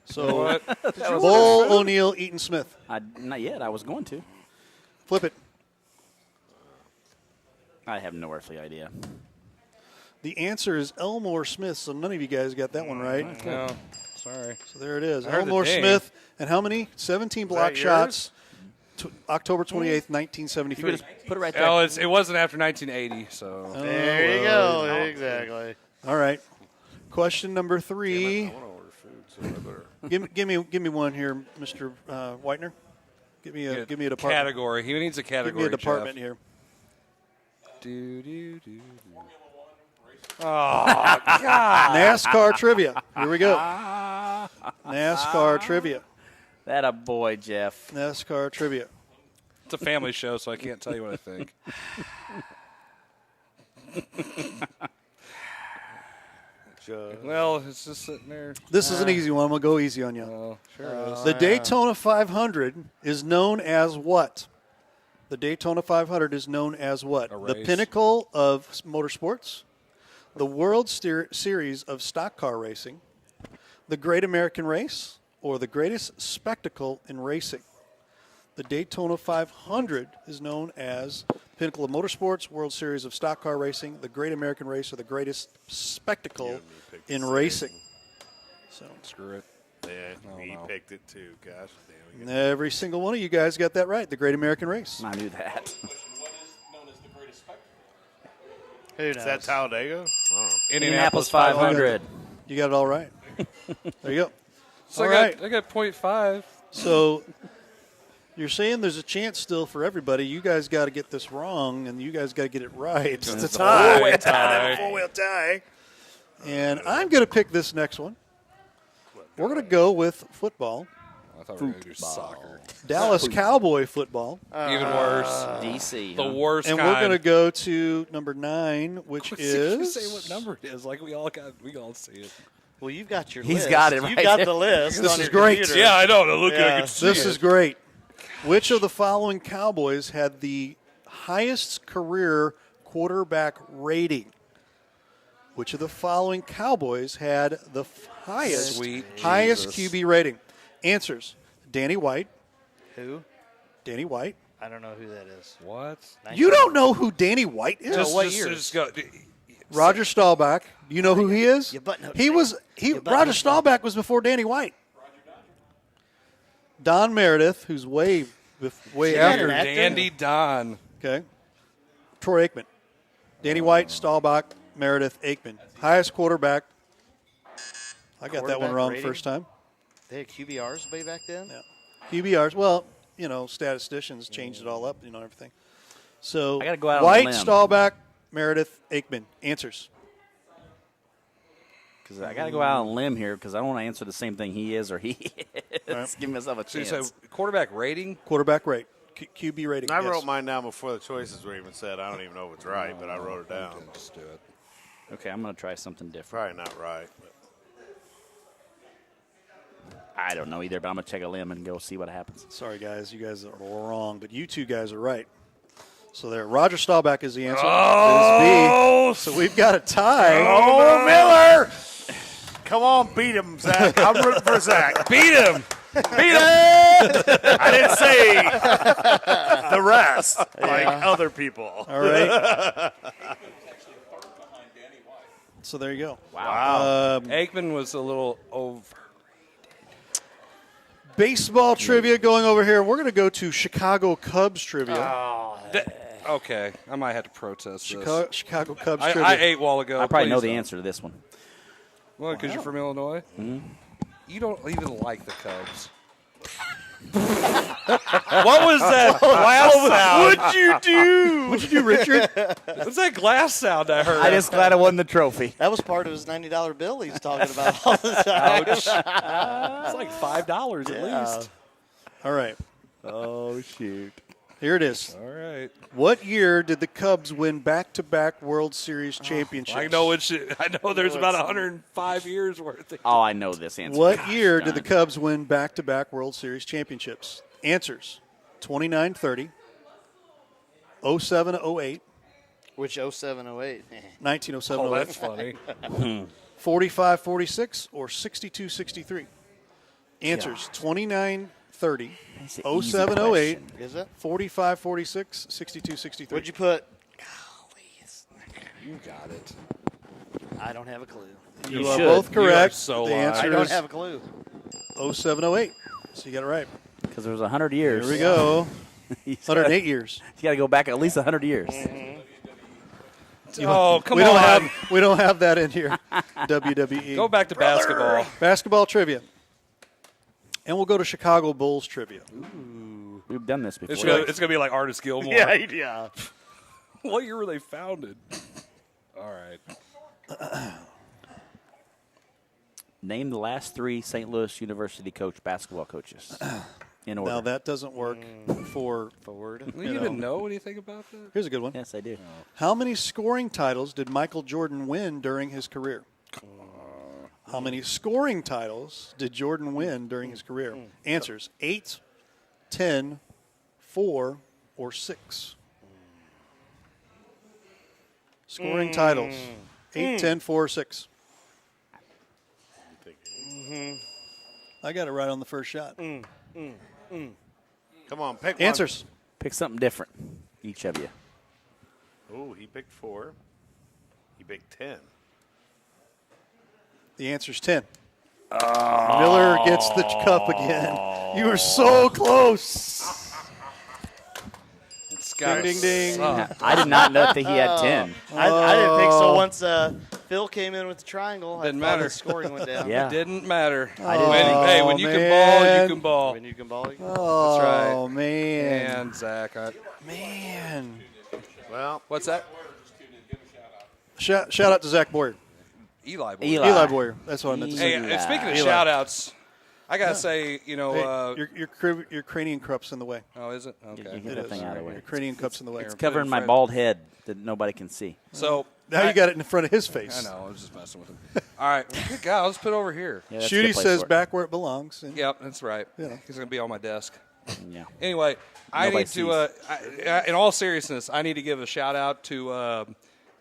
Speaker 1: So, Bol, O'Neal, Eaton, Smith.
Speaker 4: Not yet. I was going to.
Speaker 1: Flip it.
Speaker 4: I have no earthly idea.
Speaker 1: The answer is Elmore Smith, so none of you guys got that one right.
Speaker 3: No, sorry.
Speaker 1: So there it is.
Speaker 3: I heard the
Speaker 1: Elmore
Speaker 3: name.
Speaker 1: Smith, and how many? 17 block
Speaker 5: yours?
Speaker 1: shots. October 28th,
Speaker 4: You
Speaker 1: 1973.
Speaker 4: could just put it right there.
Speaker 3: Oh, it wasn't after 1980, so.
Speaker 2: There you go. Exactly.
Speaker 1: All right. Question number 3.
Speaker 5: I want to order food, so I better.
Speaker 1: Give me one here, Mr. Whitener. Give me a department.
Speaker 3: Category. He needs a category.
Speaker 1: Give me a department
Speaker 3: Jeff.
Speaker 1: here.
Speaker 3: Oh, God.
Speaker 1: NASCAR trivia. Here we go. NASCAR trivia.
Speaker 4: That a boy, Jeff.
Speaker 1: NASCAR trivia.
Speaker 3: It's a family show, so I can't tell you what I think. Well, it's just sitting there.
Speaker 1: This is an easy one. I'm going to go easy on you.
Speaker 3: Oh, sure it is.
Speaker 1: The Daytona 500 is known as what? The Daytona 500 is known as what?
Speaker 3: A
Speaker 1: The
Speaker 3: race.
Speaker 1: pinnacle of motorsports, the World Series of stock car racing, the Great American Race, or the greatest spectacle in racing. The Daytona 500 is known as pinnacle of motorsports, World Series of stock car racing, the Great American Race, or the greatest spectacle in racing. So
Speaker 3: Screw it.
Speaker 5: Yeah, he picked it too. Gosh damn.
Speaker 1: every single one of you guys got that right. The Great American Race.
Speaker 4: I knew that.
Speaker 2: Who knows?
Speaker 5: Is that Talladega? I don't know.
Speaker 4: Indianapolis 500.
Speaker 1: You got it all right. There you go.
Speaker 3: So
Speaker 1: All
Speaker 3: I
Speaker 1: right.
Speaker 3: got 0.5.
Speaker 1: So you're saying there's a chance still for everybody. You guys got to get this wrong, and you guys got to get it right. It's a tie. Four-wheel tie. And I'm going to pick this next one. We're going to go with football.
Speaker 3: I thought we were going to do soccer.
Speaker 1: Dallas Cowboy football.
Speaker 3: Even worse.
Speaker 4: DC.
Speaker 3: The worst
Speaker 1: And
Speaker 3: kind.
Speaker 1: we're going to go to number 9, which
Speaker 3: You
Speaker 1: is...
Speaker 3: say what number it is. Like we all see it.
Speaker 2: Well, you've got your
Speaker 4: He's
Speaker 2: list.
Speaker 4: got it
Speaker 2: You've
Speaker 4: right
Speaker 2: got
Speaker 4: there.
Speaker 2: the list.
Speaker 1: This
Speaker 2: on
Speaker 1: is
Speaker 2: your
Speaker 1: great.
Speaker 2: computer.
Speaker 3: Yeah, I know. Look,
Speaker 2: Yeah.
Speaker 3: I can see
Speaker 1: This
Speaker 3: it.
Speaker 1: is great. Which of the following Cowboys had the highest career quarterback rating? Which of the following Cowboys had the highest
Speaker 3: Sweet
Speaker 1: highest
Speaker 3: Jesus.
Speaker 1: QB rating? Answers: Danny White.
Speaker 2: Who?
Speaker 1: Danny White.
Speaker 2: I don't know who that is.
Speaker 3: What?
Speaker 1: You don't know who Danny White is?
Speaker 3: Just go.
Speaker 1: Roger Staubach. Do you know who he is?
Speaker 2: You button up.
Speaker 1: Roger Staubach was before Danny White. Don Meredith, who's way after.
Speaker 3: Dandy Don.
Speaker 1: Okay. Troy Aikman. Danny White, Staubach, Meredith, Aikman. Highest quarterback. I got that one
Speaker 2: Quarterback
Speaker 1: wrong
Speaker 2: rating?
Speaker 1: first time.
Speaker 2: They had QBRs way back then?
Speaker 1: Yeah. QBRs. Well, statisticians changed it all up, everything. So
Speaker 4: I gotta go out on a
Speaker 1: White,
Speaker 4: limb.
Speaker 1: Staubach, Meredith, Aikman. Answers.
Speaker 4: Because I got to go out on a limb here because I don't want to answer the same thing he is or he is.
Speaker 1: Right.
Speaker 4: Give myself a
Speaker 3: So you
Speaker 4: chance.
Speaker 3: say quarterback rating?
Speaker 1: Quarterback rate. QB rating.
Speaker 5: I
Speaker 1: yes.
Speaker 5: wrote mine down before the choices were even said. I don't even know if it's right, but I wrote it down.
Speaker 3: Just do it.
Speaker 4: Okay, I'm going to try something different.
Speaker 5: Probably not right. But
Speaker 4: I don't know either, but I'm going to check a limb and go see what happens.
Speaker 1: Sorry, guys. You guys are wrong, but you two guys are right. So there, Roger Staubach is the answer.
Speaker 3: Oh!
Speaker 1: It is B. So we've got a tie.
Speaker 5: Oh, Miller! Come on, beat him, Zach. I'm rooting for Zach.
Speaker 3: Beat him!
Speaker 5: Beat him! I didn't say the rest, like other people.
Speaker 1: All right. So there you go.
Speaker 3: Wow. Aikman was a little over.
Speaker 1: Baseball trivia going over here. We're going to go to Chicago Cubs trivia.
Speaker 3: Okay, I might have to protest this.
Speaker 1: Chicago Cubs
Speaker 3: I
Speaker 1: trivia.
Speaker 3: ate a while ago.
Speaker 4: I probably know
Speaker 3: Please
Speaker 4: the
Speaker 3: don't.
Speaker 4: answer to this one.
Speaker 3: Well, because you're from Illinois?
Speaker 4: Mm-hmm.
Speaker 3: You don't even like the Cubs. What was that glass sound?
Speaker 2: What'd you do?
Speaker 1: What'd you do, Richard?
Speaker 3: What's that glass sound I heard?
Speaker 4: I'm just glad I won the trophy.
Speaker 2: That was part of his $90 bill he's talking about all the time.
Speaker 3: It's like $5 at least.
Speaker 1: All right.
Speaker 4: Oh, shoot.
Speaker 1: Here it is.
Speaker 3: All right.
Speaker 1: What year did the Cubs win back-to-back World Series championships?
Speaker 3: I know there's about 105 years worth.
Speaker 4: Oh, I know this answer.
Speaker 1: What year did the Cubs win back-to-back World Series championships? Answers: 29-30, 07-08,
Speaker 2: Which 07-08?
Speaker 1: 1907-08.
Speaker 3: Oh, that's funny.
Speaker 1: 45-46, or 62-63. Answers: 29-30, 07-08,
Speaker 2: Is it?
Speaker 1: 45-46, 62-63.
Speaker 2: What'd you put?
Speaker 3: You got it.
Speaker 2: I don't have a clue.
Speaker 1: You are both correct.
Speaker 3: so
Speaker 1: the
Speaker 3: lying.
Speaker 1: answer
Speaker 2: I don't
Speaker 1: is
Speaker 2: have a clue.
Speaker 1: 07-08. So you got it right.
Speaker 4: Because there was 100 years.
Speaker 1: Here we go. 108 years.
Speaker 4: You got to go back at least 100 years.
Speaker 3: Oh, come
Speaker 1: we
Speaker 3: on.
Speaker 1: We don't have that in here. WWE.
Speaker 3: Go back to basketball.
Speaker 1: Basketball trivia. And we'll go to Chicago Bulls trivia.
Speaker 4: Ooh. We've done this before.
Speaker 3: It's gonna be like Artis Gilmore.
Speaker 2: Yeah.
Speaker 3: What year were they founded? All right.
Speaker 4: Name the last 3 St. Louis University basketball coaches in order.
Speaker 1: Now, that doesn't work for
Speaker 2: forward.
Speaker 3: You didn't know anything about that?
Speaker 1: Here's a good one.
Speaker 4: Yes, I do.
Speaker 1: How many scoring titles did Michael Jordan win during his career? How many scoring titles did Jordan win during his career? Answers: 8, 10, 4, or 6. Scoring titles: 8, 10, 4, or 6. I got it right on the first shot.
Speaker 5: Come on, pick
Speaker 1: Answers.
Speaker 4: Pick something different, each of you.
Speaker 5: one. Oh, he picked 4. He picked 10.
Speaker 1: The answer's 10. Miller gets the cup again. You were so close.
Speaker 3: It's got
Speaker 1: Ding, ding, ding.
Speaker 4: I did not know that he had 10.
Speaker 2: I didn't think so. Once Phil came in with the triangle,
Speaker 3: Didn't
Speaker 2: I thought
Speaker 3: matter.
Speaker 2: the scoring went down.
Speaker 4: Yeah.
Speaker 3: It didn't matter.
Speaker 4: I didn't
Speaker 3: When you can ball, you can ball.
Speaker 2: When you can ball, you can
Speaker 1: Oh,
Speaker 3: That's right.
Speaker 1: man.
Speaker 3: And Zach,
Speaker 1: Man.
Speaker 5: Well,
Speaker 3: what's that?
Speaker 1: Shout out to Zach Boyer.
Speaker 3: Eli. Boy.
Speaker 1: Eli Boyer. That's what I meant to say.
Speaker 3: Hey, and speaking of
Speaker 1: Eli.
Speaker 3: shout-outs, I got to say,
Speaker 1: Hey, your cranium cup's in the way.
Speaker 3: Oh, is it? Okay.
Speaker 4: You get that thing out of the way.
Speaker 1: Your cranium cup's in the way.
Speaker 4: It's covering my bald head that nobody can see.
Speaker 3: So
Speaker 1: Now you got it in front of his face.
Speaker 3: I know. I was just messing with him. All right. Good God. Let's put it over here.
Speaker 4: Yeah, that's a good
Speaker 1: Shooty
Speaker 4: place
Speaker 1: says
Speaker 4: for it.
Speaker 1: back where it belongs. And
Speaker 3: Yep, that's right.
Speaker 1: Yeah.
Speaker 3: He's going to be on my desk.
Speaker 4: Yeah.
Speaker 3: Anyway, I
Speaker 4: Nobody
Speaker 3: need to, in all seriousness, I need to give a shout-out to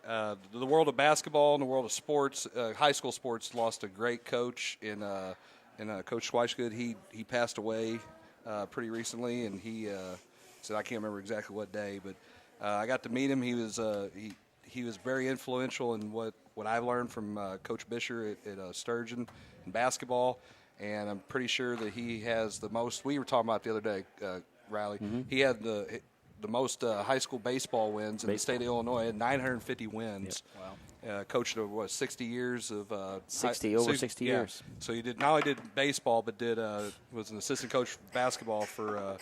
Speaker 3: the world of basketball and the world of sports. High school sports lost a great coach in Coach Schweishgood. He passed away pretty recently, and he said, I can't remember exactly what day, but I got to meet him. He was very influential in what I've learned from Coach Bisher at Sturgeon in basketball, and I'm pretty sure that he has the most. We were talking about the other day, Riley. He had the most high school baseball wins in the state of Illinois. Had 950 wins.
Speaker 4: Yep. Wow.
Speaker 3: Coached over 60 years of
Speaker 4: 60
Speaker 3: yeah.
Speaker 4: years.
Speaker 3: So he did not only did baseball, but was an assistant coach for basketball for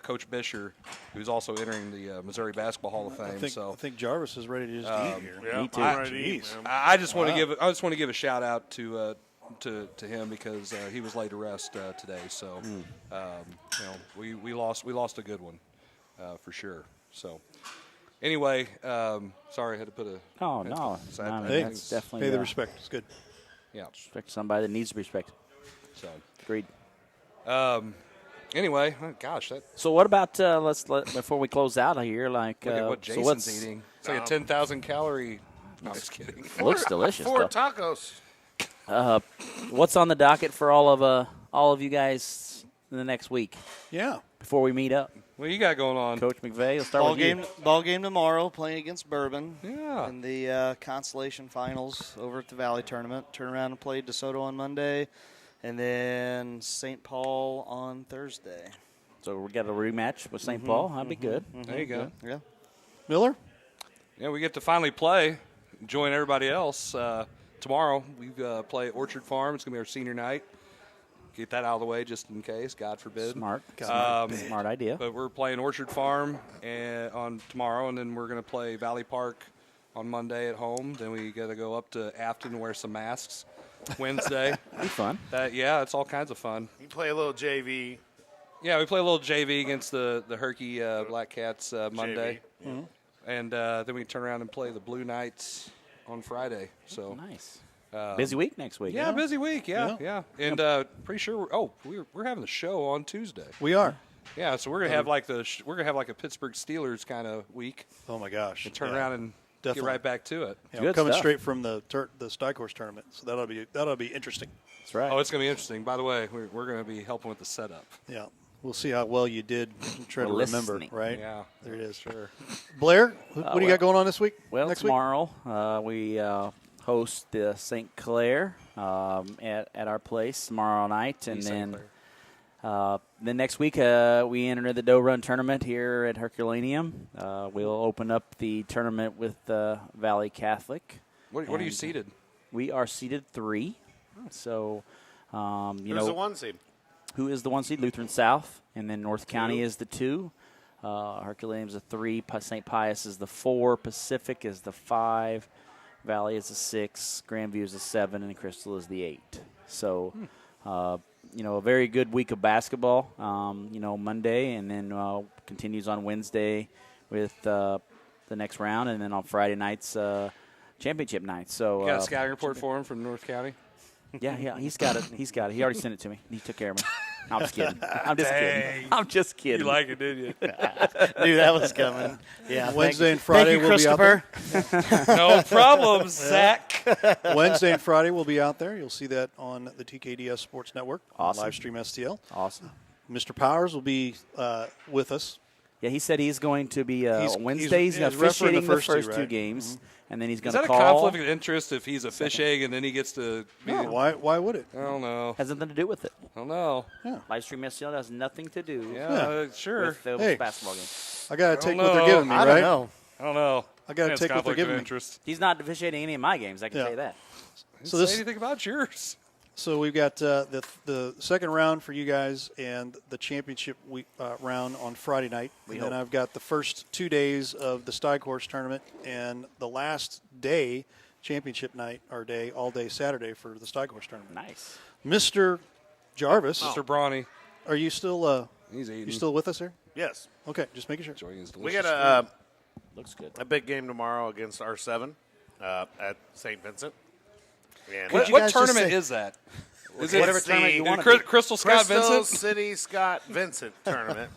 Speaker 3: Coach Bisher, who's also entering the Missouri Basketball Hall of Fame.
Speaker 1: I think Jarvis is ready to just eat here.
Speaker 5: yeah,
Speaker 4: Me too.
Speaker 5: I'm ready to eat,
Speaker 1: Jeez.
Speaker 5: man.
Speaker 3: I just want to give a shout out to him because he was laid to rest today. So we lost a good one for sure. So anyway, sorry I had to put a
Speaker 4: Oh, no.
Speaker 3: sad
Speaker 4: I mean,
Speaker 1: Hey,
Speaker 4: that's definitely
Speaker 1: Pay the respect. It's good.
Speaker 3: yeah.
Speaker 4: respect somebody that needs to be respected.
Speaker 3: So
Speaker 4: Agreed.
Speaker 3: anyway, gosh, that
Speaker 4: So what about before we close out here? Like,
Speaker 3: look at what
Speaker 4: so
Speaker 3: Jason's
Speaker 4: what's,
Speaker 3: eating. It's like a 10,000 calorie. No, I'm just kidding.
Speaker 4: Looks delicious.
Speaker 5: 4
Speaker 4: though.
Speaker 5: tacos.
Speaker 4: What's on the docket for all of you guys in the next week
Speaker 1: Yeah.
Speaker 4: before we meet up?
Speaker 3: What you got going on?
Speaker 4: Coach McVeigh, we'll start with you.
Speaker 2: Ball game tomorrow, playing against Bourbon.
Speaker 3: Yeah.
Speaker 2: In the consolation finals over at the Valley Tournament. Turn around and play DeSoto on Monday, and then St. Paul on Thursday.
Speaker 4: So we got a rematch with St. Paul. That'd be good.
Speaker 3: There you go.
Speaker 2: Yeah.
Speaker 1: Miller?
Speaker 3: Yeah, we get to finally play, join everybody else. Tomorrow we play Orchard Farm. It's going to be our senior night. Get that out of the way just in case, God forbid.
Speaker 4: Smart idea.
Speaker 3: But we're playing Orchard Farm on tomorrow, and then we're going to play Valley Park on Monday at home. Then we got to go up to Afton and wear some masks Wednesday.
Speaker 4: Be fun.
Speaker 3: Yeah, it's all kinds of fun.
Speaker 5: You play a little JV
Speaker 3: Yeah, we play a little JV against the Herky Black Cats Monday.
Speaker 5: JV.
Speaker 3: And then we turn around and play the Blue Knights on Friday. So
Speaker 4: nice. Busy week next week.
Speaker 3: Yeah, busy week. Yeah. And pretty sure we're having the show on Tuesday.
Speaker 1: We are.
Speaker 3: Yeah, so we're gonna have like a Pittsburgh Steelers kind of week.
Speaker 1: Oh my gosh!
Speaker 3: And turn around and get right back to it.
Speaker 1: Yeah, we're coming straight from the Stike Horse tournament, so that'll be interesting.
Speaker 4: That's right.
Speaker 3: Oh, it's gonna be interesting. By the way, we're gonna be helping with the setup.
Speaker 1: Yeah, we'll see how well you did. Try to remember, right?
Speaker 3: Yeah,
Speaker 1: there it is.
Speaker 3: Sure.
Speaker 1: Blair, what do you got going on this week?
Speaker 4: Well,
Speaker 1: next
Speaker 4: tomorrow we host the St. Clair at our place tomorrow night, and then next week we enter the Doe Run tournament here at Herculaneum. We'll open up the tournament with Valley Catholic.
Speaker 3: What are you seated?
Speaker 4: We are seated 3. So,
Speaker 5: Who's the 1 seed?
Speaker 4: Who is the 1 seed? Lutheran South, and then North County is the 2. Herculaneum is the 3. St. Pius is the 4. Pacific is the 5. Valley is the 6. Grandview is the 7, and Crystal is the 8. So, a very good week of basketball. Monday, and then continues on Wednesday with the next round, and then on Friday nights, championship night. So,
Speaker 3: you got a scouting report for him from North County?
Speaker 4: Yeah, he's got it. He already sent it to me. He took care of me. No, I'm just kidding.
Speaker 3: You like it, did you?
Speaker 2: Knew that was coming. Yeah.
Speaker 1: Wednesday and Friday
Speaker 2: we'll
Speaker 1: be out there.
Speaker 3: No problem, Zach.
Speaker 1: Wednesday and Friday we'll be out there. You'll see that on the TKDS Sports Network.
Speaker 4: Awesome.
Speaker 1: Live stream STL.
Speaker 4: Awesome.
Speaker 1: Mr. Powers will be with us.
Speaker 4: Yeah, he said he's going to be Wednesdays officiating the first two games. Mm-hmm. And then he's going to call.
Speaker 3: Is that a conflict of interest if he's a fish egg and then he gets to be
Speaker 1: why would it?
Speaker 3: I don't know.
Speaker 4: Has nothing to do with it.
Speaker 3: I don't know.
Speaker 4: Yeah. Live stream STL has nothing to do
Speaker 3: sure.
Speaker 4: with the basketball game.
Speaker 1: I got to take what they're giving me, right?
Speaker 3: I don't know.
Speaker 1: I got to take what they're giving me.
Speaker 4: He's not officiating any of my games, I can tell you that.
Speaker 3: So this anything about yours.
Speaker 1: So we've got the second round for you guys and the championship round on Friday night. And I've got the first 2 days of the Stike Horse tournament and the last day, championship night, or day, all day Saturday for the Stike Horse tournament.
Speaker 4: Nice.
Speaker 1: Mr. Jarvis.
Speaker 3: Mr. Brawny.
Speaker 1: Are you still
Speaker 3: He's eating.
Speaker 1: You still with us here?
Speaker 5: Yes.
Speaker 1: Okay, just making sure.
Speaker 5: We got
Speaker 4: looks good.
Speaker 5: A big game tomorrow against R7 at St. Vincent.
Speaker 3: What tournament is that?
Speaker 5: Is it
Speaker 3: whatever tournament you want? Crystal
Speaker 5: City Scott Vincent tournament.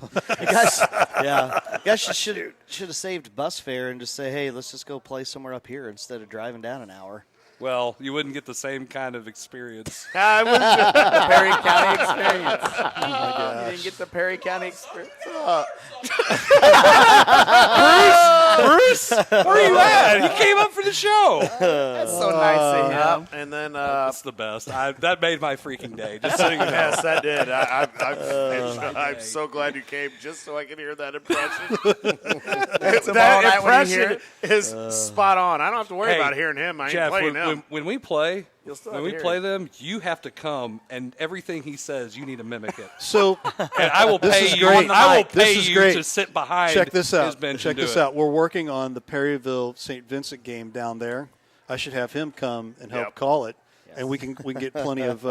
Speaker 2: Guys should have saved bus fare and just say, hey, let's just go play somewhere up here instead of driving down an hour.
Speaker 3: Well, you wouldn't get the same kind of experience.
Speaker 4: I was Perry County experience. You didn't get the Perry County experience.
Speaker 3: Bruce, where are you at? He came up for the show.
Speaker 4: That's so nice of him.
Speaker 5: And then
Speaker 3: that's the best. That made my freaking day. Just sitting there.
Speaker 5: Yes, that did. I'm so glad you came just so I can hear that impression. that impression is spot on. I don't have to worry about hearing him. I ain't playing him.
Speaker 3: When we play, them, you have to come, and everything he says, you need to mimic it.
Speaker 1: So,
Speaker 3: and I will pay you. I will pay you to sit behind.
Speaker 1: Check this out.
Speaker 3: His bench
Speaker 1: Check
Speaker 3: and do
Speaker 1: this
Speaker 3: it.
Speaker 1: out. We're working on the Perryville St. Vincent game down there. I should have him come and help call it, and we can get plenty of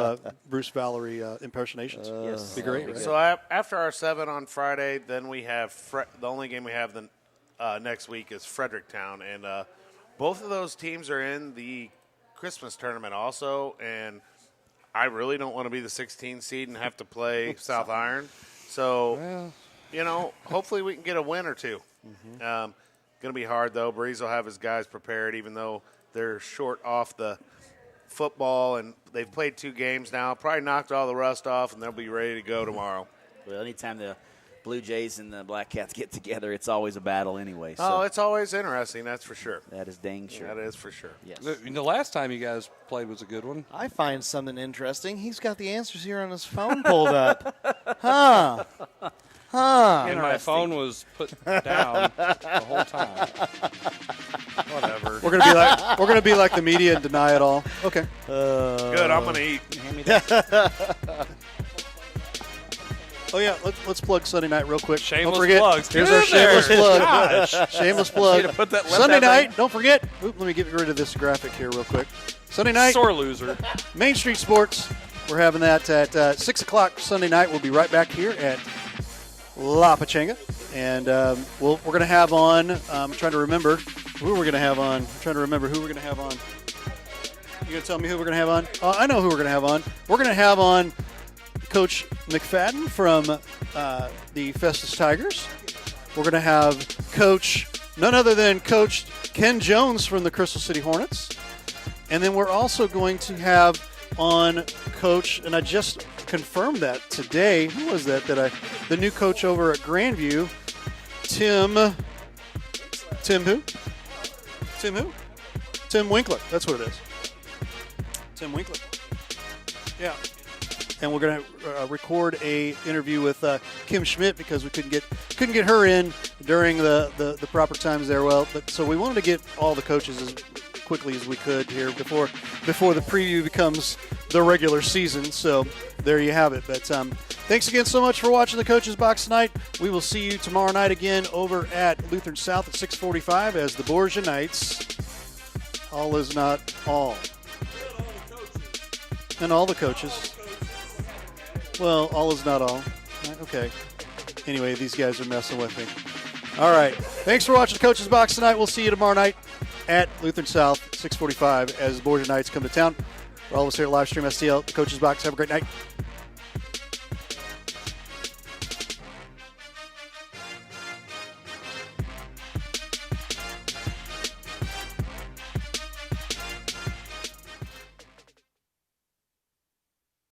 Speaker 1: Bruce Valerie impersonations.
Speaker 4: Yes,
Speaker 1: be great. Right?
Speaker 5: So after our 7 on Friday, then we have the only game we have next week is Fredericktown, and both of those teams are in the Christmas tournament also, and I really don't want to be the 16 seed and have to play South Iron. So, hopefully we can get a win or two. Going to be hard, though. Breeze will have his guys prepared, even though they're short off the football, and they've played 2 games now. Probably knocked all the rust off, and they'll be ready to go tomorrow.
Speaker 4: Well, anytime the Blue Jays and the Black Cats get together, it's always a battle anyway. So.
Speaker 5: Oh, it's always interesting, that's for sure.
Speaker 4: That is dang sure.
Speaker 5: That is for sure.
Speaker 4: Yes.
Speaker 3: The last time you guys played was a good one.
Speaker 2: I find something interesting. He's got the answers here on his phone pulled up. Huh.
Speaker 3: And my phone was put down the whole time. Whatever.
Speaker 1: We're gonna be like the media and deny it all. Okay.
Speaker 5: Good. I'm gonna eat.
Speaker 4: Hand me that.
Speaker 1: Oh yeah, let's plug Sunday night real quick.
Speaker 3: Shameless
Speaker 1: don't forget,
Speaker 3: plugs.
Speaker 1: Here's
Speaker 3: Get
Speaker 1: our
Speaker 3: in there.
Speaker 1: shameless plug.
Speaker 3: Gosh.
Speaker 1: Shameless plug.
Speaker 3: Put that,
Speaker 1: Sunday night. Don't forget. Let me get rid of this graphic here real quick. Sunday night.
Speaker 3: Sore loser.
Speaker 1: Main Street Sports. We're having that at 6 o'clock Sunday night. We'll be right back here at La Pachanga. And we're going to have on, I'm trying to remember who we're going to have on. You going to tell me who we're going to have on? I know who we're going to have on. We're going to have on Coach McFadden from the Festus Tigers. We're going to have none other than Coach Ken Jones from the Crystal City Hornets. And then we're also going to have on Coach, and I just confirmed that today. Who was that? The new coach over at Grandview, Tim who? Tim Winkler. That's what it is. Tim Winkler. Yeah. And we're going to record a interview with Kim Schmidt because we couldn't get her in during the proper times there. So we wanted to get all the coaches as quickly as we could here before the preview becomes the regular season. So there you have it. But thanks again so much for watching the Coaches Box tonight. We will see you tomorrow night again over at Lutheran South at 6:45 as the Borgia Knights. All is not all. And all the coaches. Well, all is not all. Okay. Anyway, these guys are messing with me. All right. Thanks for watching the Coaches Box tonight. We'll see you tomorrow night at Lutheran South, 6:45, as the Borgia Knights come to town. For all of us here at Livestream STL, the Coaches Box, have a great night.